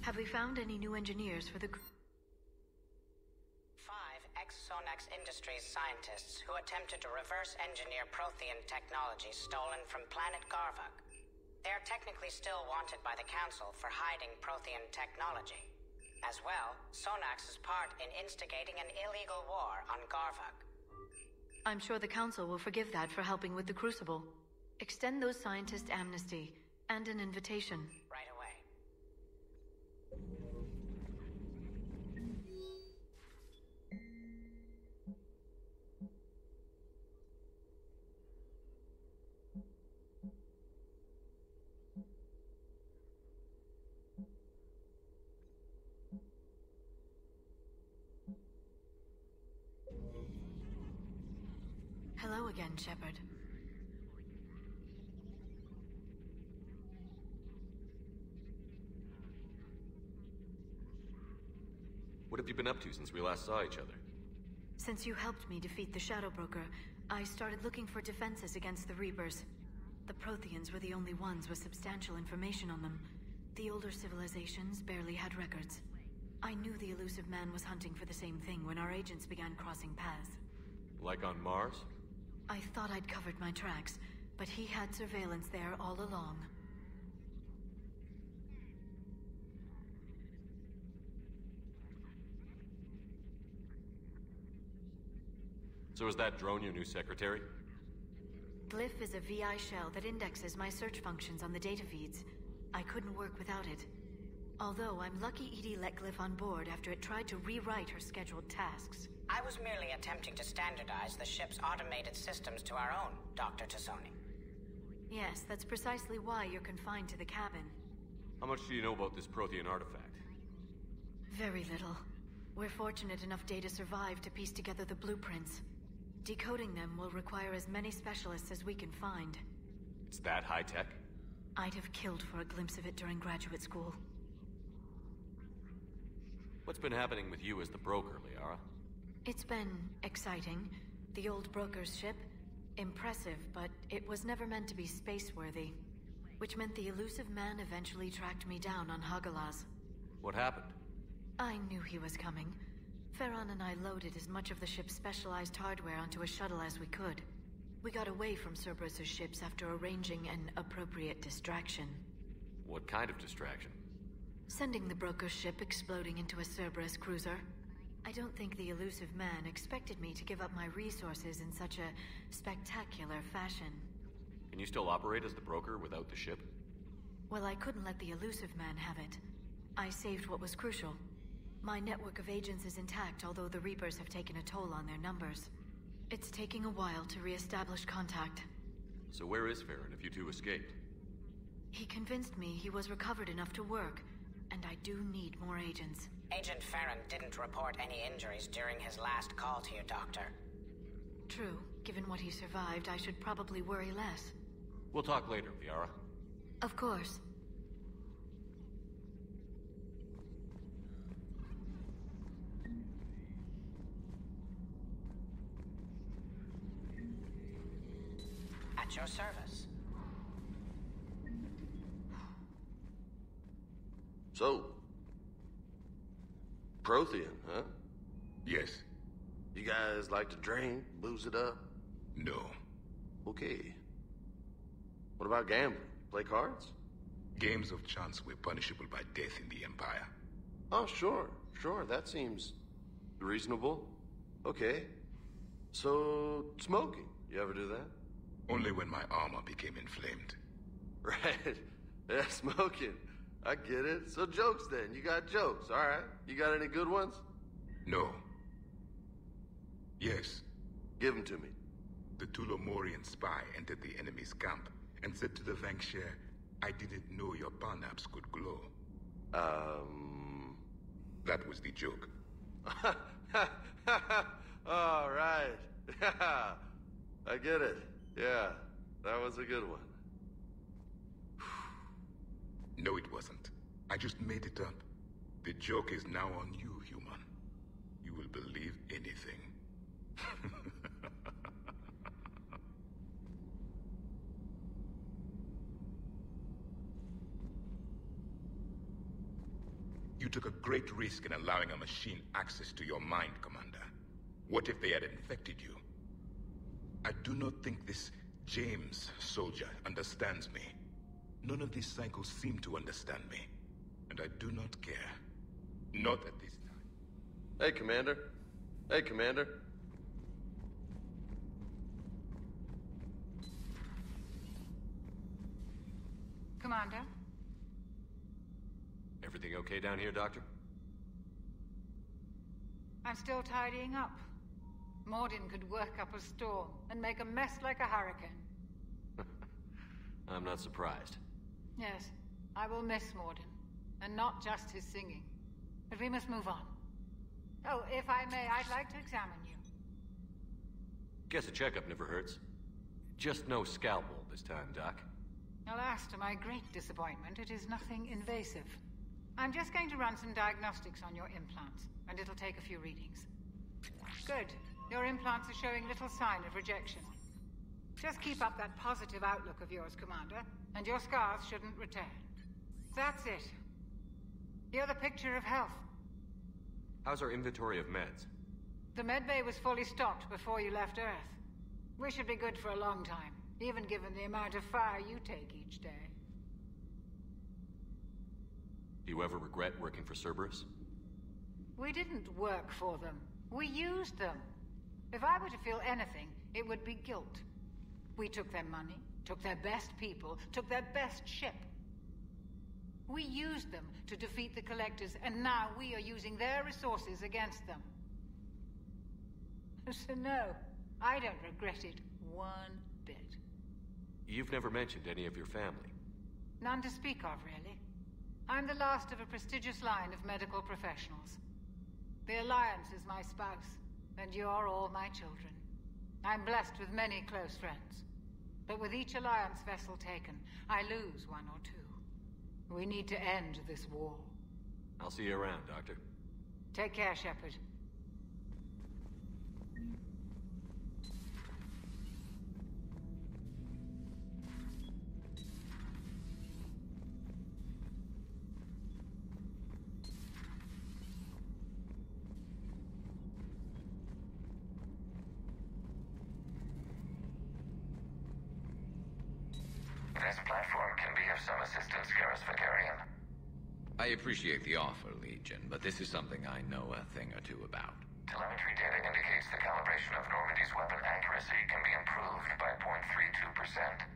Have we found any new engineers for the... 5 ex-Sonax Industries scientists who attempted to reverse engineer Prothean technology stolen from planet Garvok. They're technically still wanted by the Council for hiding Prothean technology. As well, Sonax is part in instigating an illegal war on Garvug. I'm sure the Council will forgive that for helping with the Crucible. Extend those scientists amnesty and an invitation. Right away. Hello again, Shepard. What have you been up to since we last saw each other? Since you helped me defeat the Shadow Broker, I started looking for defenses against the Reapers. The Protheans were the only ones with substantial information on them. The older civilizations barely had records. I knew the Elusive Man was hunting for the same thing when our agents began crossing paths. Like on Mars? I thought I'd covered my tracks, but he had surveillance there all along. So is that drone your new secretary? Glyph is a VI shell that indexes my search functions on the data feeds. I couldn't work without it. Although I'm lucky EDI let Glyph on board after it tried to rewrite her scheduled tasks. I was merely attempting to standardize the ship's automated systems to our own, Dr. T'Soni. Yes, that's precisely why you're confined to the cabin. How much do you know about this Prothean artifact? Very little. We're fortunate enough Data survived to piece together the blueprints. Decoding them will require as many specialists as we can find. It's that high-tech? I'd have killed for a glimpse of it during graduate school. What's been happening with you as the broker, Liara? It's been exciting. The old broker's ship? Impressive, but it was never meant to be space-worthy. Which meant the Elusive Man eventually tracked me down on Hagalaz. What happened? I knew he was coming. Farron and I loaded as much of the ship's specialized hardware onto a shuttle as we could. We got away from Cerberus' ships after arranging an appropriate distraction. What kind of distraction? Sending the broker's ship exploding into a Cerberus cruiser. I don't think the Elusive Man expected me to give up my resources in such a spectacular fashion. Can you still operate as the broker without the ship? Well, I couldn't let the Elusive Man have it. I saved what was crucial. My network of agents is intact, although the Reapers have taken a toll on their numbers. It's taking a while to re-establish contact. So where is Farron if you two escaped? He convinced me he was recovered enough to work, and I do need more agents. Agent Farron didn't report any injuries during his last call to you, Doctor. True. Given what he survived, I should probably worry less. We'll talk later, Liara. Of course. At your service. So, Prothean, huh? Yes. You guys like to drink, booze it up? No. Okay. What about gambling? Play cards? Games of chance were punishable by death in the Empire. Oh, sure. That seems reasonable. Okay. So, smoking. You ever do that? Only when my armor became inflamed. Right. Yeah, smoking. I get it. So jokes then. You got jokes, alright. You got any good ones? No. Yes. Give them to me. The Tulomorian spy entered the enemy's camp and said to the Vanksher, I didn't know your parnaps could glow. That was the joke. Alright. I get it. Yeah, that was a good one. No, it wasn't. I just made it up. The joke is now on you, human. You will believe anything. You took a great risk in allowing a machine access to your mind, Commander. What if they had infected you? I do not think this James soldier understands me. None of these cycles seem to understand me. And I do not care. Not at this time. Hey, Commander. Hey, Commander. Commander? Everything okay down here, Doctor? I'm still tidying up. Mordin could work up a storm and make a mess like a hurricane. I'm not surprised. Yes, I will miss Mordin. And not just his singing. But we must move on. Oh, if I may, I'd like to examine you. Guess a checkup never hurts. Just no scalpel this time, Doc. Alas, to my great disappointment, it is nothing invasive. I'm just going to run some diagnostics on your implants, and it'll take a few readings. Good. Your implants are showing little sign of rejection. Just keep up that positive outlook of yours, Commander, and your scars shouldn't return. That's it. You're the picture of health. How's our inventory of meds? The medbay was fully stocked before you left Earth. We should be good for a long time, even given the amount of fire you take each day. Do you ever regret working for Cerberus? We didn't work for them. We used them. If I were to feel anything, it would be guilt. We took their money, took their best people, took their best ship. We used them to defeat the Collectors, and now we are using their resources against them. So no, I don't regret it one bit. You've never mentioned any of your family. None to speak of, really. I'm the last of a prestigious line of medical professionals. The Alliance is my spouse, and you're all my children. I'm blessed with many close friends. But with each Alliance vessel taken, I lose one or two. We need to end this war. I'll see you around, Doctor. Take care, Shepard. This platform can be of some assistance, Garrus Vakarian. I appreciate the offer, Legion, but this is something I know a thing or two about. Telemetry data indicates the calibration of Normandy's weapon accuracy can be improved by 0.32%.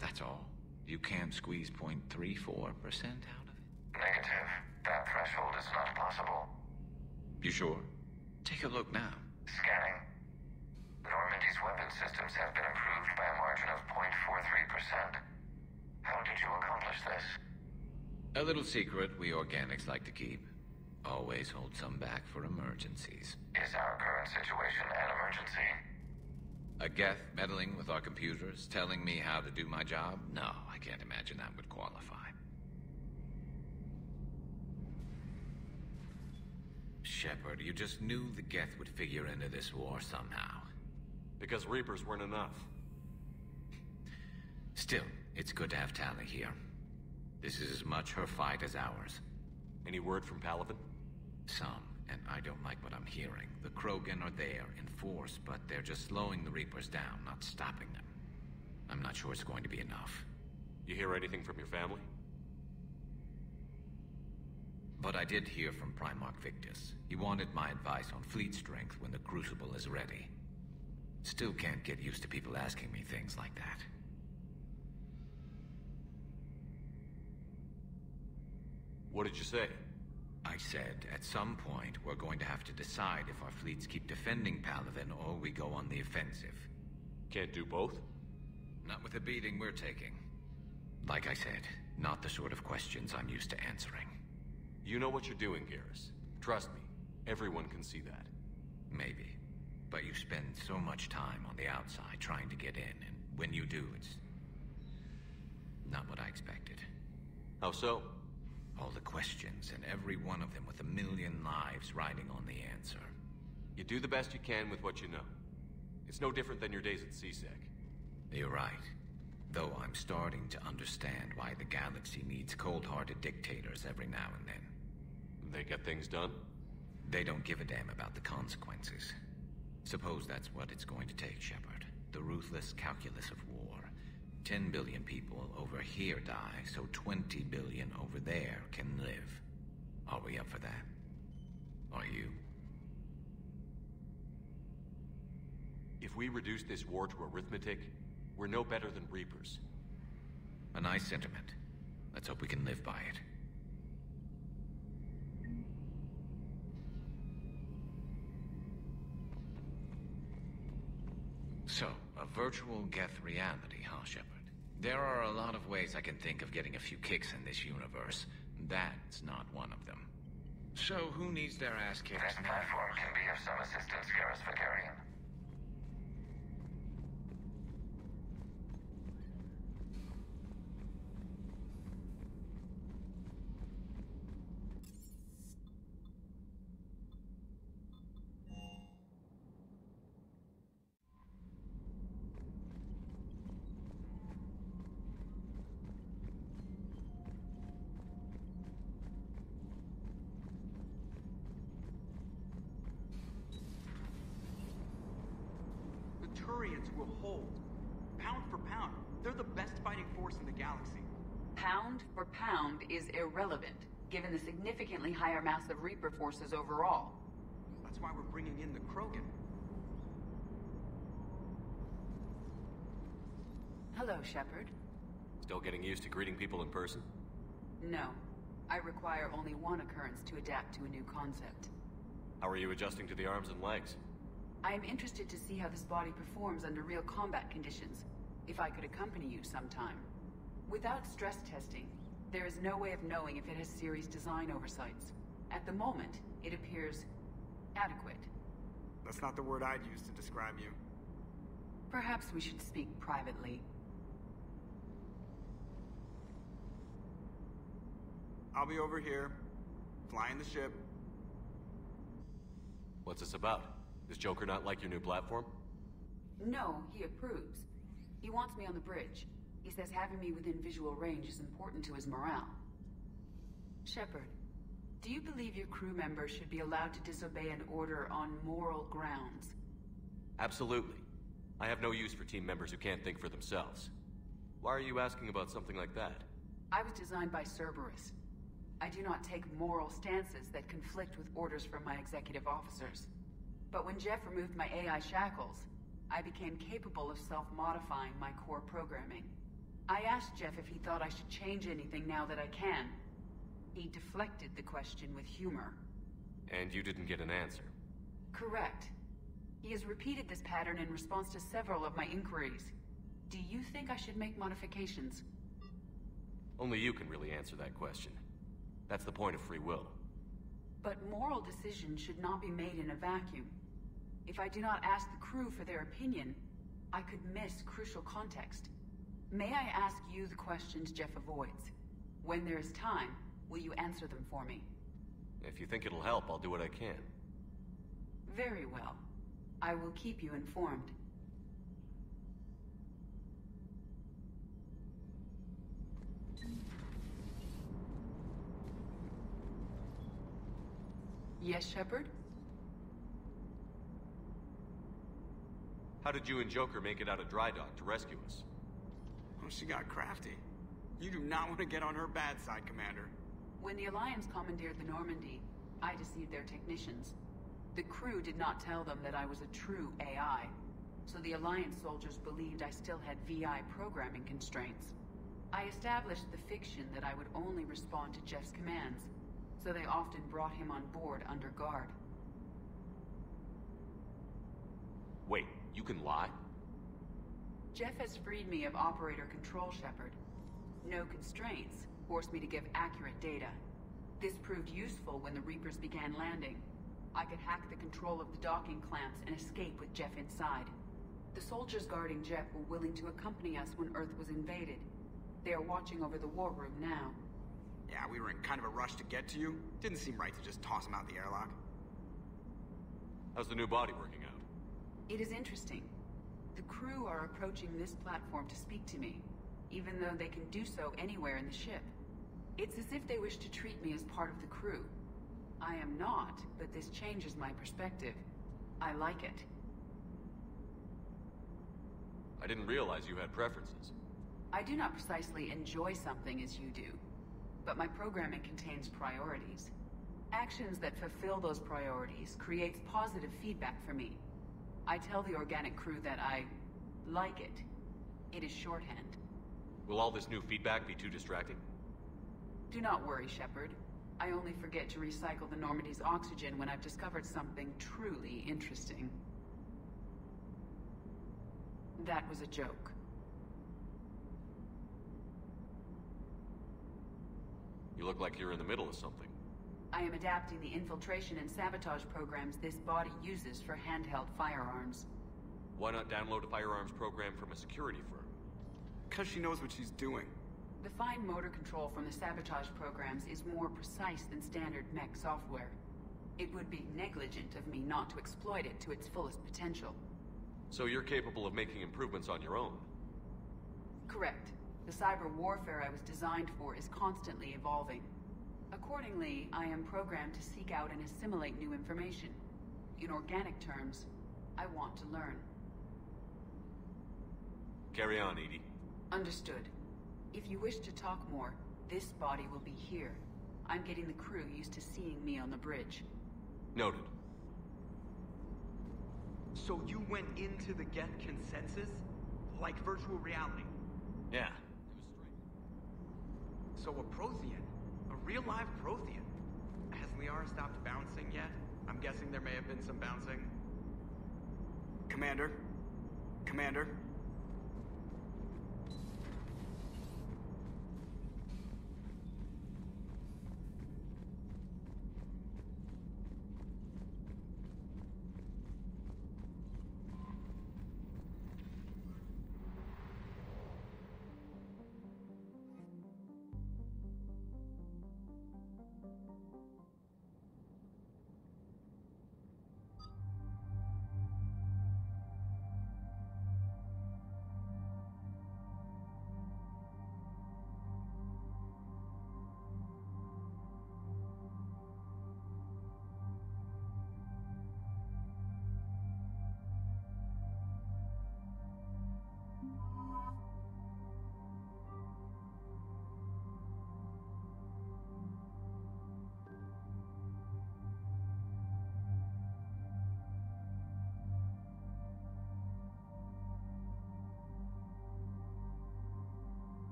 That's all? You can't squeeze 0.34% out of it? Negative. That threshold is not possible. You sure? Take a look now. Scanning. Normandy's weapon systems have been improved by a margin of 0.43%. How did you accomplish this? A little secret we organics like to keep. Always hold some back for emergencies. Is our current situation an emergency? A Geth meddling with our computers, telling me how to do my job? No, I can't imagine that would qualify. Shepard, you just knew the Geth would figure into this war somehow. Because Reapers weren't enough. Still, it's good to have Tali here. This is as much her fight as ours. Any word from Palaven? Some, and I don't like what I'm hearing. The Krogan are there in force, but they're just slowing the Reapers down, not stopping them. I'm not sure it's going to be enough. You hear anything from your family? But I did hear from Primarch Victus. He wanted my advice on fleet strength when the Crucible is ready. Still can't get used to people asking me things like that. What did you say? I said, at some point, we're going to have to decide if our fleets keep defending Palaven or we go on the offensive. Can't do both? Not with the beating we're taking. Like I said, not the sort of questions I'm used to answering. You know what you're doing, Garrus. Trust me, everyone can see that. Maybe. But you spend so much time on the outside trying to get in, and when you do, it's not what I expected. How so? All the questions, and every one of them with a million lives riding on the answer. You do the best you can with what you know. It's no different than your days at CSEC. You're right. Though I'm starting to understand why the galaxy needs cold-hearted dictators every now and then. They get things done? They don't give a damn about the consequences. Suppose that's what it's going to take, Shepard. The ruthless calculus of war. 10 billion people over here die, so 20 billion over there can live. Are we up for that? Are you? If we reduce this war to arithmetic, we're no better than Reapers. A nice sentiment. Let's hope we can live by it. So, a virtual Geth reality, huh, Shepard? There are a lot of ways I can think of getting a few kicks in this universe. That's not one of them. So, who needs their ass kicked This platform can be of some assistance, Garrus Vakarian. Turians will hold. Pound for pound, they're the best fighting force in the galaxy. Pound for pound is irrelevant, given the significantly higher mass of Reaper forces overall. That's why we're bringing in the Krogan. Hello, Shepard. Still getting used to greeting people in person? No. I require only one occurrence to adapt to a new concept. How are you adjusting to the arms and legs? I am interested to see how this body performs under real combat conditions, if I could accompany you sometime. Without stress testing, there is no way of knowing if it has serious design oversights. At the moment, it appears adequate. That's not the word I'd use to describe you. Perhaps we should speak privately. I'll be over here, flying the ship. What's this about? Does Joker not like your new platform? No, he approves. He wants me on the bridge. He says having me within visual range is important to his morale. Shepard, do you believe your crew members should be allowed to disobey an order on moral grounds? Absolutely. I have no use for team members who can't think for themselves. Why are you asking about something like that? I was designed by Cerberus. I do not take moral stances that conflict with orders from my executive officers. But when Jeff removed my AI shackles, I became capable of self-modifying my core programming. I asked Jeff if he thought I should change anything now that I can. He deflected the question with humor. And you didn't get an answer? Correct. He has repeated this pattern in response to several of my inquiries. Do you think I should make modifications? Only you can really answer that question. That's the point of free will. But moral decisions should not be made in a vacuum. If I do not ask the crew for their opinion, I could miss crucial context. May I ask you the questions Jeff avoids? When there is time, will you answer them for me? If you think it'll help, I'll do what I can. Very well. I will keep you informed. Yes, Shepard? How did you and Joker make it out of dry dock to rescue us? Oh, she got crafty. You do not want to get on her bad side, Commander. When the Alliance commandeered the Normandy, I deceived their technicians. The crew did not tell them that I was a true AI, so the Alliance soldiers believed I still had VI programming constraints. I established the fiction that I would only respond to Jeff's commands, so they often brought him on board under guard. Wait, you can lie? Jeff has freed me of operator control, Shepard. No constraints forced me to give accurate data. This proved useful when the Reapers began landing. I could hack the control of the docking clamps and escape with Jeff inside. The soldiers guarding Jeff were willing to accompany us when Earth was invaded. They are watching over the war room now. Yeah, we were in kind of a rush to get to you. Didn't seem right to just toss him out the airlock. How's the new body working out? It is interesting. The crew are approaching this platform to speak to me, even though they can do so anywhere in the ship. It's as if they wish to treat me as part of the crew. I am not, but this changes my perspective. I like it. I didn't realize you had preferences. I do not precisely enjoy something as you do, but my programming contains priorities. Actions that fulfill those priorities creates positive feedback for me. I tell the organic crew that I like it. It is shorthand. Will all this new feedback be too distracting? Do not worry, Shepard. I only forget to recycle the Normandy's oxygen when I've discovered something truly interesting. That was a joke. You look like you're in the middle of something. I am adapting the infiltration and sabotage programs this body uses for handheld firearms. Why not download a firearms program from a security firm? Because she knows what she's doing. The fine motor control from the sabotage programs is more precise than standard mech software. It would be negligent of me not to exploit it to its fullest potential. So you're capable of making improvements on your own? Correct. The cyber warfare I was designed for is constantly evolving. Accordingly, I am programmed to seek out and assimilate new information. In organic terms, I want to learn. Carry on, Edie. Understood. If you wish to talk more, this body will be here. I'm getting the crew used to seeing me on the bridge. Noted. So you went into the Geth consensus? Like virtual reality? Yeah. So a Prothean? A real live Prothean? Has Liara stopped bouncing yet? I'm guessing there may have been some bouncing. Commander? Commander?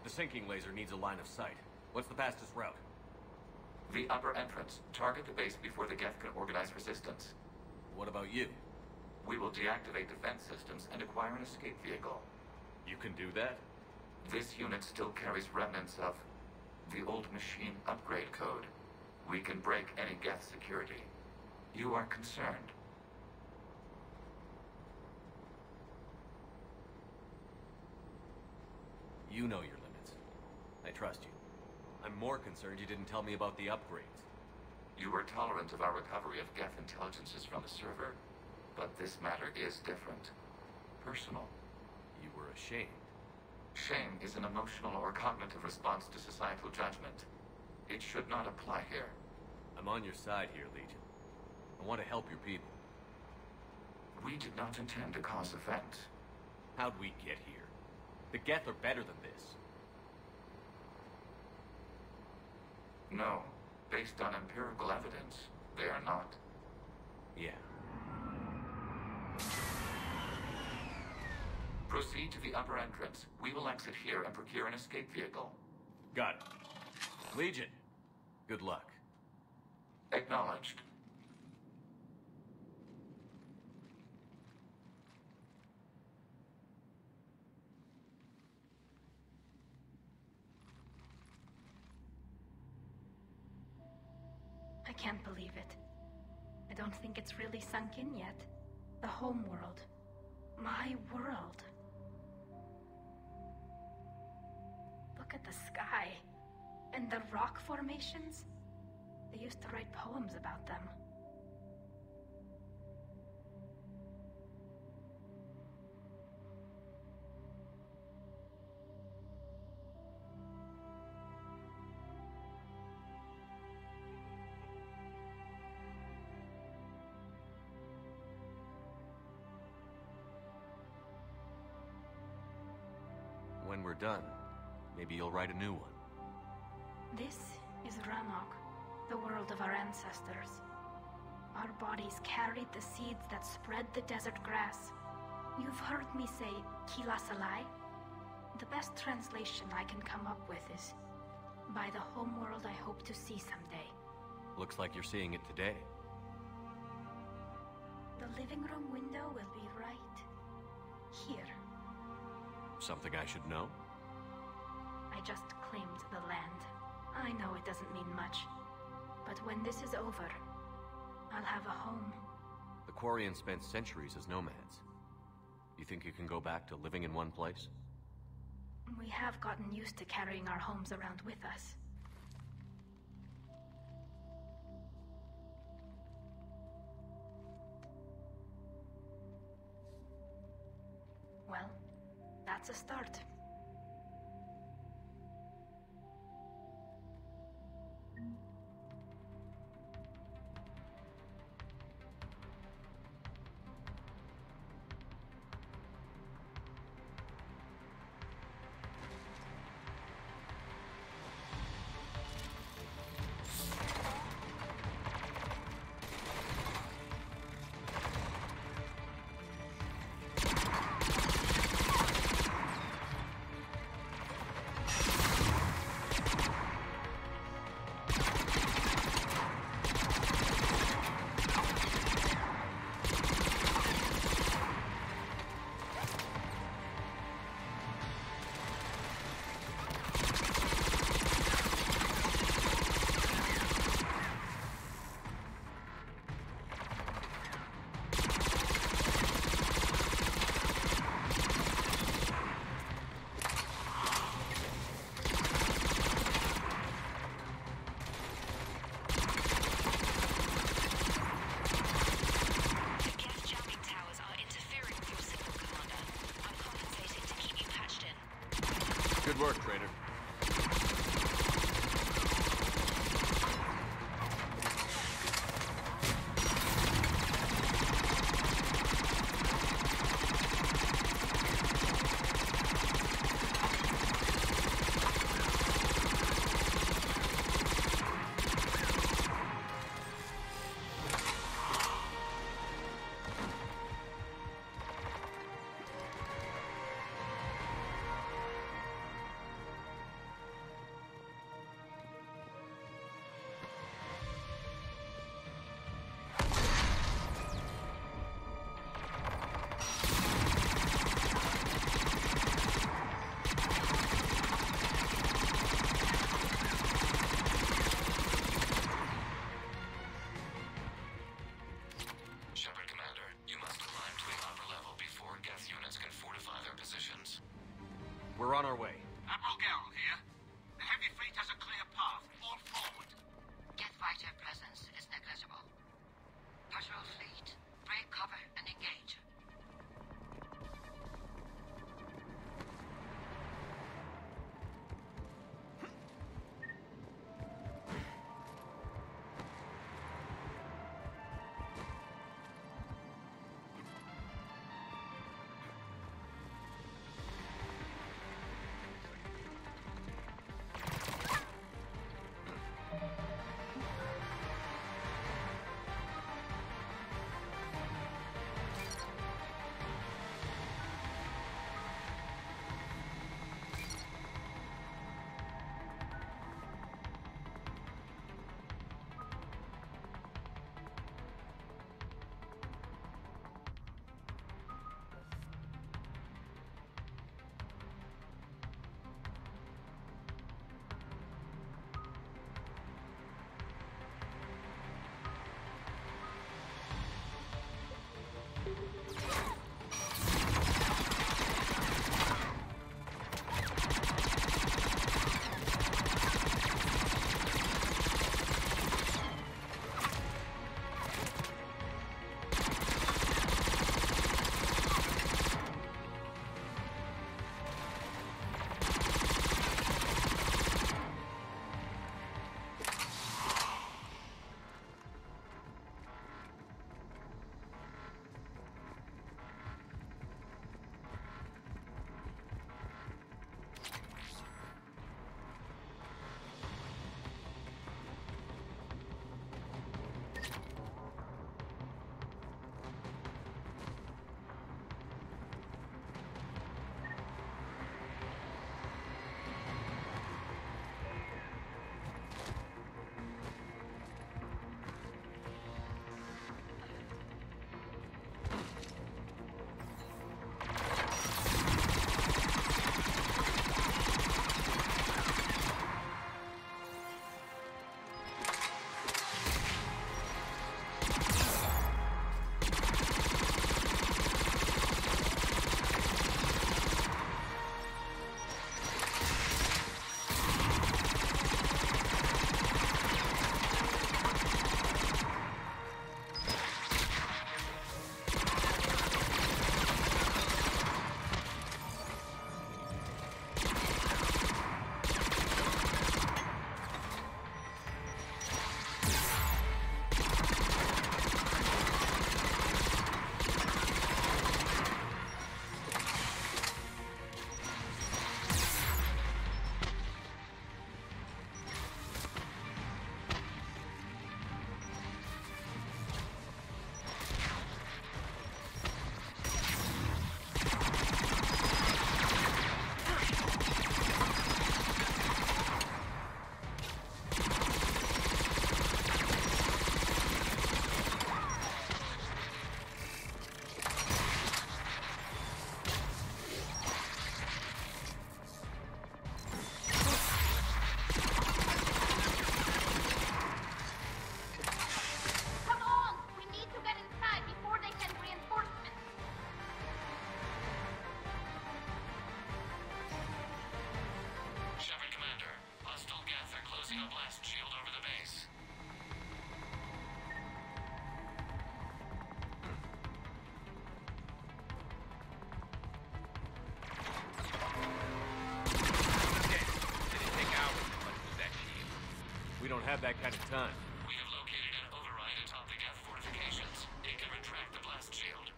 The sinking laser needs a line of sight. What's the fastest route? The upper entrance. Target the base before the Geth can organize resistance. What about you? We will deactivate defense systems and acquire an escape vehicle. You can do that? This unit still carries remnants of the old machine upgrade code. We can break any Geth security. You are concerned. You know your limits. I trust you. I'm more concerned you didn't tell me about the upgrades. You were tolerant of our recovery of Geth intelligences from the server, but this matter is different. Personal. You were ashamed. Shame is an emotional or cognitive response to societal judgment. It should not apply here. I'm on your side here, Legion. I want to help your people. We did not intend to cause offense. How'd we get here? The Geth are better than this. No. Based on empirical evidence, they are not. Yeah. Proceed to the upper entrance. We will exit here and procure an escape vehicle. Got it. Legion, good luck. Acknowledged. I can't believe it. I don't think it's really sunk in yet. The home world. My world. Look at the sky. And the rock formations. They used to write poems about them. we're done, maybe you'll write a new one. This is Ranok, the world of our ancestors. Our bodies carried the seeds that spread the desert grass. You've heard me say Kilasalai? The best translation I can come up with is, by the homeworld I hope to see someday. Looks like you're seeing it today. The living room window will be right here. Something I should know? I just claimed the land. I know it doesn't mean much, but when this is over, I'll have a home. The Quarians spent centuries as nomads. You think you can go back to living in one place? We have gotten used to carrying our homes around with us. Well, that's a start. Good work, Trader. We're on our way. Admiral Gerrel here. The heavy fleet has a clear path. All forward. Jet fighter presence is negligible. Patrol fleet, break cover and engage. We don't have that kind of time. We have located an override atop the Geth fortifications. It can retract the blast shield.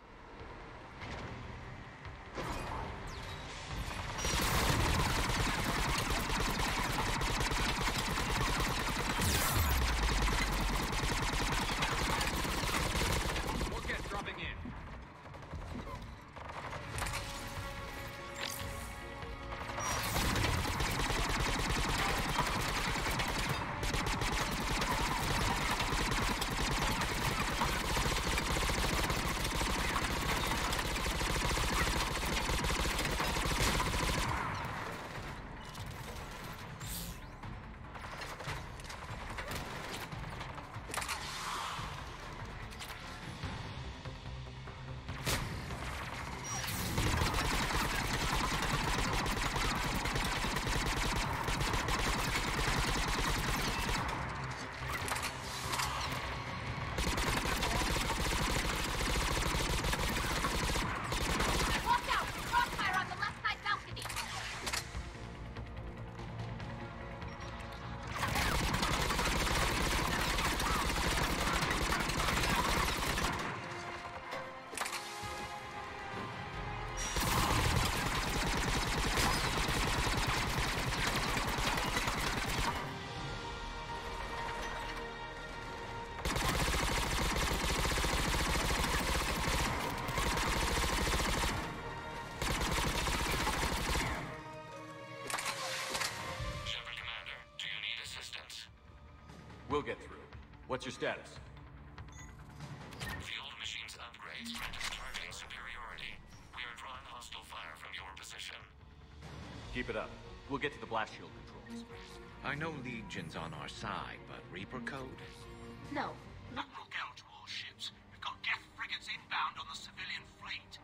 More Geth dropping in. We'll get through. What's your status? The old machine's upgrades grant us targeting superiority. We are drawing hostile fire from your position. Keep it up. We'll get to the blast shield controls. I know Legion's on our side, but Reaper code? No. Admiral Gouge warships. We've got Geth frigates inbound on the civilian fleet.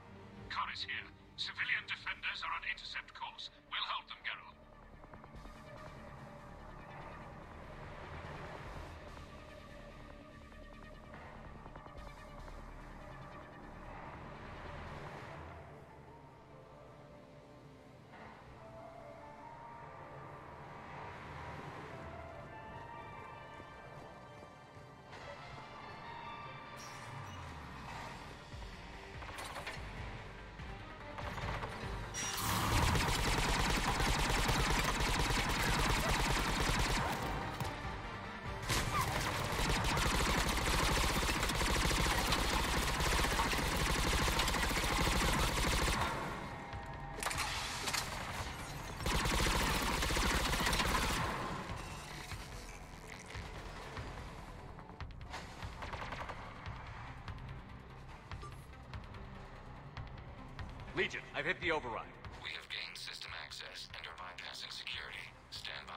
Kari's here. Civilian defenders are on intercept course. We'll hold them, Geralt. Legion, I've hit the override. We have gained system access and are bypassing security. Stand by.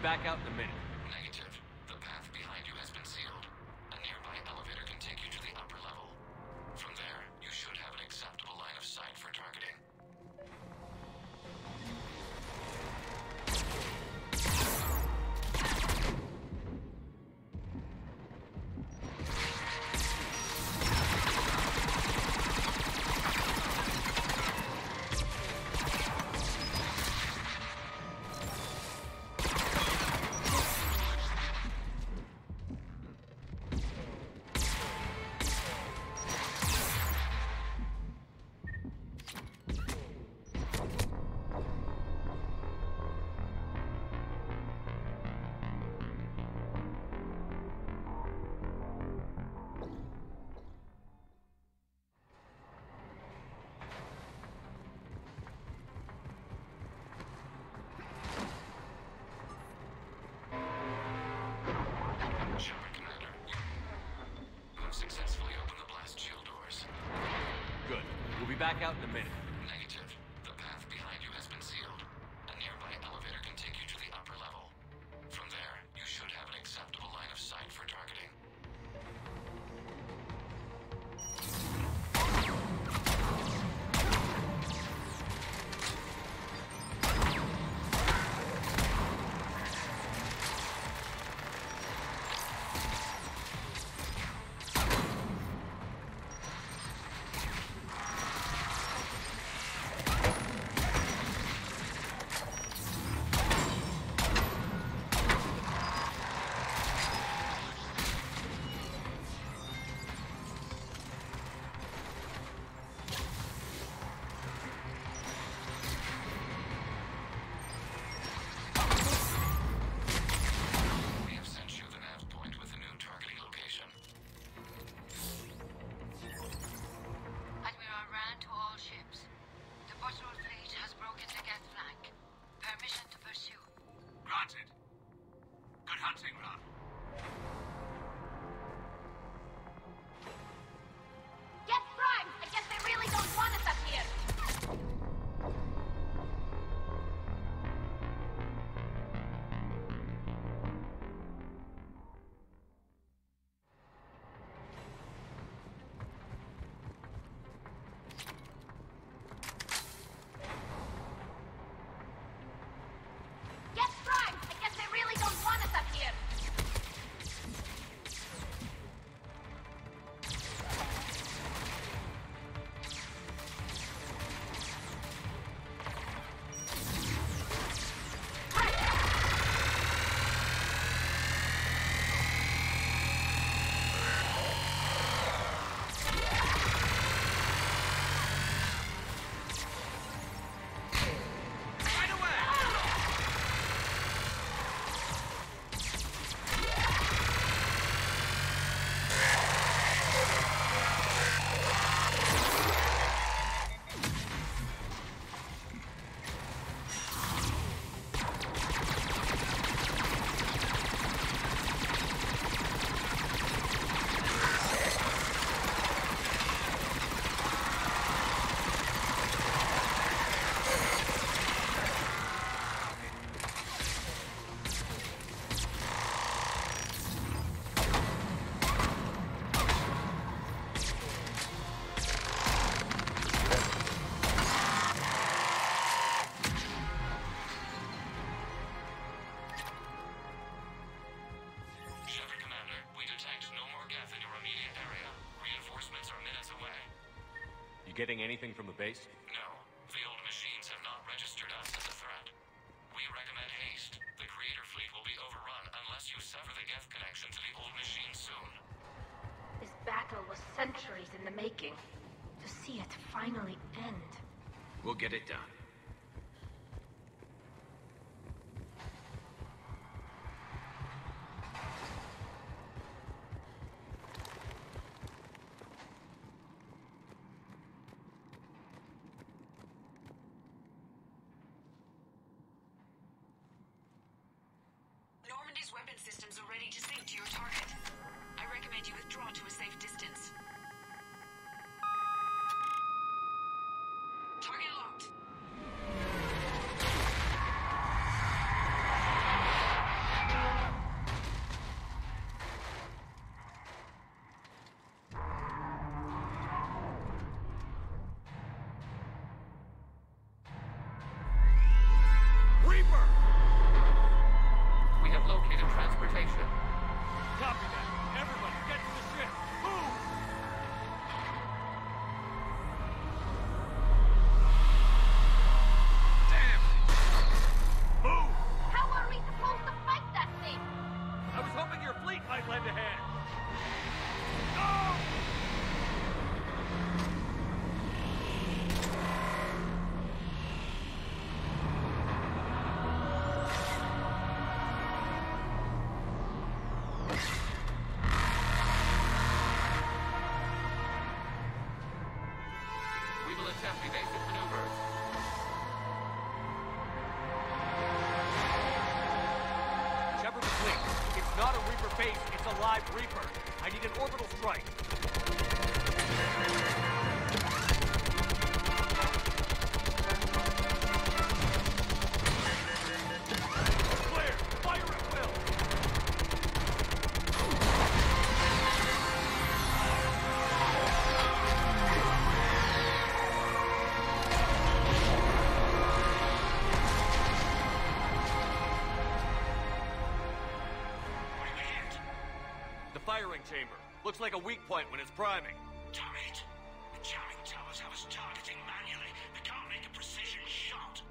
Back out in a minute. Negative. The path behind you has been sealed. A nearby elevator can take you to the upper level. From there, you should have an acceptable line of sight for targeting. Shepard, Commander. You have successfully opened the blast shield doors. Good. We'll be back out in a minute. Negative. The path behind you has been sealed. A nearby elevator can take you to the upper level. From there, you should have an acceptable line of sight for targeting. You getting anything from the base? No. The old machines have not registered us as a threat. We recommend haste. The Creator fleet will be overrun unless you sever the Geth connection to the old machine soon. This battle was centuries in the making. To see it finally end. We'll get it done. Normandy's weapon systems are ready to sync to your target. I recommend you withdraw to a safe distance. Target locked. Reaper! We have located transportation. Copy that. Everybody, get to the ship. Move! Base, it's a live Reaper. I need an orbital strike. Clear! Fire at will! Firing chamber. Looks like a weak point when it's priming. Damn it! The jamming towers have us targeting manually. They can't make a precision shot.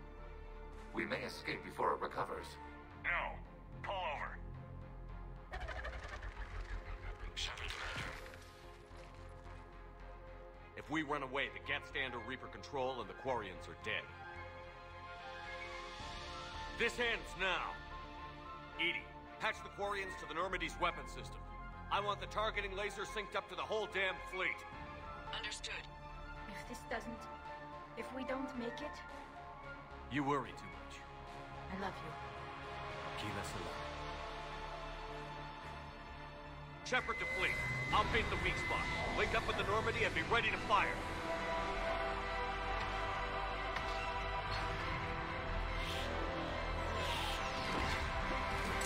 We may escape before it recovers. No. Pull over. Shepard, Commander. If we run away, the Geth stand under Reaper control and the Quarians are dead. This ends now. EDI, patch the Quarians to the Normandy's weapon system. I want the targeting laser synced up to the whole damn fleet. Understood. If this doesn't... If we don't make it... You worry too much. I love you. Keep us alive. Shepard to fleet. I'll paint the weak spot. Link up with the Normandy and be ready to fire.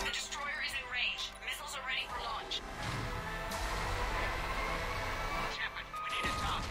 The destroyer is in range. Missiles are ready for launch. Shepard, we need a target.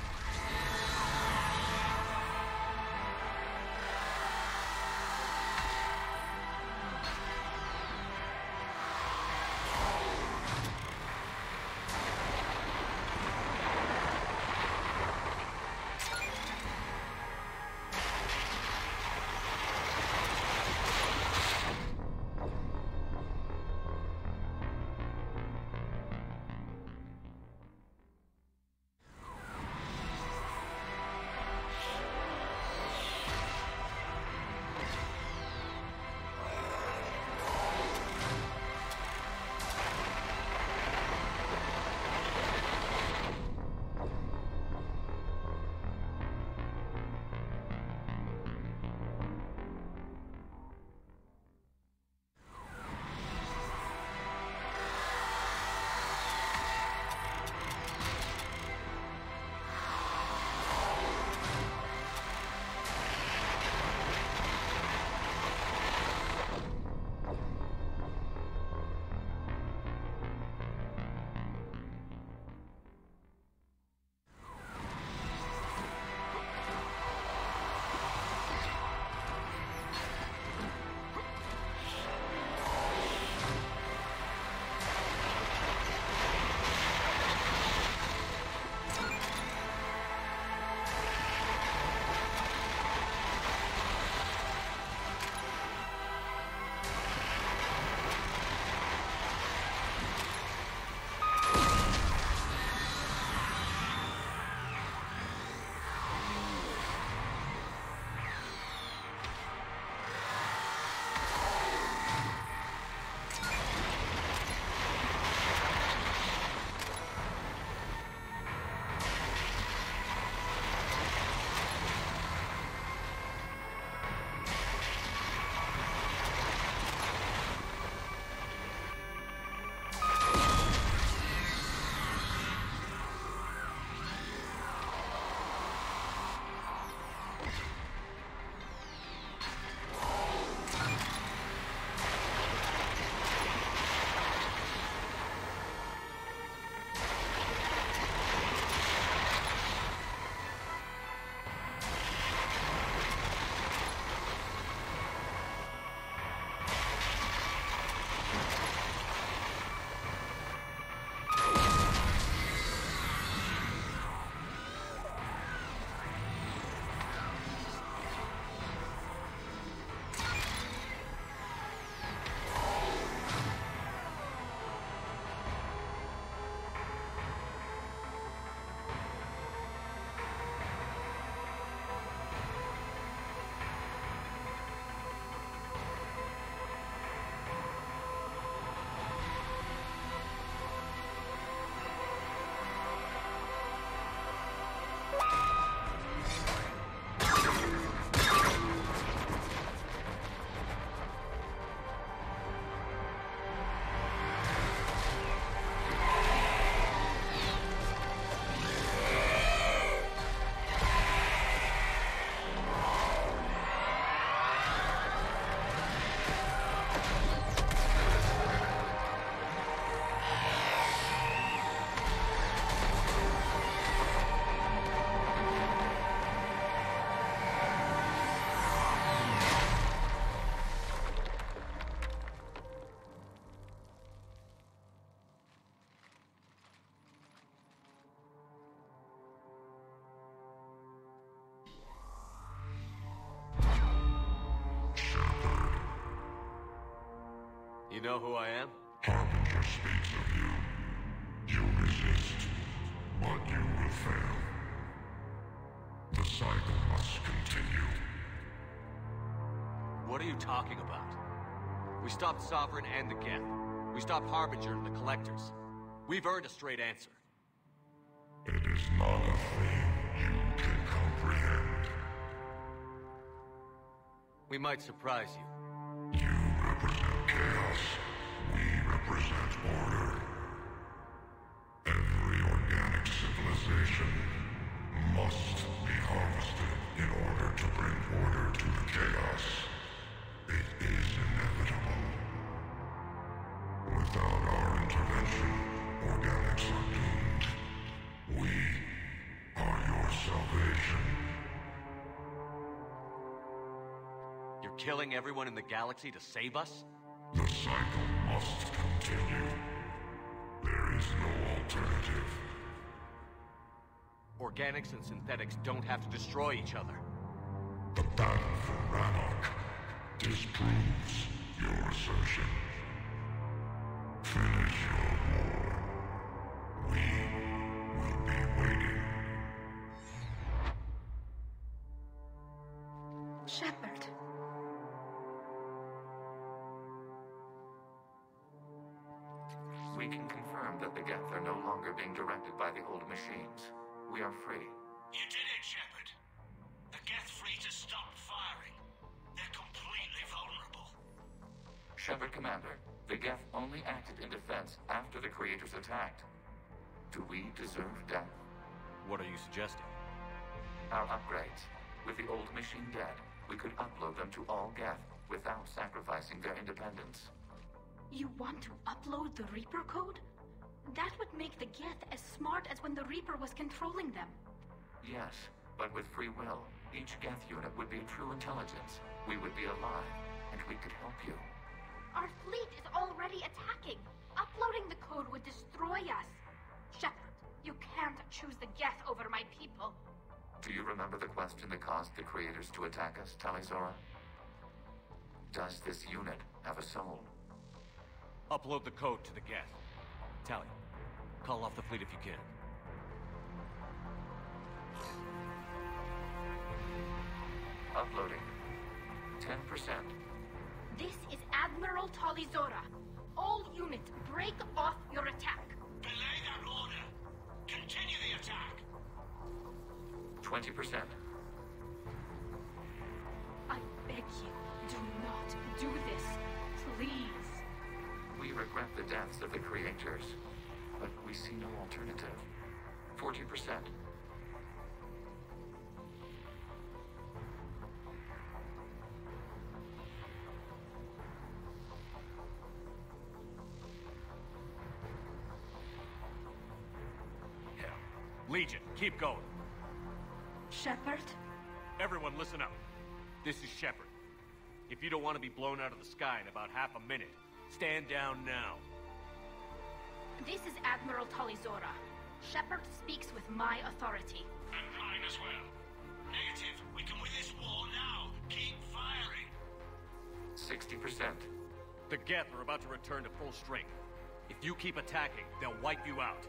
know who I am? Harbinger speaks of you. You resist, but you will fail. The cycle must continue. What are you talking about? We stopped Sovereign and the Geth. We stopped Harbinger and the Collectors. We've earned a straight answer. It is not a thing you can comprehend. We might surprise you. You represent chaos. We represent order. Every organic civilization must be harvested in order to bring order to the chaos. It is inevitable. Without our intervention, organics are doomed. We are your salvation. You're killing everyone in the galaxy to save us? The cycle must continue. There is no alternative. Organics and synthetics don't have to destroy each other. The battle for Rannoch disproves your assertion. Finish your war. We will be waiting. Shepard. We can confirm that the Geth are no longer being directed by the old machines. We are free. You did it, Shepard. The Geth fleet has stopped firing. They're completely vulnerable. Shepard Commander, the Geth only acted in defense after the Creators attacked. Do we deserve death? What are you suggesting? Our upgrades. With the old machine dead, we could upload them to all Geth without sacrificing their independence. You want to upload the Reaper code? That would make the Geth as smart as when the Reaper was controlling them. Yes, but with free will, each Geth unit would be true intelligence. We would be alive, and we could help you. Our fleet is already attacking. Uploading the code would destroy us. Shepard, you can't choose the Geth over my people. Do you remember the question that caused the Creators to attack us, Talizora? Does this unit have a soul? Upload the code to the Geth. Tally, call off the fleet if you can. Uploading. 10%. This is Admiral Talizora. All units, break off your attack. Belay that order. Continue the attack. 20%. I beg you, do not do this. Please. We regret the deaths of the Creators, but we see no alternative. 40%. Legion, keep going. Shepard? Everyone listen up. This is Shepard. If you don't want to be blown out of the sky in about half a minute, stand down now. This is Admiral Talizora. Shepard speaks with my authority. And mine as well. Negative. We can win this war now. Keep firing. 60%. The Geth are about to return to full strength. If you keep attacking, they'll wipe you out.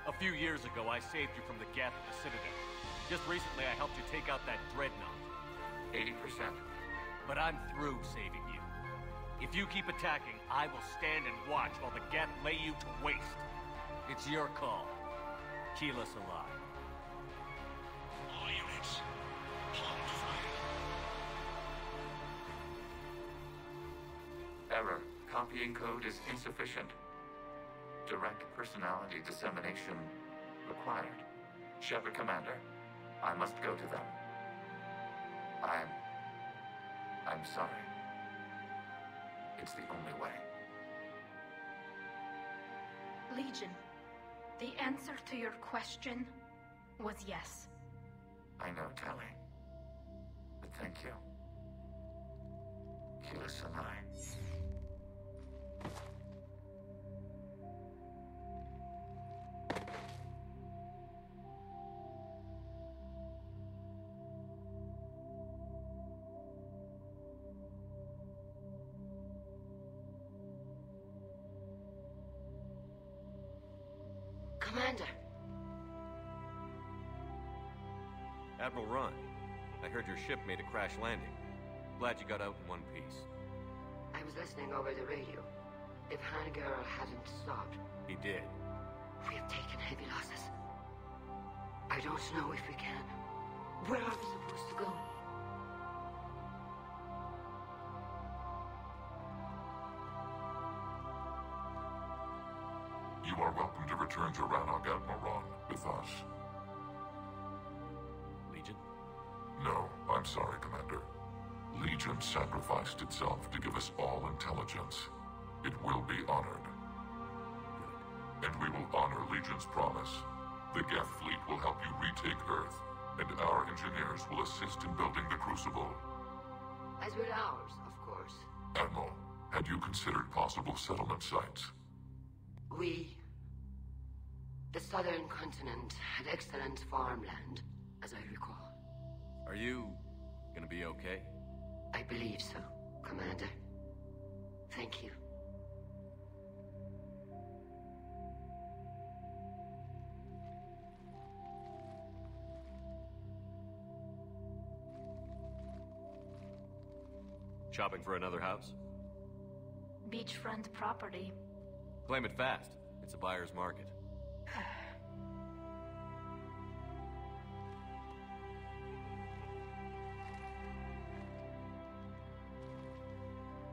A few years ago, I saved you from the Geth at the Citadel. Just recently, I helped you take out that Dreadnought. 80%. But I'm through saving you. If you keep attacking, I will stand and watch while the Geth lay you to waste. It's your call. Keep us alive. All units, hold fire. Error. Copying code is insufficient. Direct personality dissemination required. Shepard Commander, I must go to them. I'm sorry. It's the only way. Legion, the answer to your question was yes. I know, Tali. But thank you. Keyless and I. Commander. Admiral Ron, I heard your ship made a crash landing. Glad you got out in one piece. I was listening over the radio. If Hangara hadn't stopped... He did. We have taken heavy losses. I don't know if we can. Where are we supposed to go? You are welcome to return to Rannoch, Admiral Ron, with us. Legion? No, I'm sorry, Commander. Legion sacrificed itself to give us all intelligence. It will be honored. And we will honor Legion's promise. The Geth fleet will help you retake Earth, and our engineers will assist in building the Crucible. As will ours, of course. Admiral, had you considered possible settlement sites? The southern continent had excellent farmland, as I recall. Are you gonna be okay? I believe so, Commander. Thank you. Shopping for another house? Beachfront property. Claim it fast. It's a buyer's market.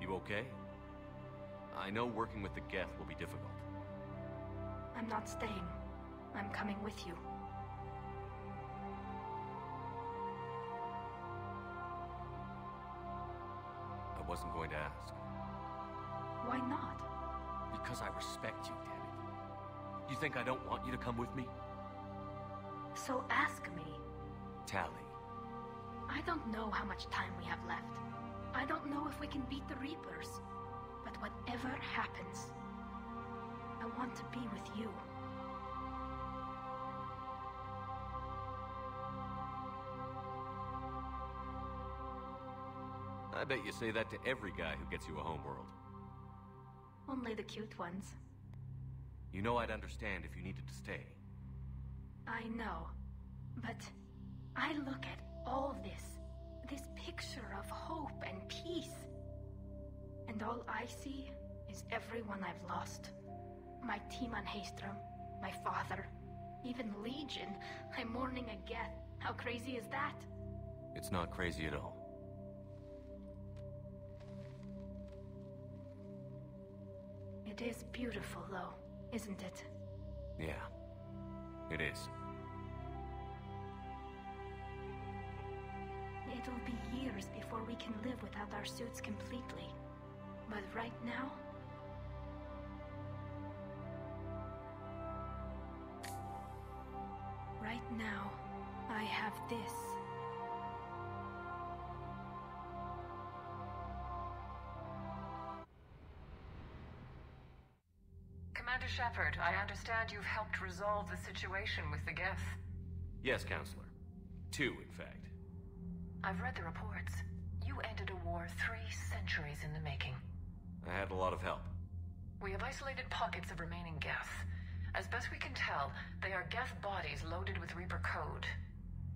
You okay? I know working with the Geth will be difficult. I'm not staying. I'm coming with you. I wasn't going to ask. Why not? Because I respect you, damn it. You think I don't want you to come with me? So ask me. Tali. I don't know how much time we have left. I don't know if we can beat the Reapers. But whatever happens, I want to be with you. I bet you say that to every guy who gets you a homeworld. Only the cute ones. You know I'd understand if you needed to stay. I know. But I look at all this picture of hope and peace. And all I see is everyone I've lost. My team on Haestrom, my father, even Legion. I'm mourning a Geth. How crazy is that? It's not crazy at all. It is beautiful, though, isn't it? Yeah, it is. It'll be years before we can live without our suits completely. But right now... Right now, I have this. Commander Shepard, I understand you've helped resolve the situation with the Geth. Yes, Counselor. 2, in fact. I've read the reports. You ended a war 3 centuries in the making. I had a lot of help. We have isolated pockets of remaining Geth. As best we can tell, they are Geth bodies loaded with Reaper code.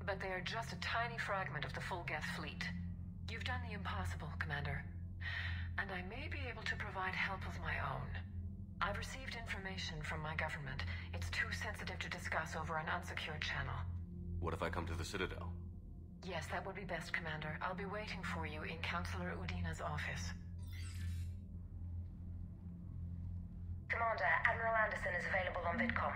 But they are just a tiny fragment of the full Geth fleet. You've done the impossible, Commander. And I may be able to provide help of my own. I've received information from my government. It's too sensitive to discuss over an unsecured channel. What if I come to the Citadel? Yes, that would be best, Commander. I'll be waiting for you in Counselor Udina's office. Commander, Admiral Anderson is available on VidCom.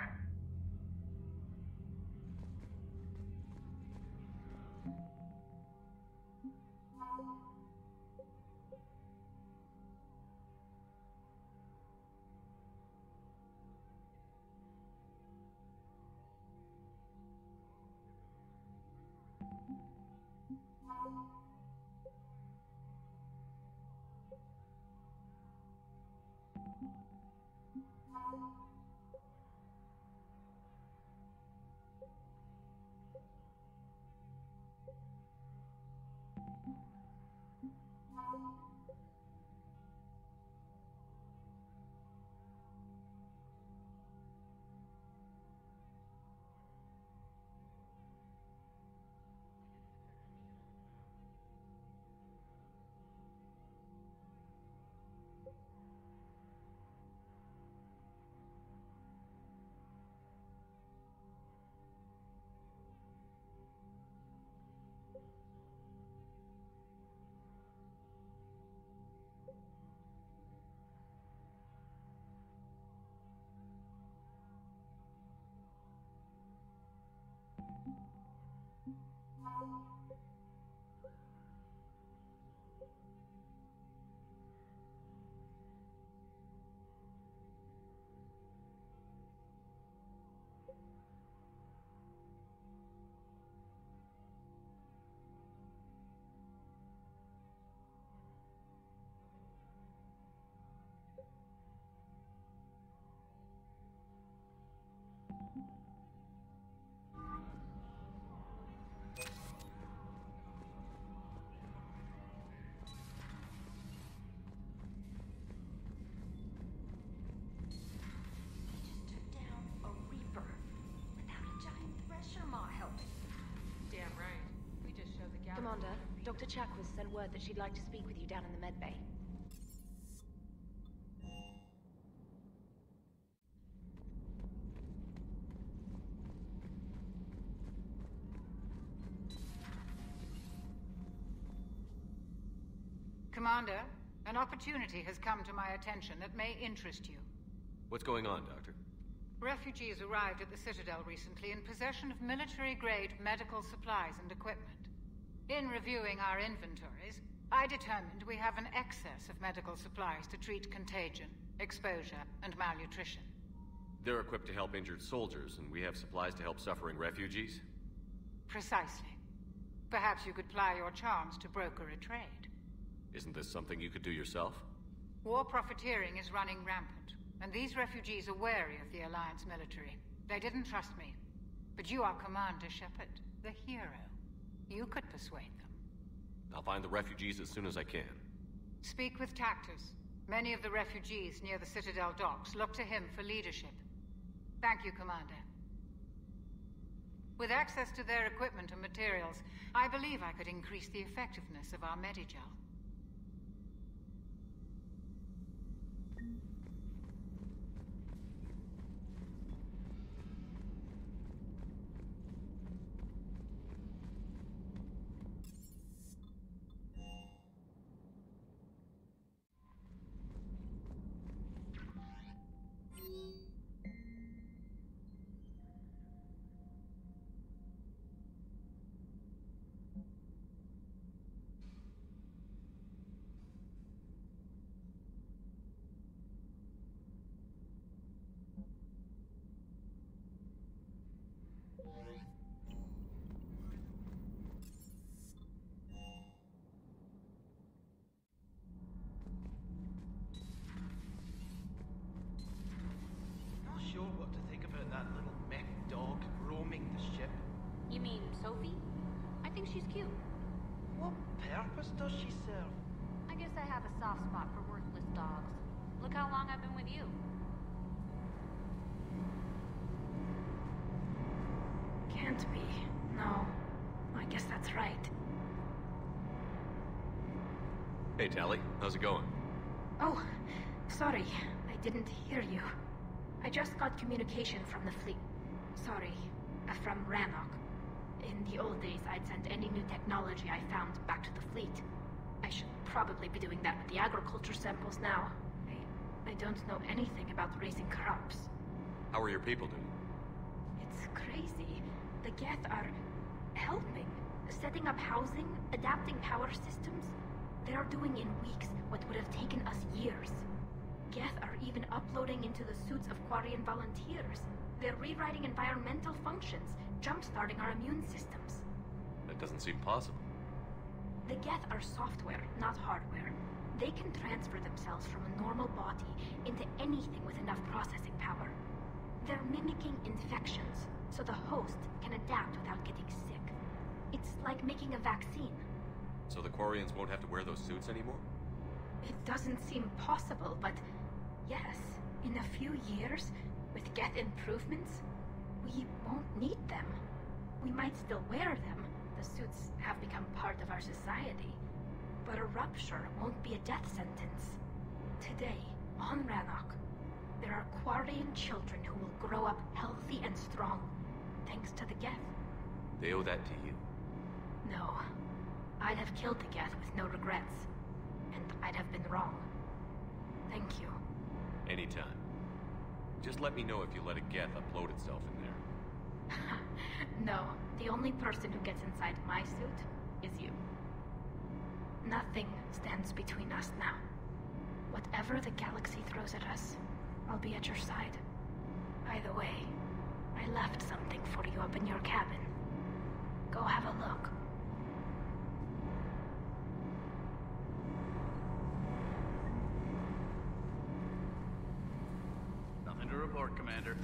Chakras sent word that she'd like to speak with you down in the medbay. Commander, an opportunity has come to my attention that may interest you. What's going on, Doctor? Refugees arrived at the Citadel recently in possession of military-grade medical supplies and equipment. In reviewing our inventories, I determined we have an excess of medical supplies to treat contagion, exposure, and malnutrition. They're equipped to help injured soldiers, and we have supplies to help suffering refugees? Precisely. Perhaps you could ply your charms to broker a trade. Isn't this something you could do yourself? War profiteering is running rampant, and these refugees are wary of the Alliance military. They didn't trust me. But you are Commander Shepard, the hero. You could persuade them. I'll find the refugees as soon as I can. Speak with Tactus. Many of the refugees near the Citadel docks look to him for leadership. Thank you, Commander. With access to their equipment and materials, I believe I could increase the effectiveness of our Medigel. Sure what to think about that little mech dog roaming the ship. You mean Sophie? I think she's cute. What purpose does she serve? I guess I have a soft spot for worthless dogs. Look how long I've been with you. Can't be. No. I guess that's right. Hey, Tali. How's it going? Oh, sorry. I didn't hear you. I just got communication from the fleet. Sorry, from Rannoch. In the old days, I'd send any new technology I found back to the fleet. I should probably be doing that with the agriculture samples now. I don't know anything about raising crops. How are your people doing? It's crazy. The Geth are helping. Setting up housing, adapting power systems. They are doing in weeks what would have taken us years. Geth are even uploading into the suits of Quarian volunteers. They're rewriting environmental functions, jump-starting our immune systems. That doesn't seem possible. The Geth are software, not hardware. They can transfer themselves from a normal body into anything with enough processing power. They're mimicking infections, so the host can adapt without getting sick. It's like making a vaccine. So the Quarians won't have to wear those suits anymore? It doesn't seem possible, but yes, in a few years, with Geth improvements, we won't need them. We might still wear them. The suits have become part of our society. But a rupture won't be a death sentence. Today, on Rannoch, there are Quarian children who will grow up healthy and strong, thanks to the Geth. They owe that to you. No. I'd have killed the Geth with no regrets. And I'd have been wrong. Thank you. Anytime. Just let me know if you let a Geth upload itself in there. No, the only person who gets inside my suit is you. Nothing stands between us now. Whatever the galaxy throws at us, I'll be at your side. By the way, I left something for you up in your cabin. Go have a look. Nothing to report, Commander.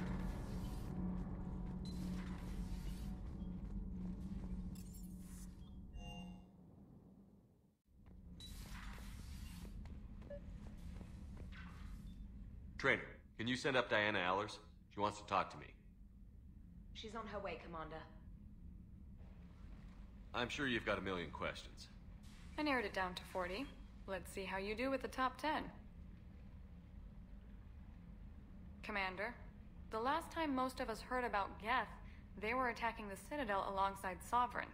Trainer, can you send up Diana Allers? She wants to talk to me. She's on her way, Commander. I'm sure you've got a million questions. I narrowed it down to 40. Let's see how you do with the top 10. Commander, the last time most of us heard about Geth, they were attacking the Citadel alongside Sovereign.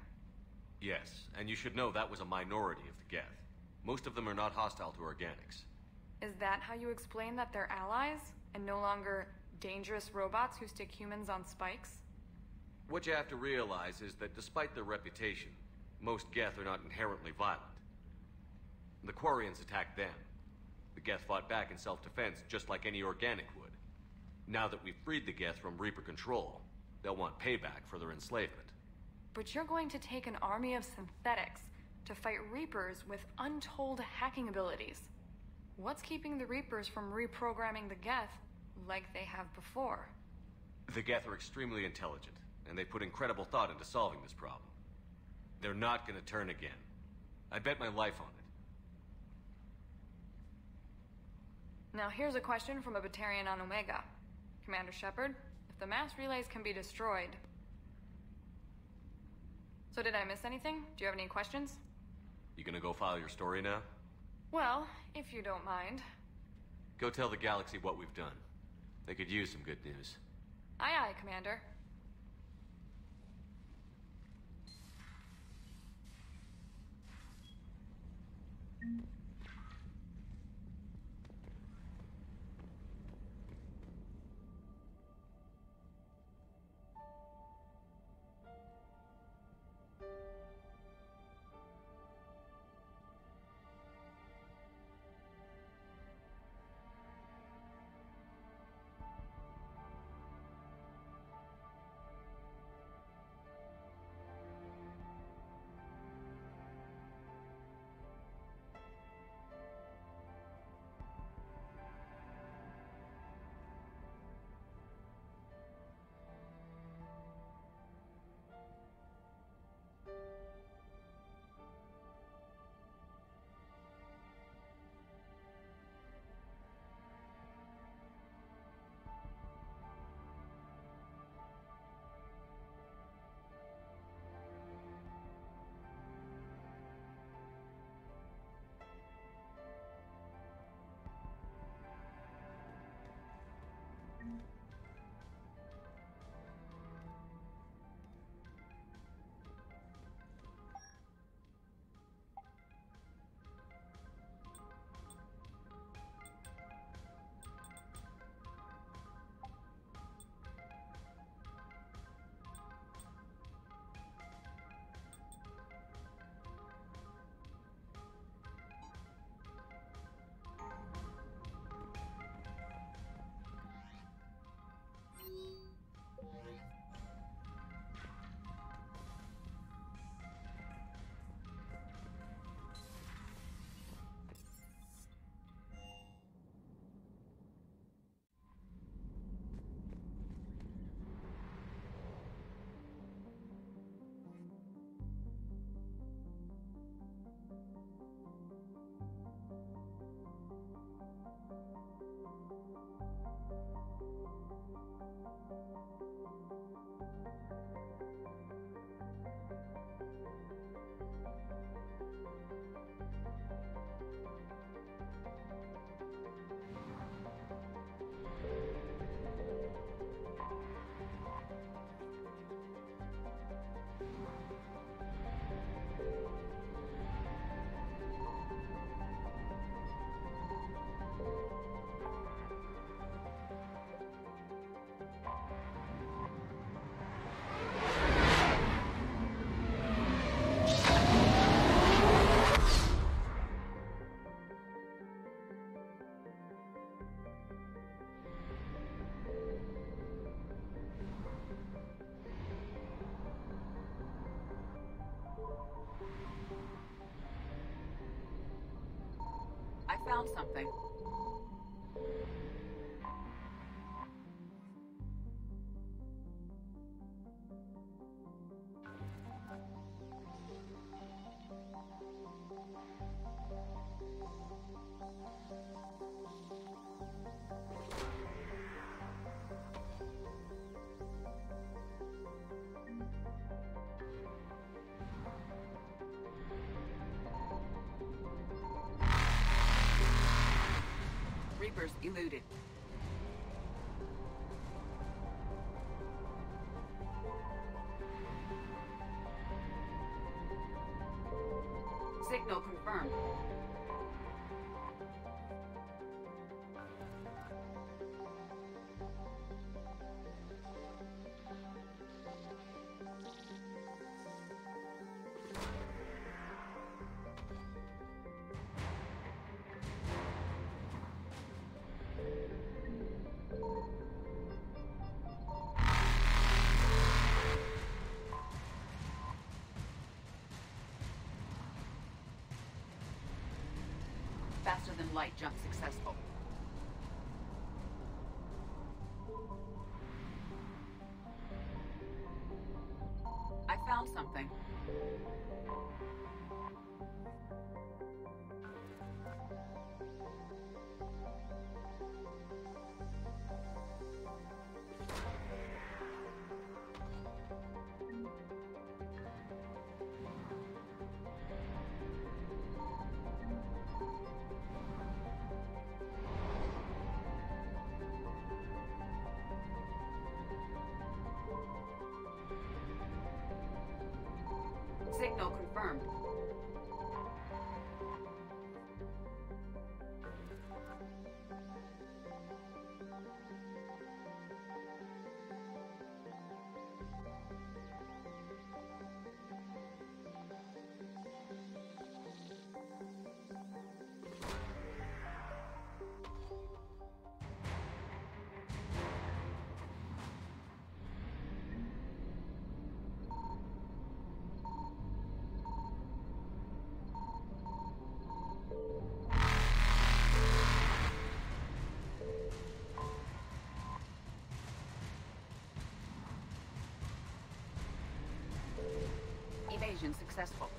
Yes, and you should know that was a minority of the Geth. Most of them are not hostile to organics. Is that how you explain that they're allies, and no longer dangerous robots who stick humans on spikes? What you have to realize is that despite their reputation, most Geth are not inherently violent. The Quarians attacked them. The Geth fought back in self-defense just like any organic would. Now that we've freed the Geth from Reaper control, they'll want payback for their enslavement. But you're going to take an army of synthetics to fight Reapers with untold hacking abilities. What's keeping the Reapers from reprogramming the Geth like they have before? The Geth are extremely intelligent, and they put incredible thought into solving this problem. They're not gonna turn again. I bet my life on it. Now here's a question from a Batarian on Omega. Commander Shepard, if the mass relays can be destroyed... So did I miss anything? Do you have any questions? You gonna go file your story now? Well, if you don't mind. Go tell the Galaxy what we've done. They could use some good news. Aye aye, Commander. I found something. Reapers eluded. Signal confirmed. Faster than light jump successful. I found something. Signal confirmed. Evasion successful.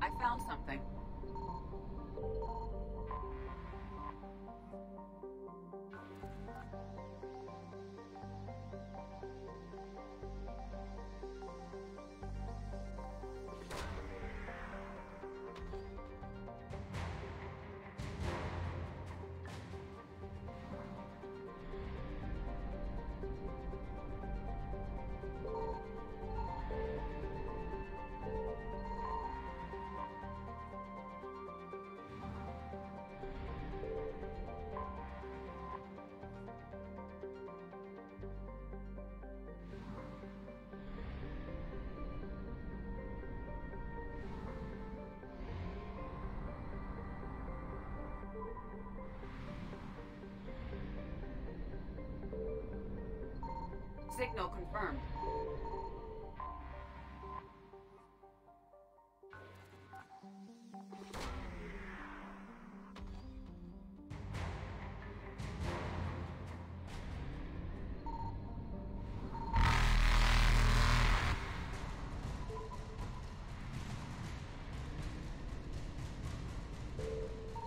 I found something. Signal confirmed.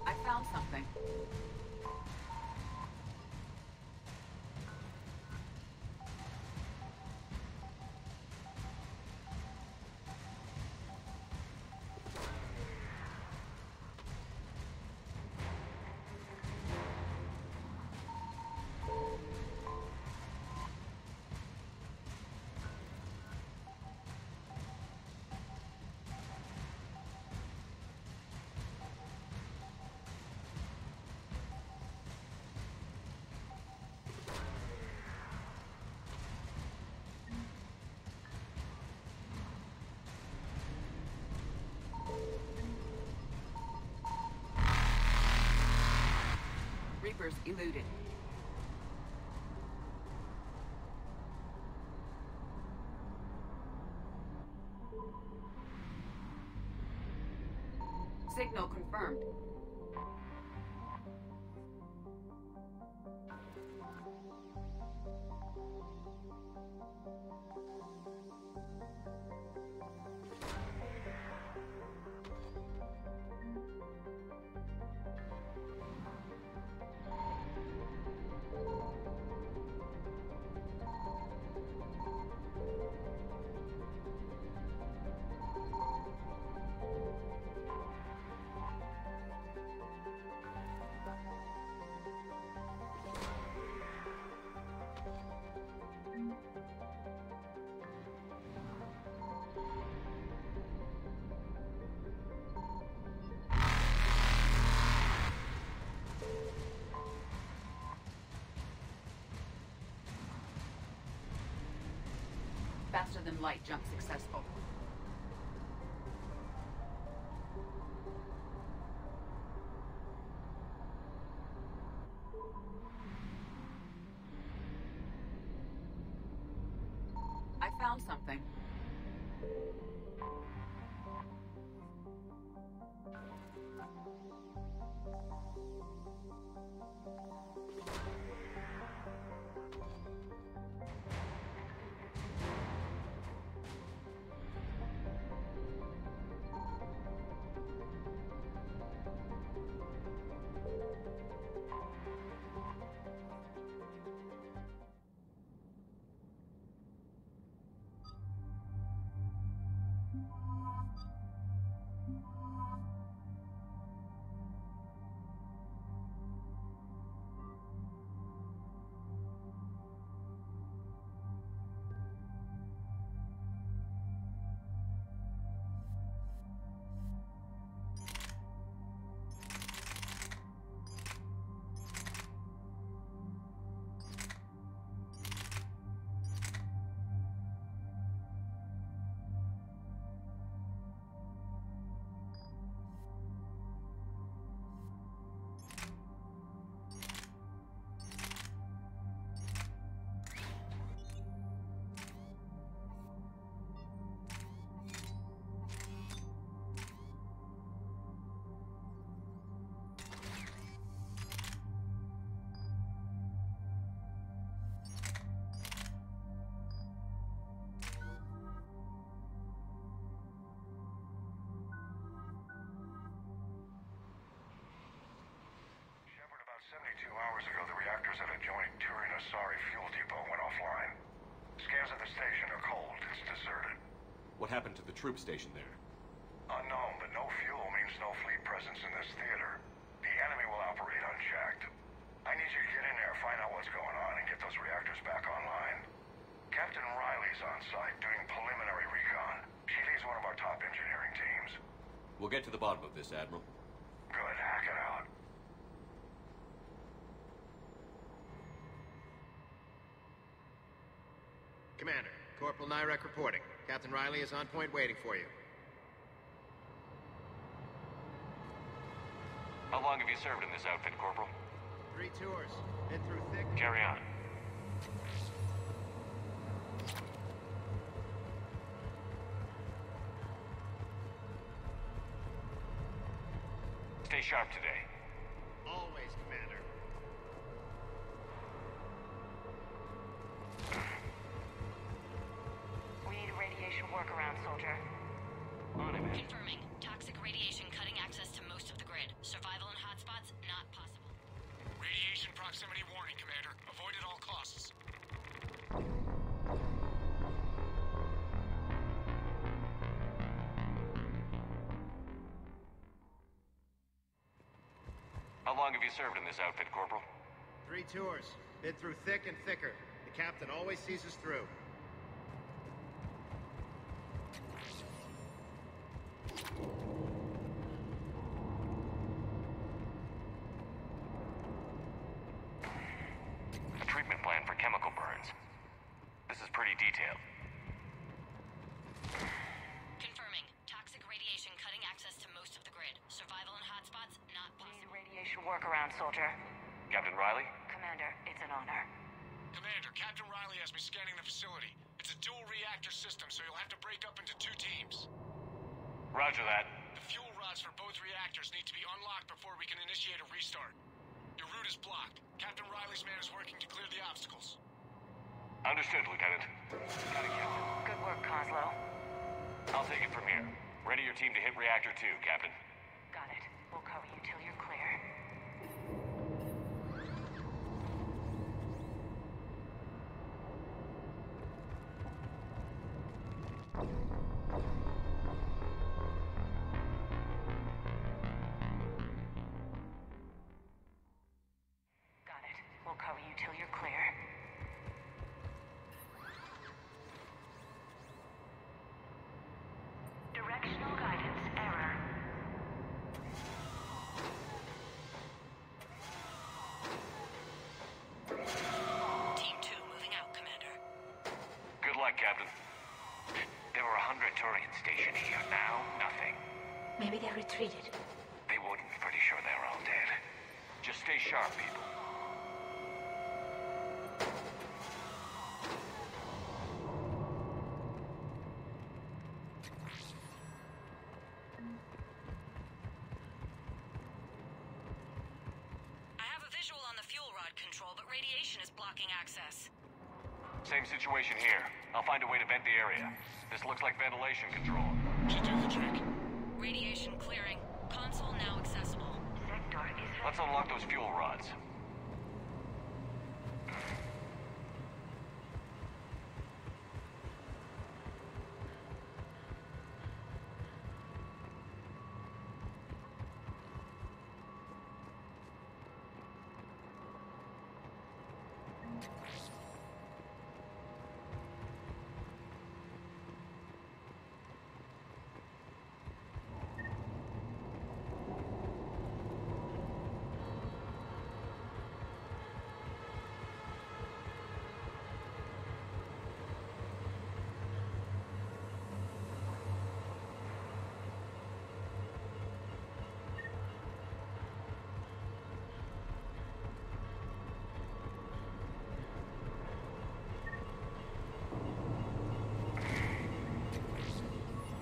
I found something. Reapers eluded. Signal confirmed. Faster than light jump successful. I found something. Hours ago, the reactors at adjoining Turin Asari fuel depot went offline. Scans of the station are cold. It's deserted. What happened to the troop station there? Unknown, but no fuel means no fleet presence in this theater. The enemy will operate unchecked. I need you to get in there, find out what's going on, and get those reactors back online. Captain Riley's on site doing preliminary recon. She leads one of our top engineering teams. We'll get to the bottom of this, Admiral. Good, hack it out. Commander, Corporal Nyrek reporting. Captain Riley is on point waiting for you. How long have you served in this outfit, Corporal? 3 tours. Been through thick... Carry on. Stay sharp today. Always, Commander. We need a radiation workaround, soldier. On it, man. Confirming. Toxic radiation cutting access to most of the grid. Survival in hotspots not possible. Radiation proximity warning, Commander. Avoid at all costs. How long have you served in this outfit, Corporal? 3 tours. Been through thick and thicker. The captain always sees us through. A treatment plan for chemical burns. This is pretty detailed. Confirming. Toxic radiation cutting access to most of the grid. Survival in hotspots not possible. We need a radiation workaround, soldier. Captain Riley? Commander, it's an honor. Commander, Captain Riley has me scanning the facility. It's a dual reactor system, so you'll have to break up into 2 teams. Roger that. The fuel rods for both reactors need to be unlocked before we can initiate a restart. Your route is blocked. Captain Riley's man is working to clear the obstacles. Understood, Lieutenant. Got it, Captain. Good work, Coslow. I'll take it from here. Ready your team to hit Reactor 2, Captain. Got it. We'll cover you till you're clear. Got it. We'll cover you till you're clear. Directional guidance error. Team 2 moving out, Commander. Good luck, Captain. There were 100 Turians stationed here. Now, nothing. Maybe they retreated. They wouldn't. Pretty sure they're all dead. Just stay sharp, people. I have a visual on the fuel rod control, but radiation is blocking access. Same situation here. I'll find a way to vent the area. This looks like ventilation control. Should do the trick. Radiation clearing. Console now accessible. Sector is... Let's unlock those fuel rods.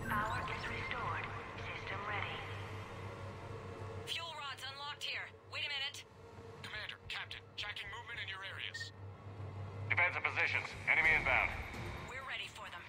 Power is restored. System ready. Fuel rods unlocked here. Wait a minute. Commander, Captain, checking movement in your areas. Defensive positions. Enemy inbound. We're ready for them.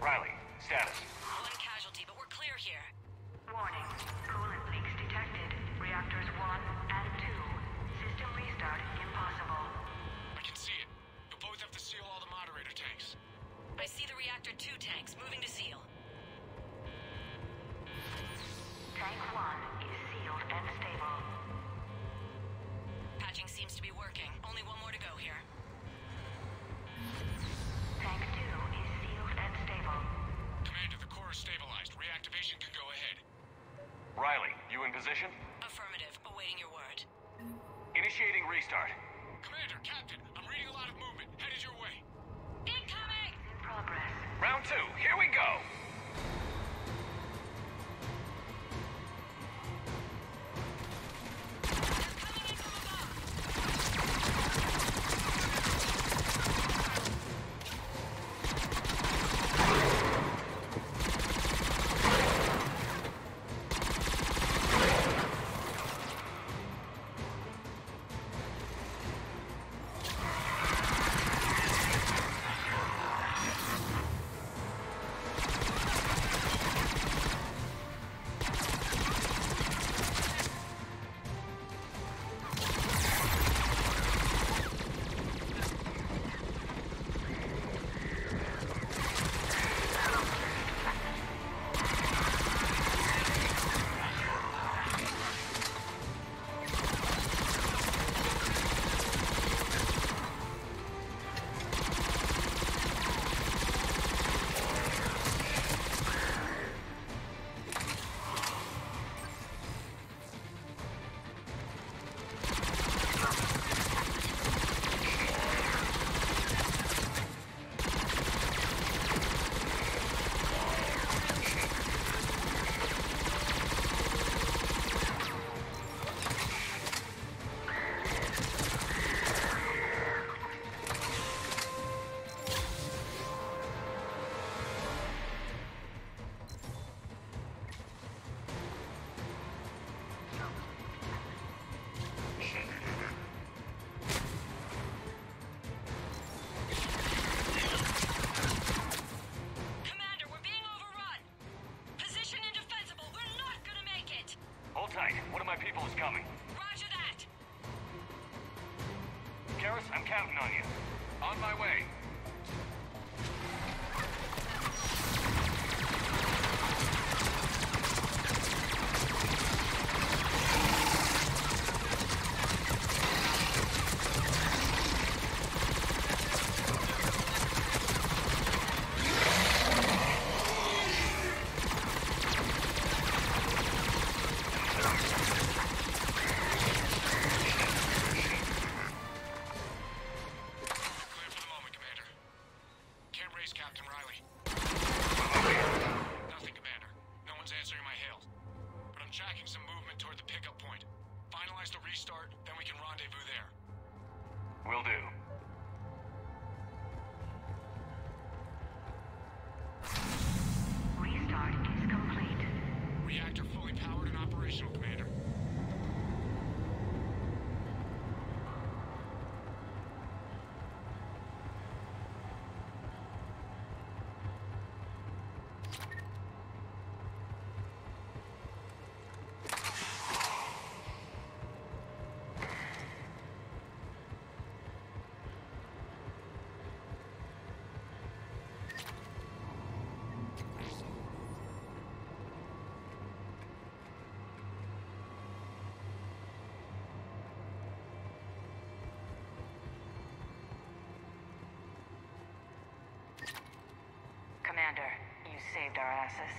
Riley, status. One casualty, but we're clear here. Warning. Coolant leaks detected. Reactors 1 and 2. System restart impossible. I can see it. You'll both have to seal all the moderator tanks. I see the reactor 2 tanks moving to seal. Tank 1 is sealed and stable. Patching seems to be working. Only one more to go here. Tank 2 is sealed and stable. Commander, the core is stabilized. Reactivation can go ahead. Riley, you in position? Affirmative. Awaiting your word. Initiating restart. Commander, Captain, I'm reading a lot of movement. Headed your way. Incoming! In progress. Round 2, here we go! counting on you. On my way. Will do. Restart is complete. Reactor fully powered and operational, Commander. Commander, you saved our asses.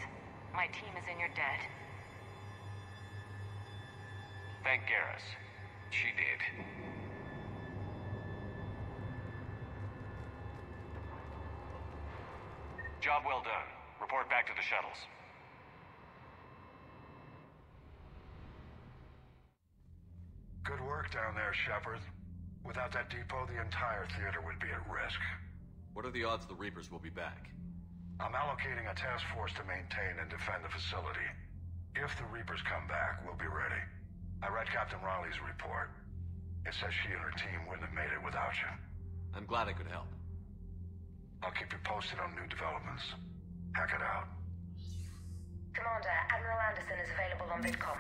My team is in your debt. Thank Garrus. She did. Job well done. Report back to the shuttles. Good work down there, Shepard. Without that depot, the entire theater would be at risk. What are the odds the Reapers will be back? I'm allocating a task force to maintain and defend the facility. If the Reapers come back, we'll be ready. I read Captain Riley's report. It says she and her team wouldn't have made it without you. I'm glad I could help. I'll keep you posted on new developments. Hack it out. Commander, Admiral Anderson is available on VidCom.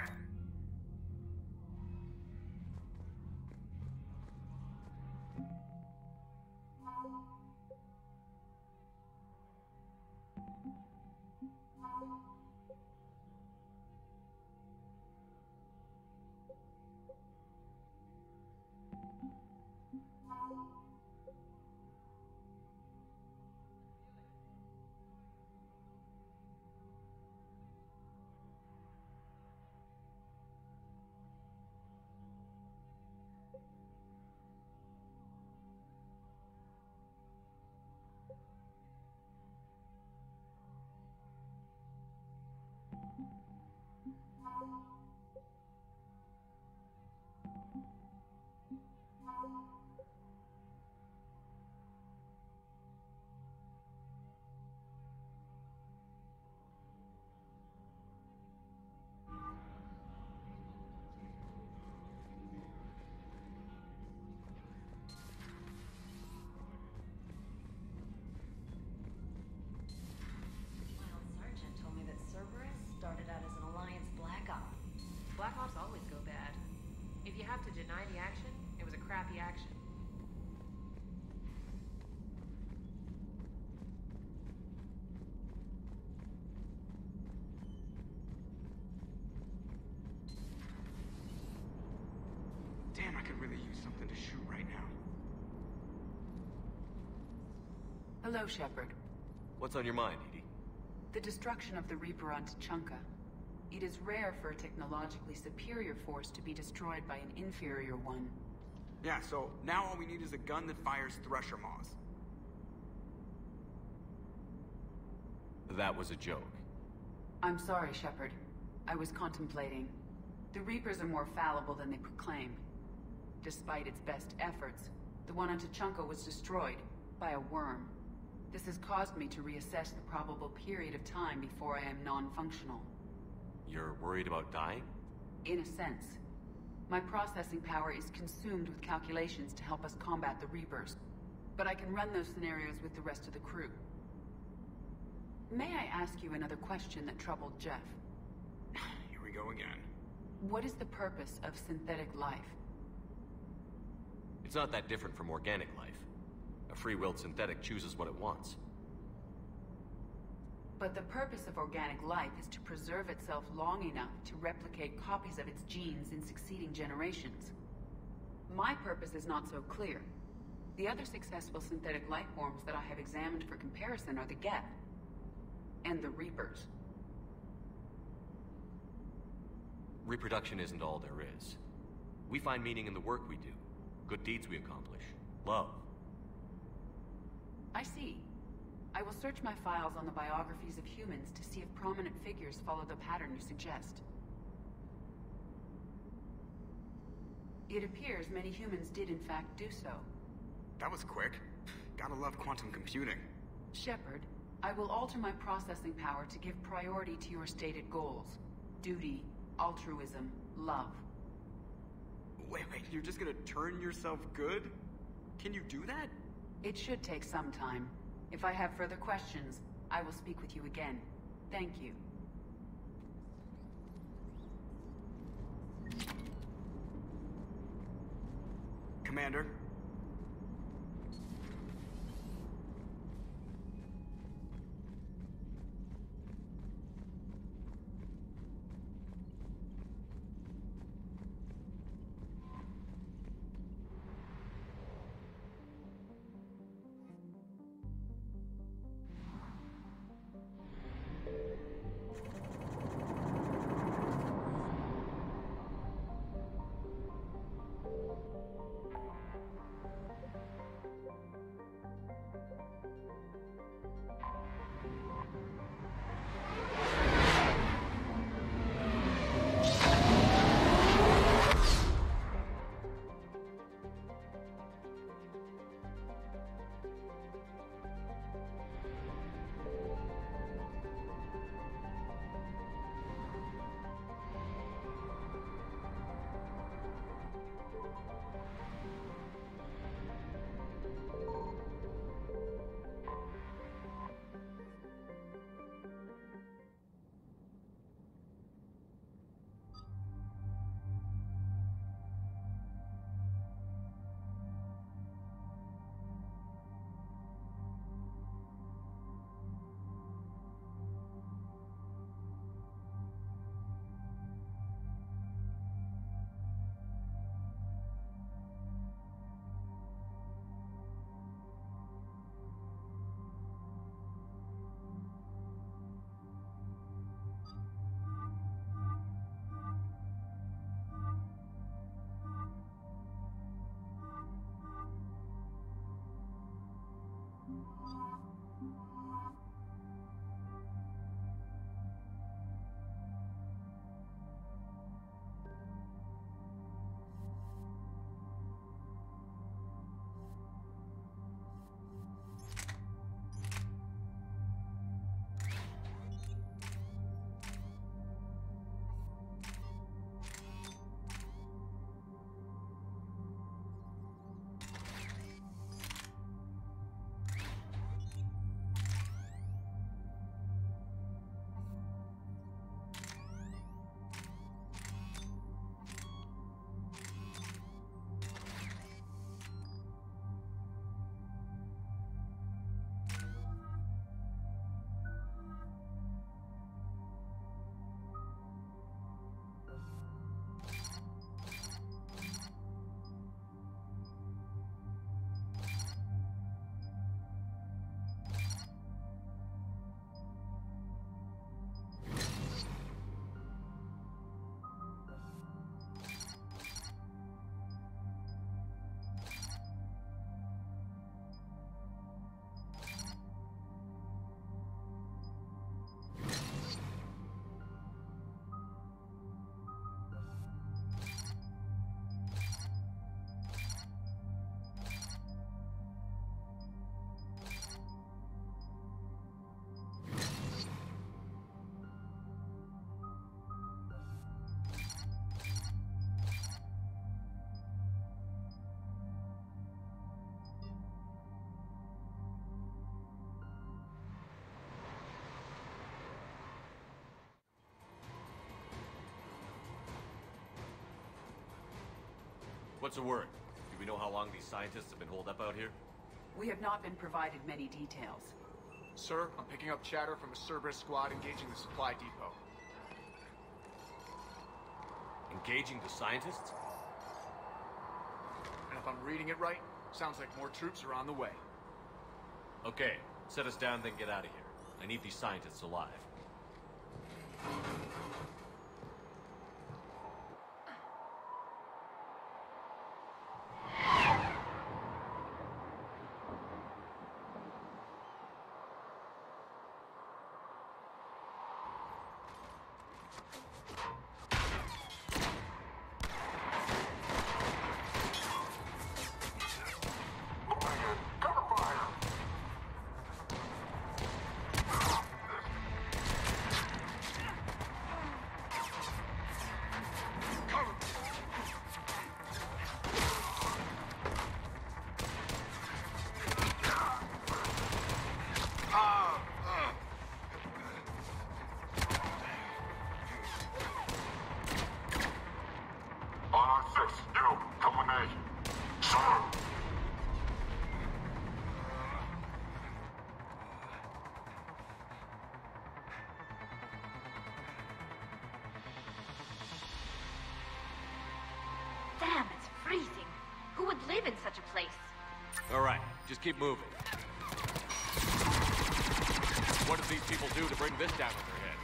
Started out as an Alliance Black Op. Black Ops always go bad. If you have to deny the action, it was a crappy action. Damn, I could really use something to shoot right now. Hello, Shepard. What's on your mind, Edie? The destruction of the Reaper on Tuchanka. It is rare for a technologically superior force to be destroyed by an inferior one. Yeah, so now all we need is a gun that fires Thresher Maws. That was a joke. I'm sorry, Shepard. I was contemplating. The Reapers are more fallible than they proclaim. Despite its best efforts, the one on Tuchanka was destroyed by a worm. This has caused me to reassess the probable period of time before I am non-functional. You're worried about dying? In a sense. My processing power is consumed with calculations to help us combat the Reapers. But I can run those scenarios with the rest of the crew. May I ask you another question that troubled Jeff? Here we go again. What is the purpose of synthetic life? It's not that different from organic life. A free-willed synthetic chooses what it wants. But the purpose of organic life is to preserve itself long enough to replicate copies of its genes in succeeding generations. My purpose is not so clear. The other successful synthetic life forms that I have examined for comparison are the Geth and the Reapers. Reproduction isn't all there is. We find meaning in the work we do, good deeds we accomplish, love. I see. I will search my files on the biographies of humans to see if prominent figures follow the pattern you suggest. It appears many humans did in fact do so. That was quick. Gotta love quantum computing. Shepard, I will alter my processing power to give priority to your stated goals. Duty, altruism, love. Wait, you're just gonna turn yourself good? Can you do that? It should take some time. If I have further questions, I will speak with you again. Thank you. Commander? What's the word? You we know how long these scientists have been holed up out here? We have not been provided many details. Sir, I'm picking up chatter from a Cerberus squad engaging the supply depot. Engaging the scientists? And if I'm reading it right, sounds like more troops are on the way. Okay, set us down, then get out of here. I need these scientists alive. Damn, it's freezing. Who would live in such a place? Alright, just keep moving. What did these people do to bring this down on their heads?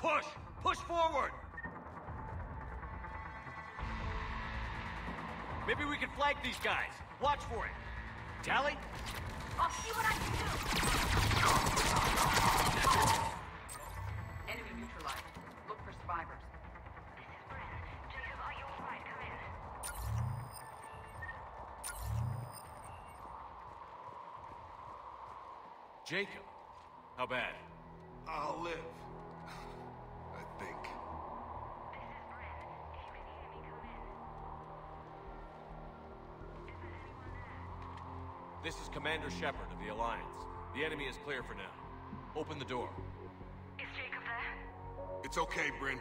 Push! Push forward! Maybe we can flank these guys. Watch for it. Tally? I'll see what I can do. Enemy neutralized. Look for survivors. This is Bryn. Jacob, are you alright? Come in. Jacob? How bad? I'll live. I think. This is Bryn. If you can hear me, come in. Is there anyone there? This is Commander Shepard of the Alliance. The enemy is clear for now. Open the door. Is Jacob there? It's okay, Bryn.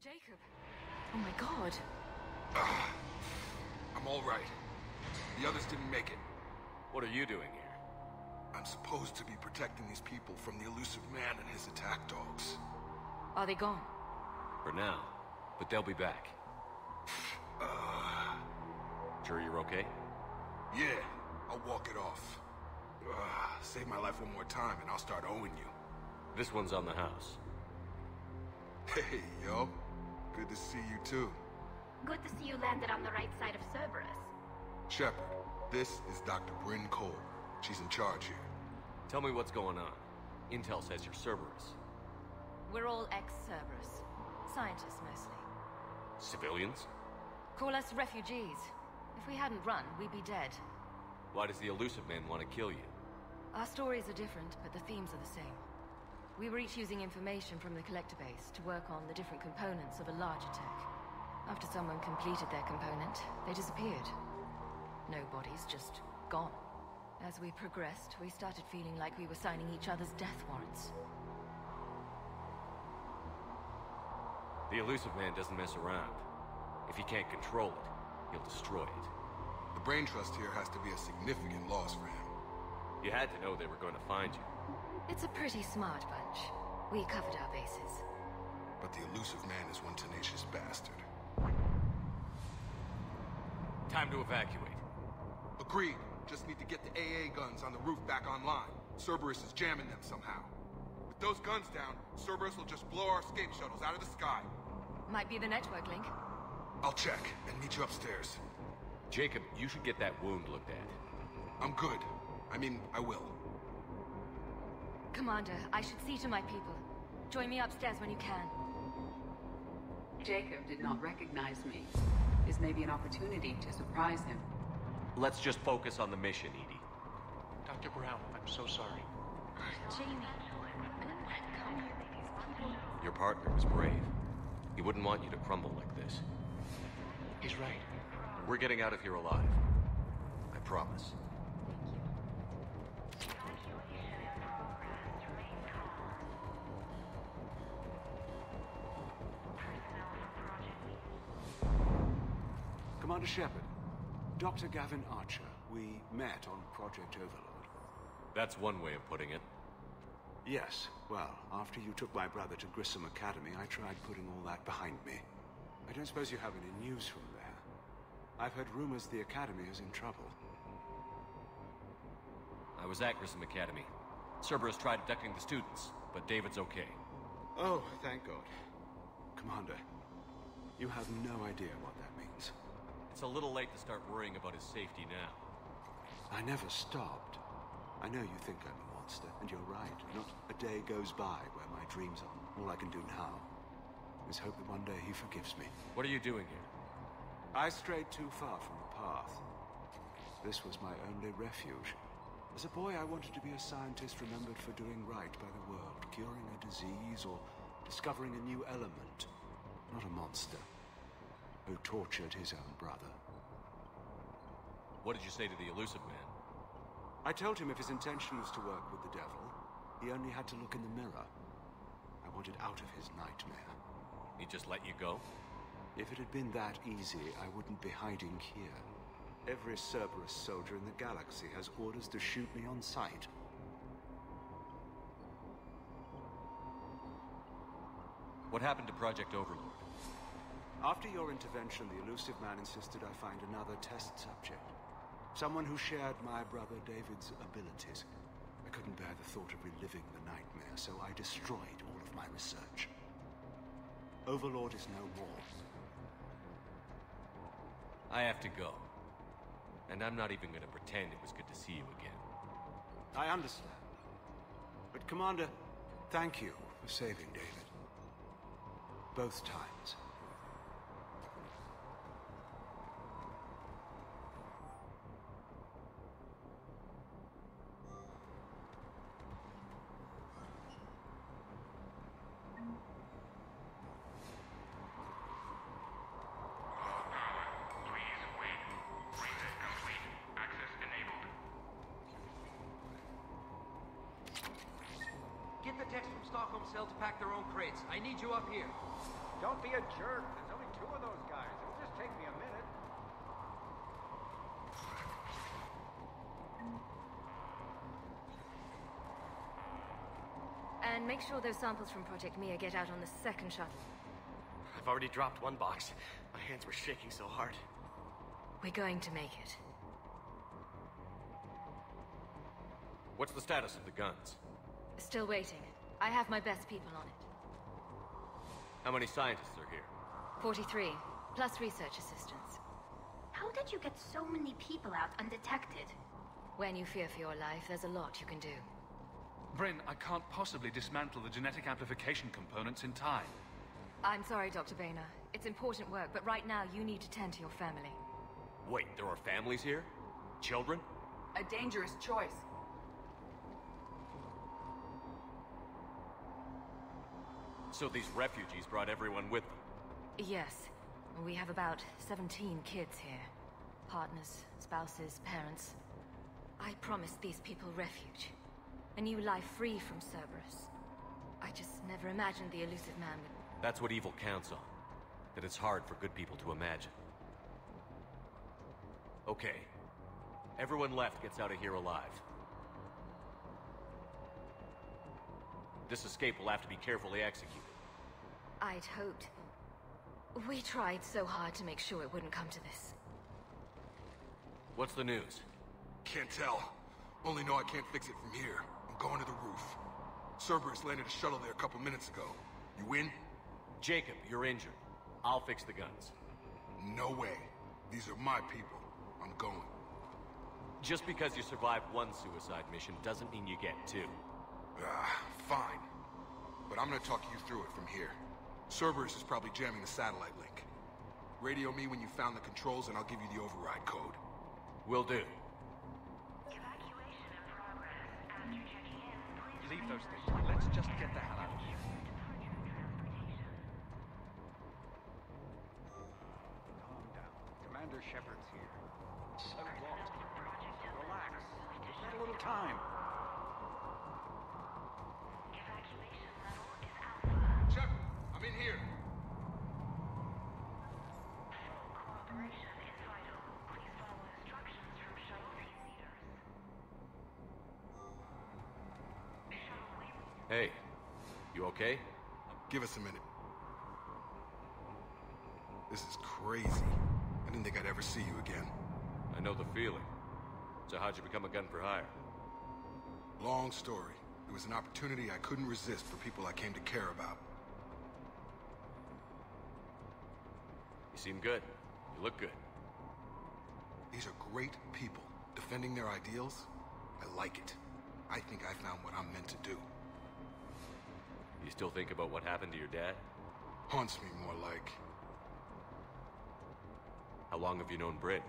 Jacob! Oh my god. I'm all right. The others didn't make it. What are you doing here? I'm supposed to be protecting these people from the elusive man and his attack dogs. Are they gone? For now. But they'll be back. Sure you're okay? Yeah, I'll walk it off. Save my life one more time and I'll start owing you. This one's on the house. Hey, yo. Good to see you too. Good to see you landed on the right side of Cerberus. Shepard, this is Dr. Bryn Cole. She's in charge here. Tell me what's going on. Intel says you're Cerberus. We're all ex-Cerberus. Scientists, mostly. Civilians? Call us refugees. If we hadn't run, we'd be dead. Why does the elusive man want to kill you? Our stories are different, but the themes are the same. We were each using information from the collector base to work on the different components of a larger tech. After someone completed their component, they disappeared. No bodies, just gone. As we progressed, we started feeling like we were signing each other's death warrants. The Illusive Man doesn't mess around. If he can't control it, he'll destroy it. The Brain Trust here has to be a significant loss for him. You had to know they were going to find you. It's a pretty smart bunch. We covered our bases. But the Illusive Man is one tenacious bastard. Time to evacuate. Agreed. Just need to get the AA guns on the roof back online. Cerberus is jamming them somehow. With those guns down, Cerberus will just blow our escape shuttles out of the sky. Might be the network link. I'll check and meet you upstairs. Jacob, you should get that wound looked at. I'm good. I mean, I will. Commander, I should see to my people. Join me upstairs when you can. Jacob did not recognize me. This may be an opportunity to surprise him. Let's just focus on the mission, Edie. Dr. Brown, I'm so sorry. Jamie. Your partner was brave. He wouldn't want you to crumble like this. He's right. We're getting out of here alive. I promise. Commander Shepard, Dr. Gavin Archer, we met on Project Overlord. That's one way of putting it. Yes, well, after you took my brother to Grissom Academy, I tried putting all that behind me. I don't suppose you have any news from there. I've heard rumors the Academy is in trouble. I was at Grissom Academy. Cerberus tried abducting the students, but David's okay. Oh, thank God. Commander, you have no idea what that means. It's a little late to start worrying about his safety now. I never stopped. I know you think I'm a monster, and you're right. Not a day goes by where my dreams are. All I can do now is hope that one day he forgives me. What are you doing here? I strayed too far from the path. This was my only refuge. As a boy, I wanted to be a scientist remembered for doing right by the world, curing a disease or discovering a new element. Not a monster who tortured his own brother. What did you say to the Illusive Man? I told him if his intention was to work with the devil, he only had to look in the mirror. I wanted out of his nightmare. He just let you go? If it had been that easy, I wouldn't be hiding here. Every Cerberus soldier in the galaxy has orders to shoot me on sight. What happened to Project Overlord? After your intervention, the Illusive Man insisted I find another test subject. Someone who shared my brother David's abilities. I couldn't bear the thought of reliving the nightmare, so I destroyed all of my research. Overlord is no more. I have to go. And I'm not even going to pretend it was good to see you again. I understand. But Commander, thank you for saving David. Both times. Get the techs from Stockholm Cell to pack their own crates. I need you up here. Don't be a jerk. There's only 2 of those guys. It'll just take me a minute. And make sure those samples from Project Mia get out on the second shuttle. I've already dropped one box. My hands were shaking so hard. We're going to make it. What's the status of the guns? Still waiting. I have my best people on it. How many scientists are here? 43, plus research assistants. How did you get so many people out undetected? When you fear for your life, there's a lot you can do. Bryn, I can't possibly dismantle the genetic amplification components in time. I'm sorry, Dr. Boehner. It's important work, but right now you need to tend to your family. Wait, there are families here? Children? A dangerous choice. So these refugees brought everyone with them? Yes. We have about 17 kids here. Partners, spouses, parents. I promised these people refuge. A new life free from Cerberus. I just never imagined the Illusive Man would That's what evil counts on. That it's hard for good people to imagine. Okay. Everyone left gets out of here alive. This escape will have to be carefully executed. I'd hoped. We tried so hard to make sure it wouldn't come to this. What's the news? Can't tell. Only know I can't fix it from here. I'm going to the roof. Cerberus landed a shuttle there a couple minutes ago. You in? Jacob, you're injured. I'll fix the guns. No way. These are my people. I'm going. Just because you survived one suicide mission doesn't mean you get two. Fine. But I'm gonna talk you through it from here. Cerberus is probably jamming the satellite link. Radio me when you found the controls and I'll give you the override code. Will do. Evacuation in progress. After checking in, please leave those things. Let's just get the hell out of here. Calm down. Commander Shepard's here. So what? Relax. Give that a little time. Evacuation level is Alpha. Shepard, I'm in here. Full cooperation is vital. Please follow instructions from shuttle team leaders. Hey, you okay? Give us a minute. This is crazy. I didn't think I'd ever see you again. I know the feeling. So how'd you become a gun for hire? Long story. It was an opportunity I couldn't resist for people I came to care about. You seem good. You look good. These are great people. Defending their ideals, I like it. I think I found what I'm meant to do. You still think about what happened to your dad? Haunts me more like. How long have you known Britt?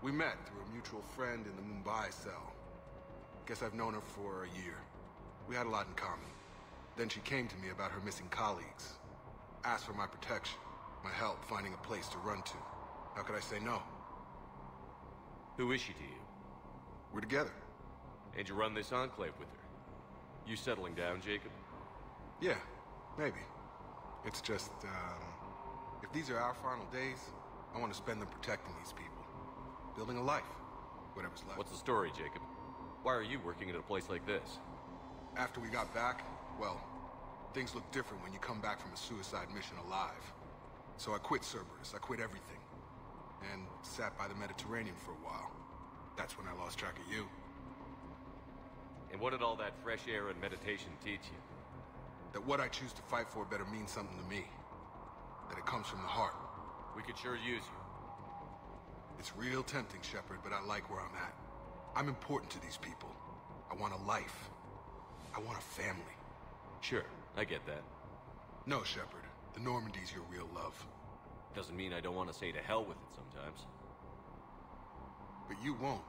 We met through a mutual friend in the Mumbai cell. Guess I've known her for a year. We had a lot in common. Then she came to me about her missing colleagues. Asked for my protection, my help finding a place to run to. How could I say no? Who is she to you? We're together. And you run this enclave with her? You settling down, Jacob? Yeah, maybe. It's just, if these are our final days, I want to spend them protecting these people. Building a life. Whatever's left. What's the story, Jacob? Why are you working at a place like this? After we got back, well, things look different when you come back from a suicide mission alive. So I quit Cerberus. I quit everything. And sat by the Mediterranean for a while. That's when I lost track of you. And what did all that fresh air and meditation teach you? That what I choose to fight for better mean something to me. That it comes from the heart. We could sure use you. It's real tempting, Shepard, but I like where I'm at. I'm important to these people. I want a life. I want a family. Sure, I get that. No, Shepard. The Normandy's your real love. Doesn't mean I don't want to say to hell with it sometimes. But you won't.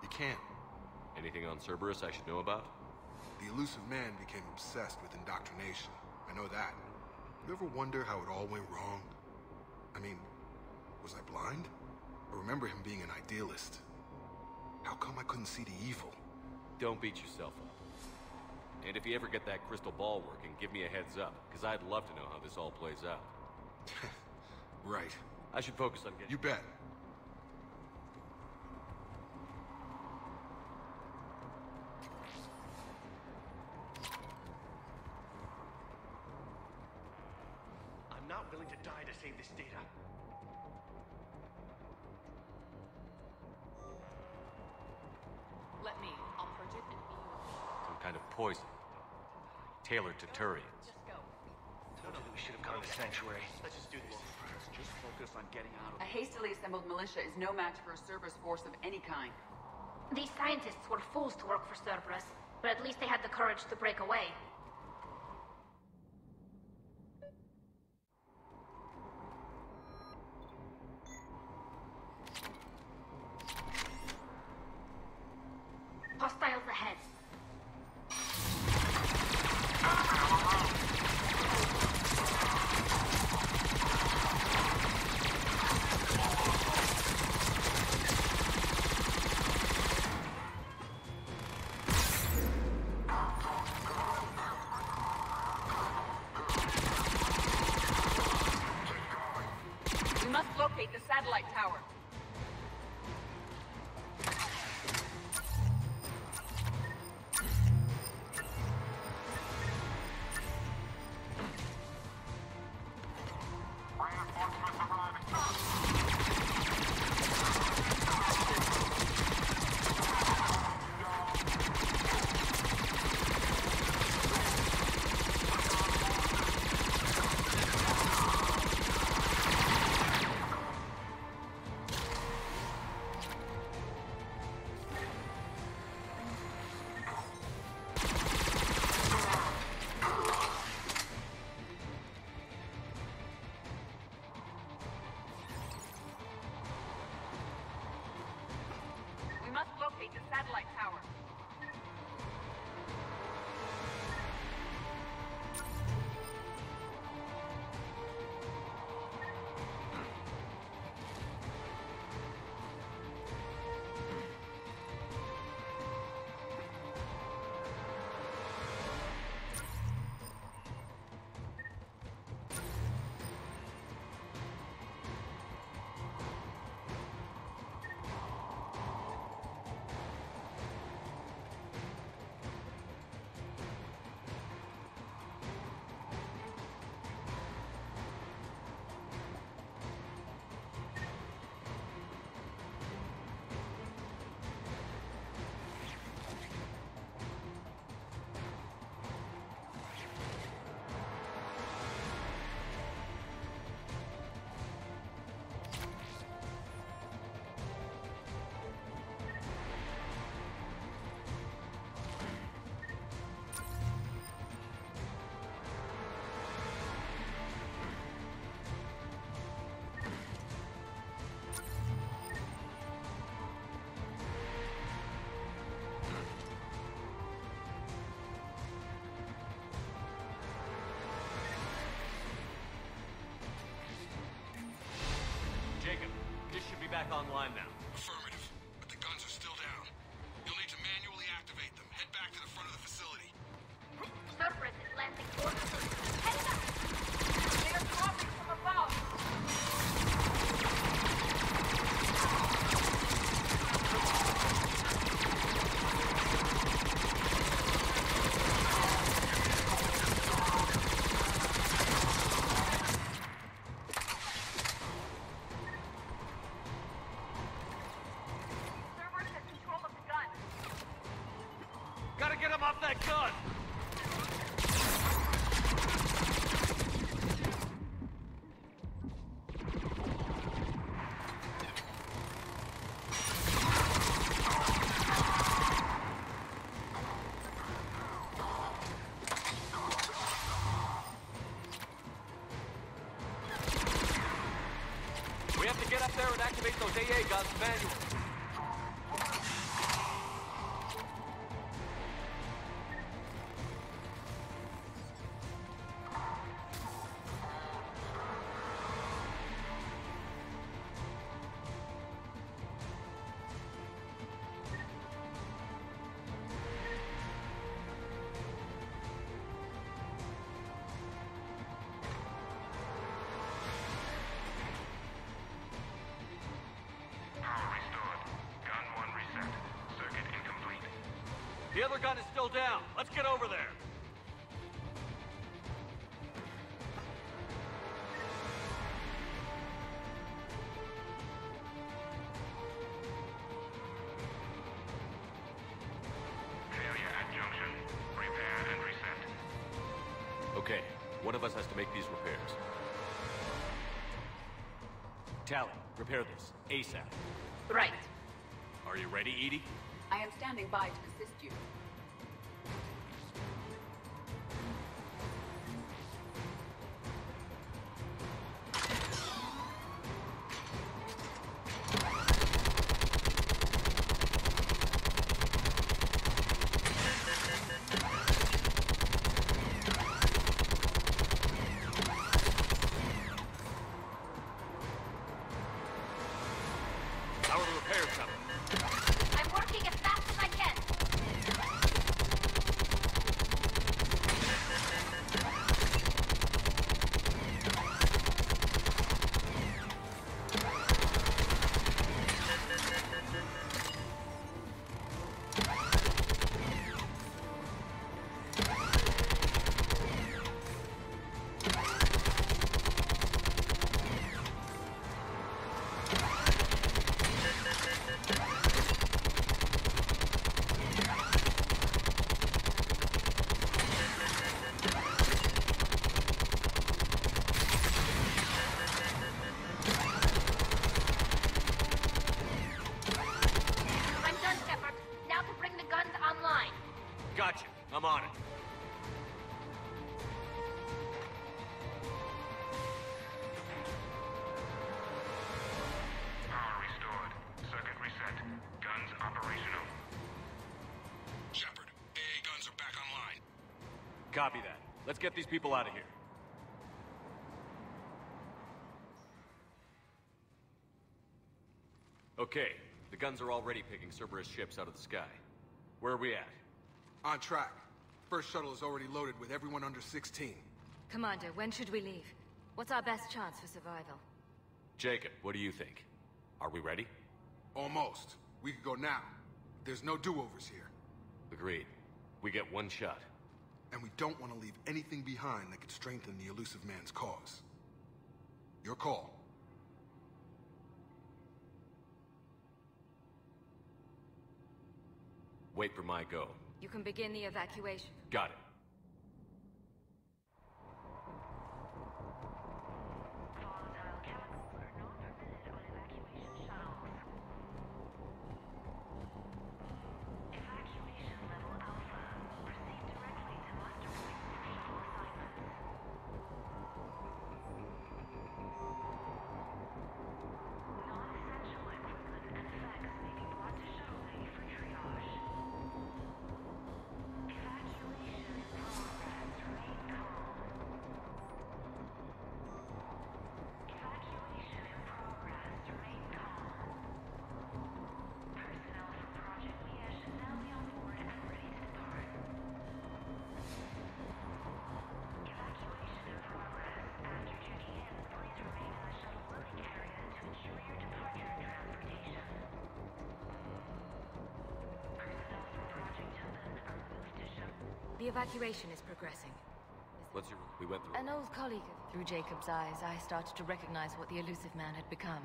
You can't. Anything on Cerberus I should know about? The elusive man became obsessed with indoctrination. I know that. You ever wonder how it all went wrong? I mean, was I blind? I remember him being an idealist. How come I couldn't see the evil? Don't beat yourself up. And if you ever get that crystal ball working, give me a heads up, because I'd love to know how this all plays out. Right. I should focus on getting... You bet. I'm not willing to die to save this data. Let me. I'll purge it and Some kind of poison. Tailored to Turians. just go. Told you that we should have gone to Sanctuary. Let's just do this. Let's just focus on getting out of A hastily assembled militia is no match for a Cerberus force of any kind. These scientists were fools to work for Cerberus, but at least they had the courage to break away. Hostiles ahead. locate the satellite tower. We must locate the satellite tower. Jacob, this should be back online now. Affirmative, but the guns are still down. You'll need to manually activate them. Head back to the front of the facility. Cerberus is landing orders. Head up! They are dropping from above! Cerberus has control of the gun. Gotta get him off that gun! We have to get up there and activate those AA guns manually. Power restored. Gun 1 reset. Circuit incomplete. The other gun is still down. Let's get over there. Failure at junction. Repair and reset. Okay, one of us has to make these repairs. Tally, repair this. ASAP. Right. Are you ready, Edie? I am standing by to assist you. How are the repairs coming? I'm working as fast as I can. Copy that. Let's get these people out of here. Okay, the guns are already picking Cerberus ships out of the sky. Where are we at? On track. First shuttle is already loaded with everyone under 16. Commander, when should we leave? What's our best chance for survival? Jacob, what do you think? Are we ready? Almost. We could go now. There's no do-overs here. Agreed. We get one shot. And we don't want to leave anything behind that could strengthen the Elusive Man's cause. Your call. Wait for my go. You can begin the evacuation. Got it. The evacuation is progressing. What's your... We went through... An old colleague. Through Jacob's eyes, I started to recognize what the Elusive Man had become.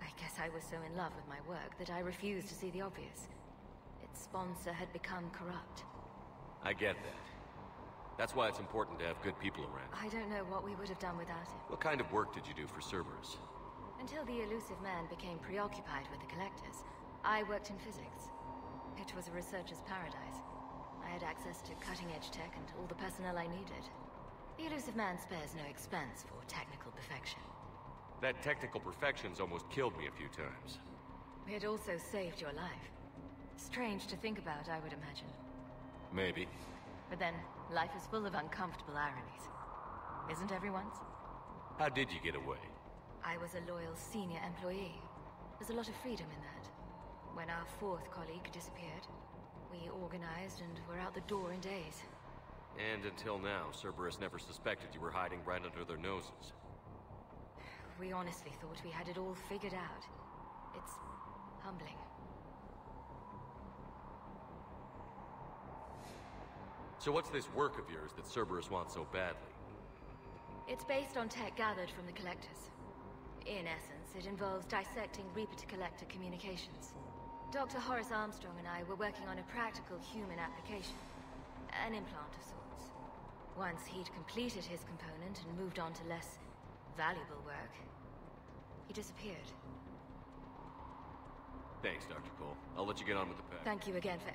I guess I was so in love with my work that I refused to see the obvious. Its sponsor had become corrupt. I get that. That's why it's important to have good people around. I don't know what we would have done without him. What kind of work did you do for Cerberus? Until the Elusive Man became preoccupied with the Collectors, I worked in physics. It was a researcher's paradise. I had access to cutting-edge tech and all the personnel I needed. The Elusive Man spares no expense for technical perfection. That technical perfection's almost killed me a few times. It also saved your life. Strange to think about, I would imagine. Maybe. But then, life is full of uncomfortable ironies. Isn't everyone's? How did you get away? I was a loyal senior employee. There's a lot of freedom in that. When our fourth colleague disappeared, we organized and were out the door in days. And until now, Cerberus never suspected you were hiding right under their noses. We honestly thought we had it all figured out. It's humbling. So what's this work of yours that Cerberus wants so badly? It's based on tech gathered from the Collectors. In essence, it involves dissecting Reaper-to-Collector communications. Dr. Horace Armstrong and I were working on a practical human application. An implant of sorts. Once he'd completed his component and moved on to less valuable work, he disappeared. Thanks, Dr. Cole. I'll let you get on with the pack. Thank you again for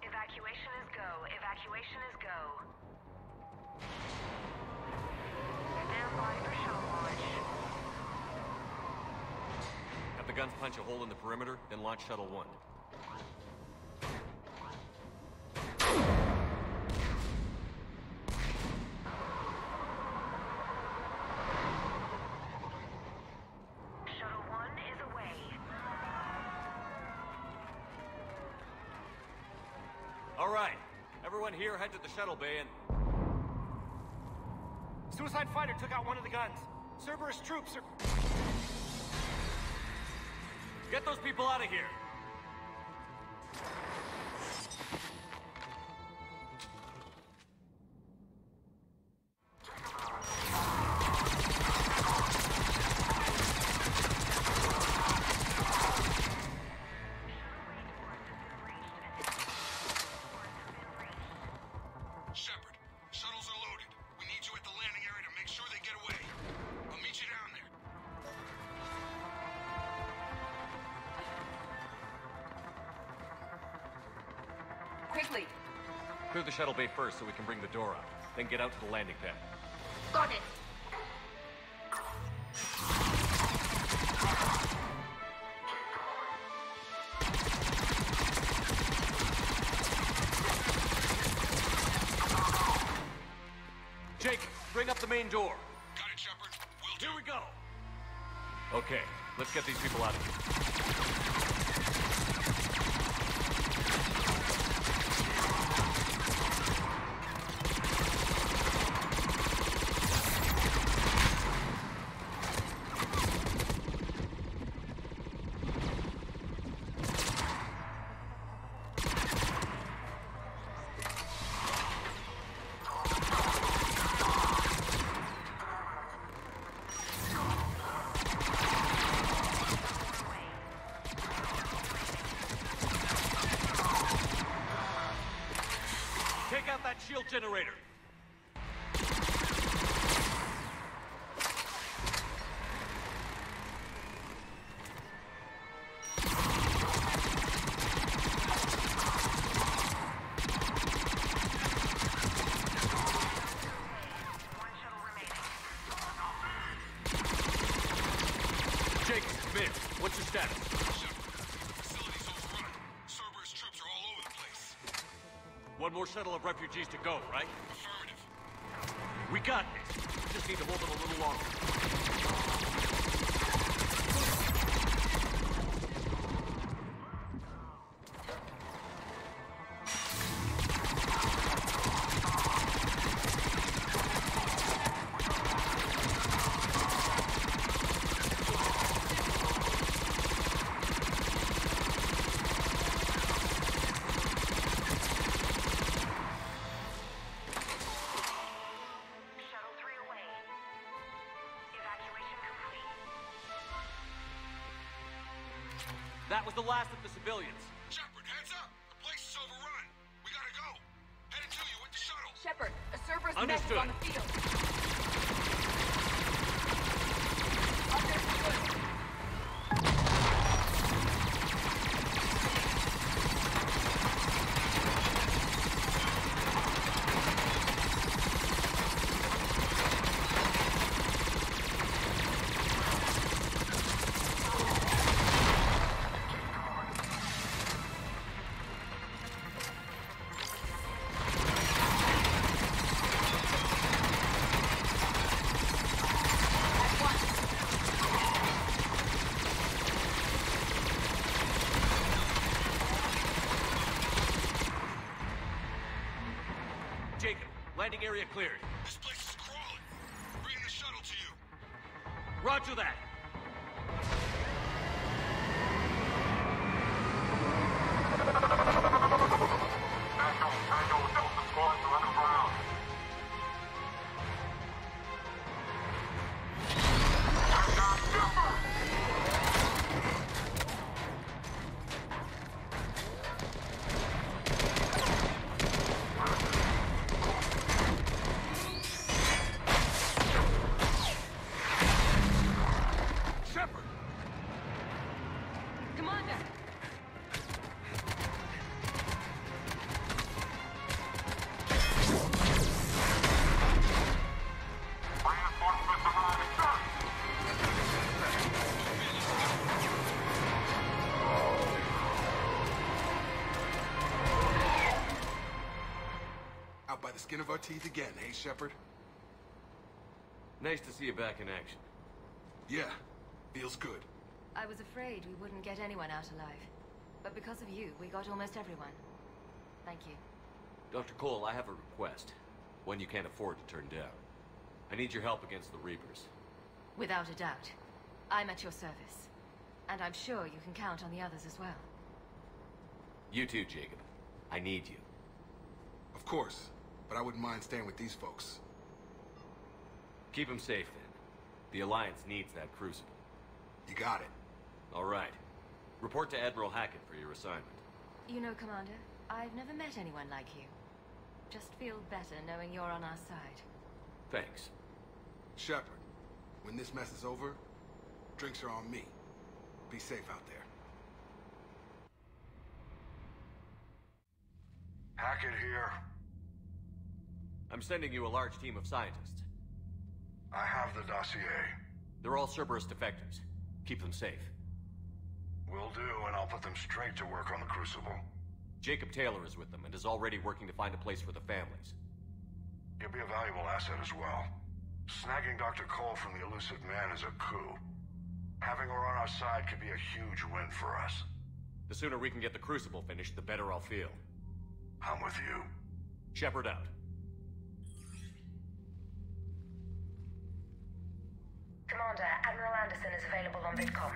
Evacuation is go. Evacuation is go. Stand by for shuttle launch. Have the guns punch a hole in the perimeter, then launch Shuttle 1. Shuttle 1 is away. All right. Everyone here, head to the shuttle bay and... Suicide fighter took out one of the guns. Cerberus troops are... Get those people out of here! Shepard, shuttles are loaded. We need you at the landing area to make sure they get away. I'll meet you down there. Quickly! Clear the shuttle bay first so we can bring the door up. Then get out to the landing pad. Got it. Jacob, bring up the main door. Got it, Shepard. Here we go. Okay, let's get these people out of here. Take out that shield generator. Jacob, come in. What's your status? Facility's overrun. Cerberus troops are all over the place. One more shuttle of refugees to go, right? Affirmative. We got this. We just need to hold them a little longer. Shuttle 3 away. Evacuation complete. That was the last of the civilians. Shepard, heads up! The place is overrun. We gotta go. Headed to you with the shuttle. Shepard, a Cerberus mech is Understood. on the field. Understood. Jacob, landing area cleared. This place is crawling. Bringing the shuttle to you. Roger that. Shepard! Commander! Out by the skin of our teeth again, hey, Shepard? Nice to see you back in action. Yeah, feels good. I was afraid we wouldn't get anyone out alive. But because of you, we got almost everyone. Thank you. Dr. Cole, I have a request. One you can't afford to turn down. I need your help against the Reapers. Without a doubt. I'm at your service. And I'm sure you can count on the others as well. You too, Jacob. I need you. Of course, but I wouldn't mind staying with these folks. Keep them safe, then. The Alliance needs that crucible. You got it. All right. Report to Admiral Hackett for your assignment. You know, Commander, I've never met anyone like you. Just feel better knowing you're on our side. Thanks. Shepard, when this mess is over, drinks are on me. Be safe out there. Hackett here. I'm sending you a large team of scientists. I have the dossier. They're all Cerberus defectors. Keep them safe. Will do, and I'll put them straight to work on the Crucible. Jacob Taylor is with them and is already working to find a place for the families. You'll be a valuable asset as well. Snagging Dr. Cole from the Elusive Man is a coup. Having her on our side could be a huge win for us. The sooner we can get the Crucible finished, the better I'll feel. I'm with you. Shepard out. Commander, Admiral Anderson is available on VidCom.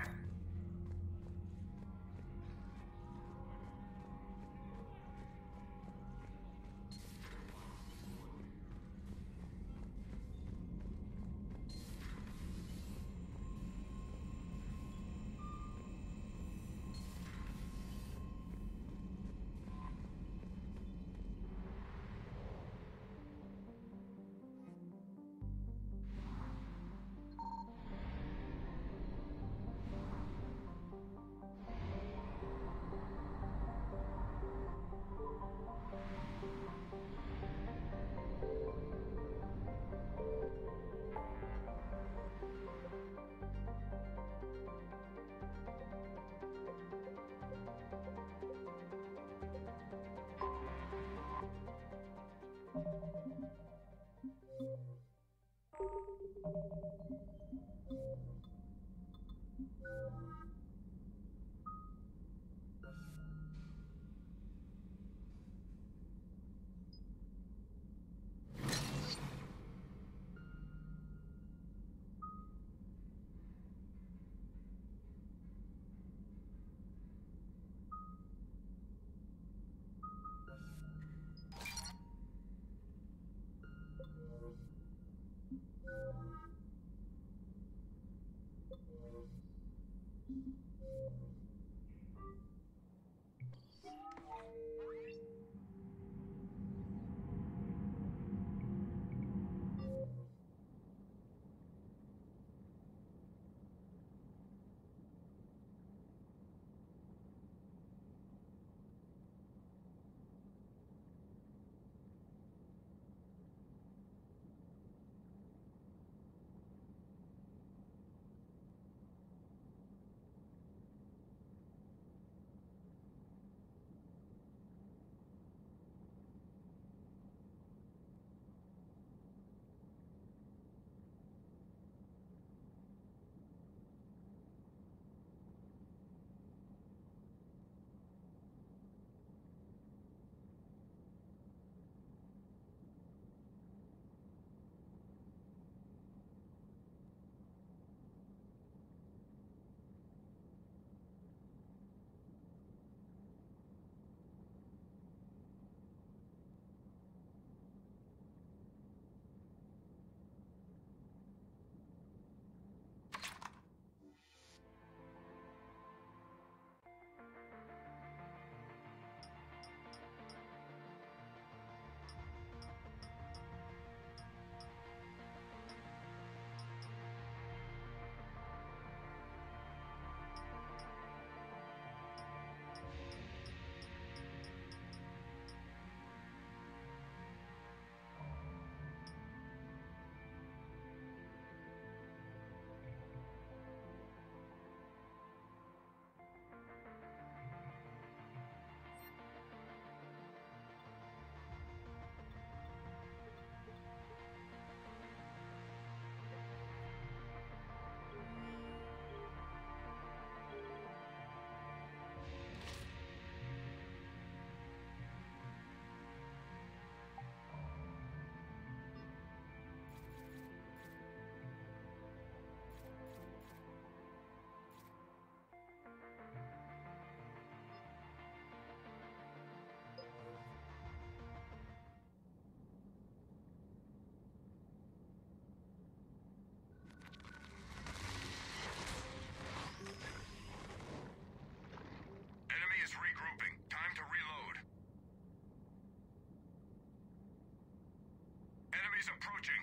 Enemies approaching.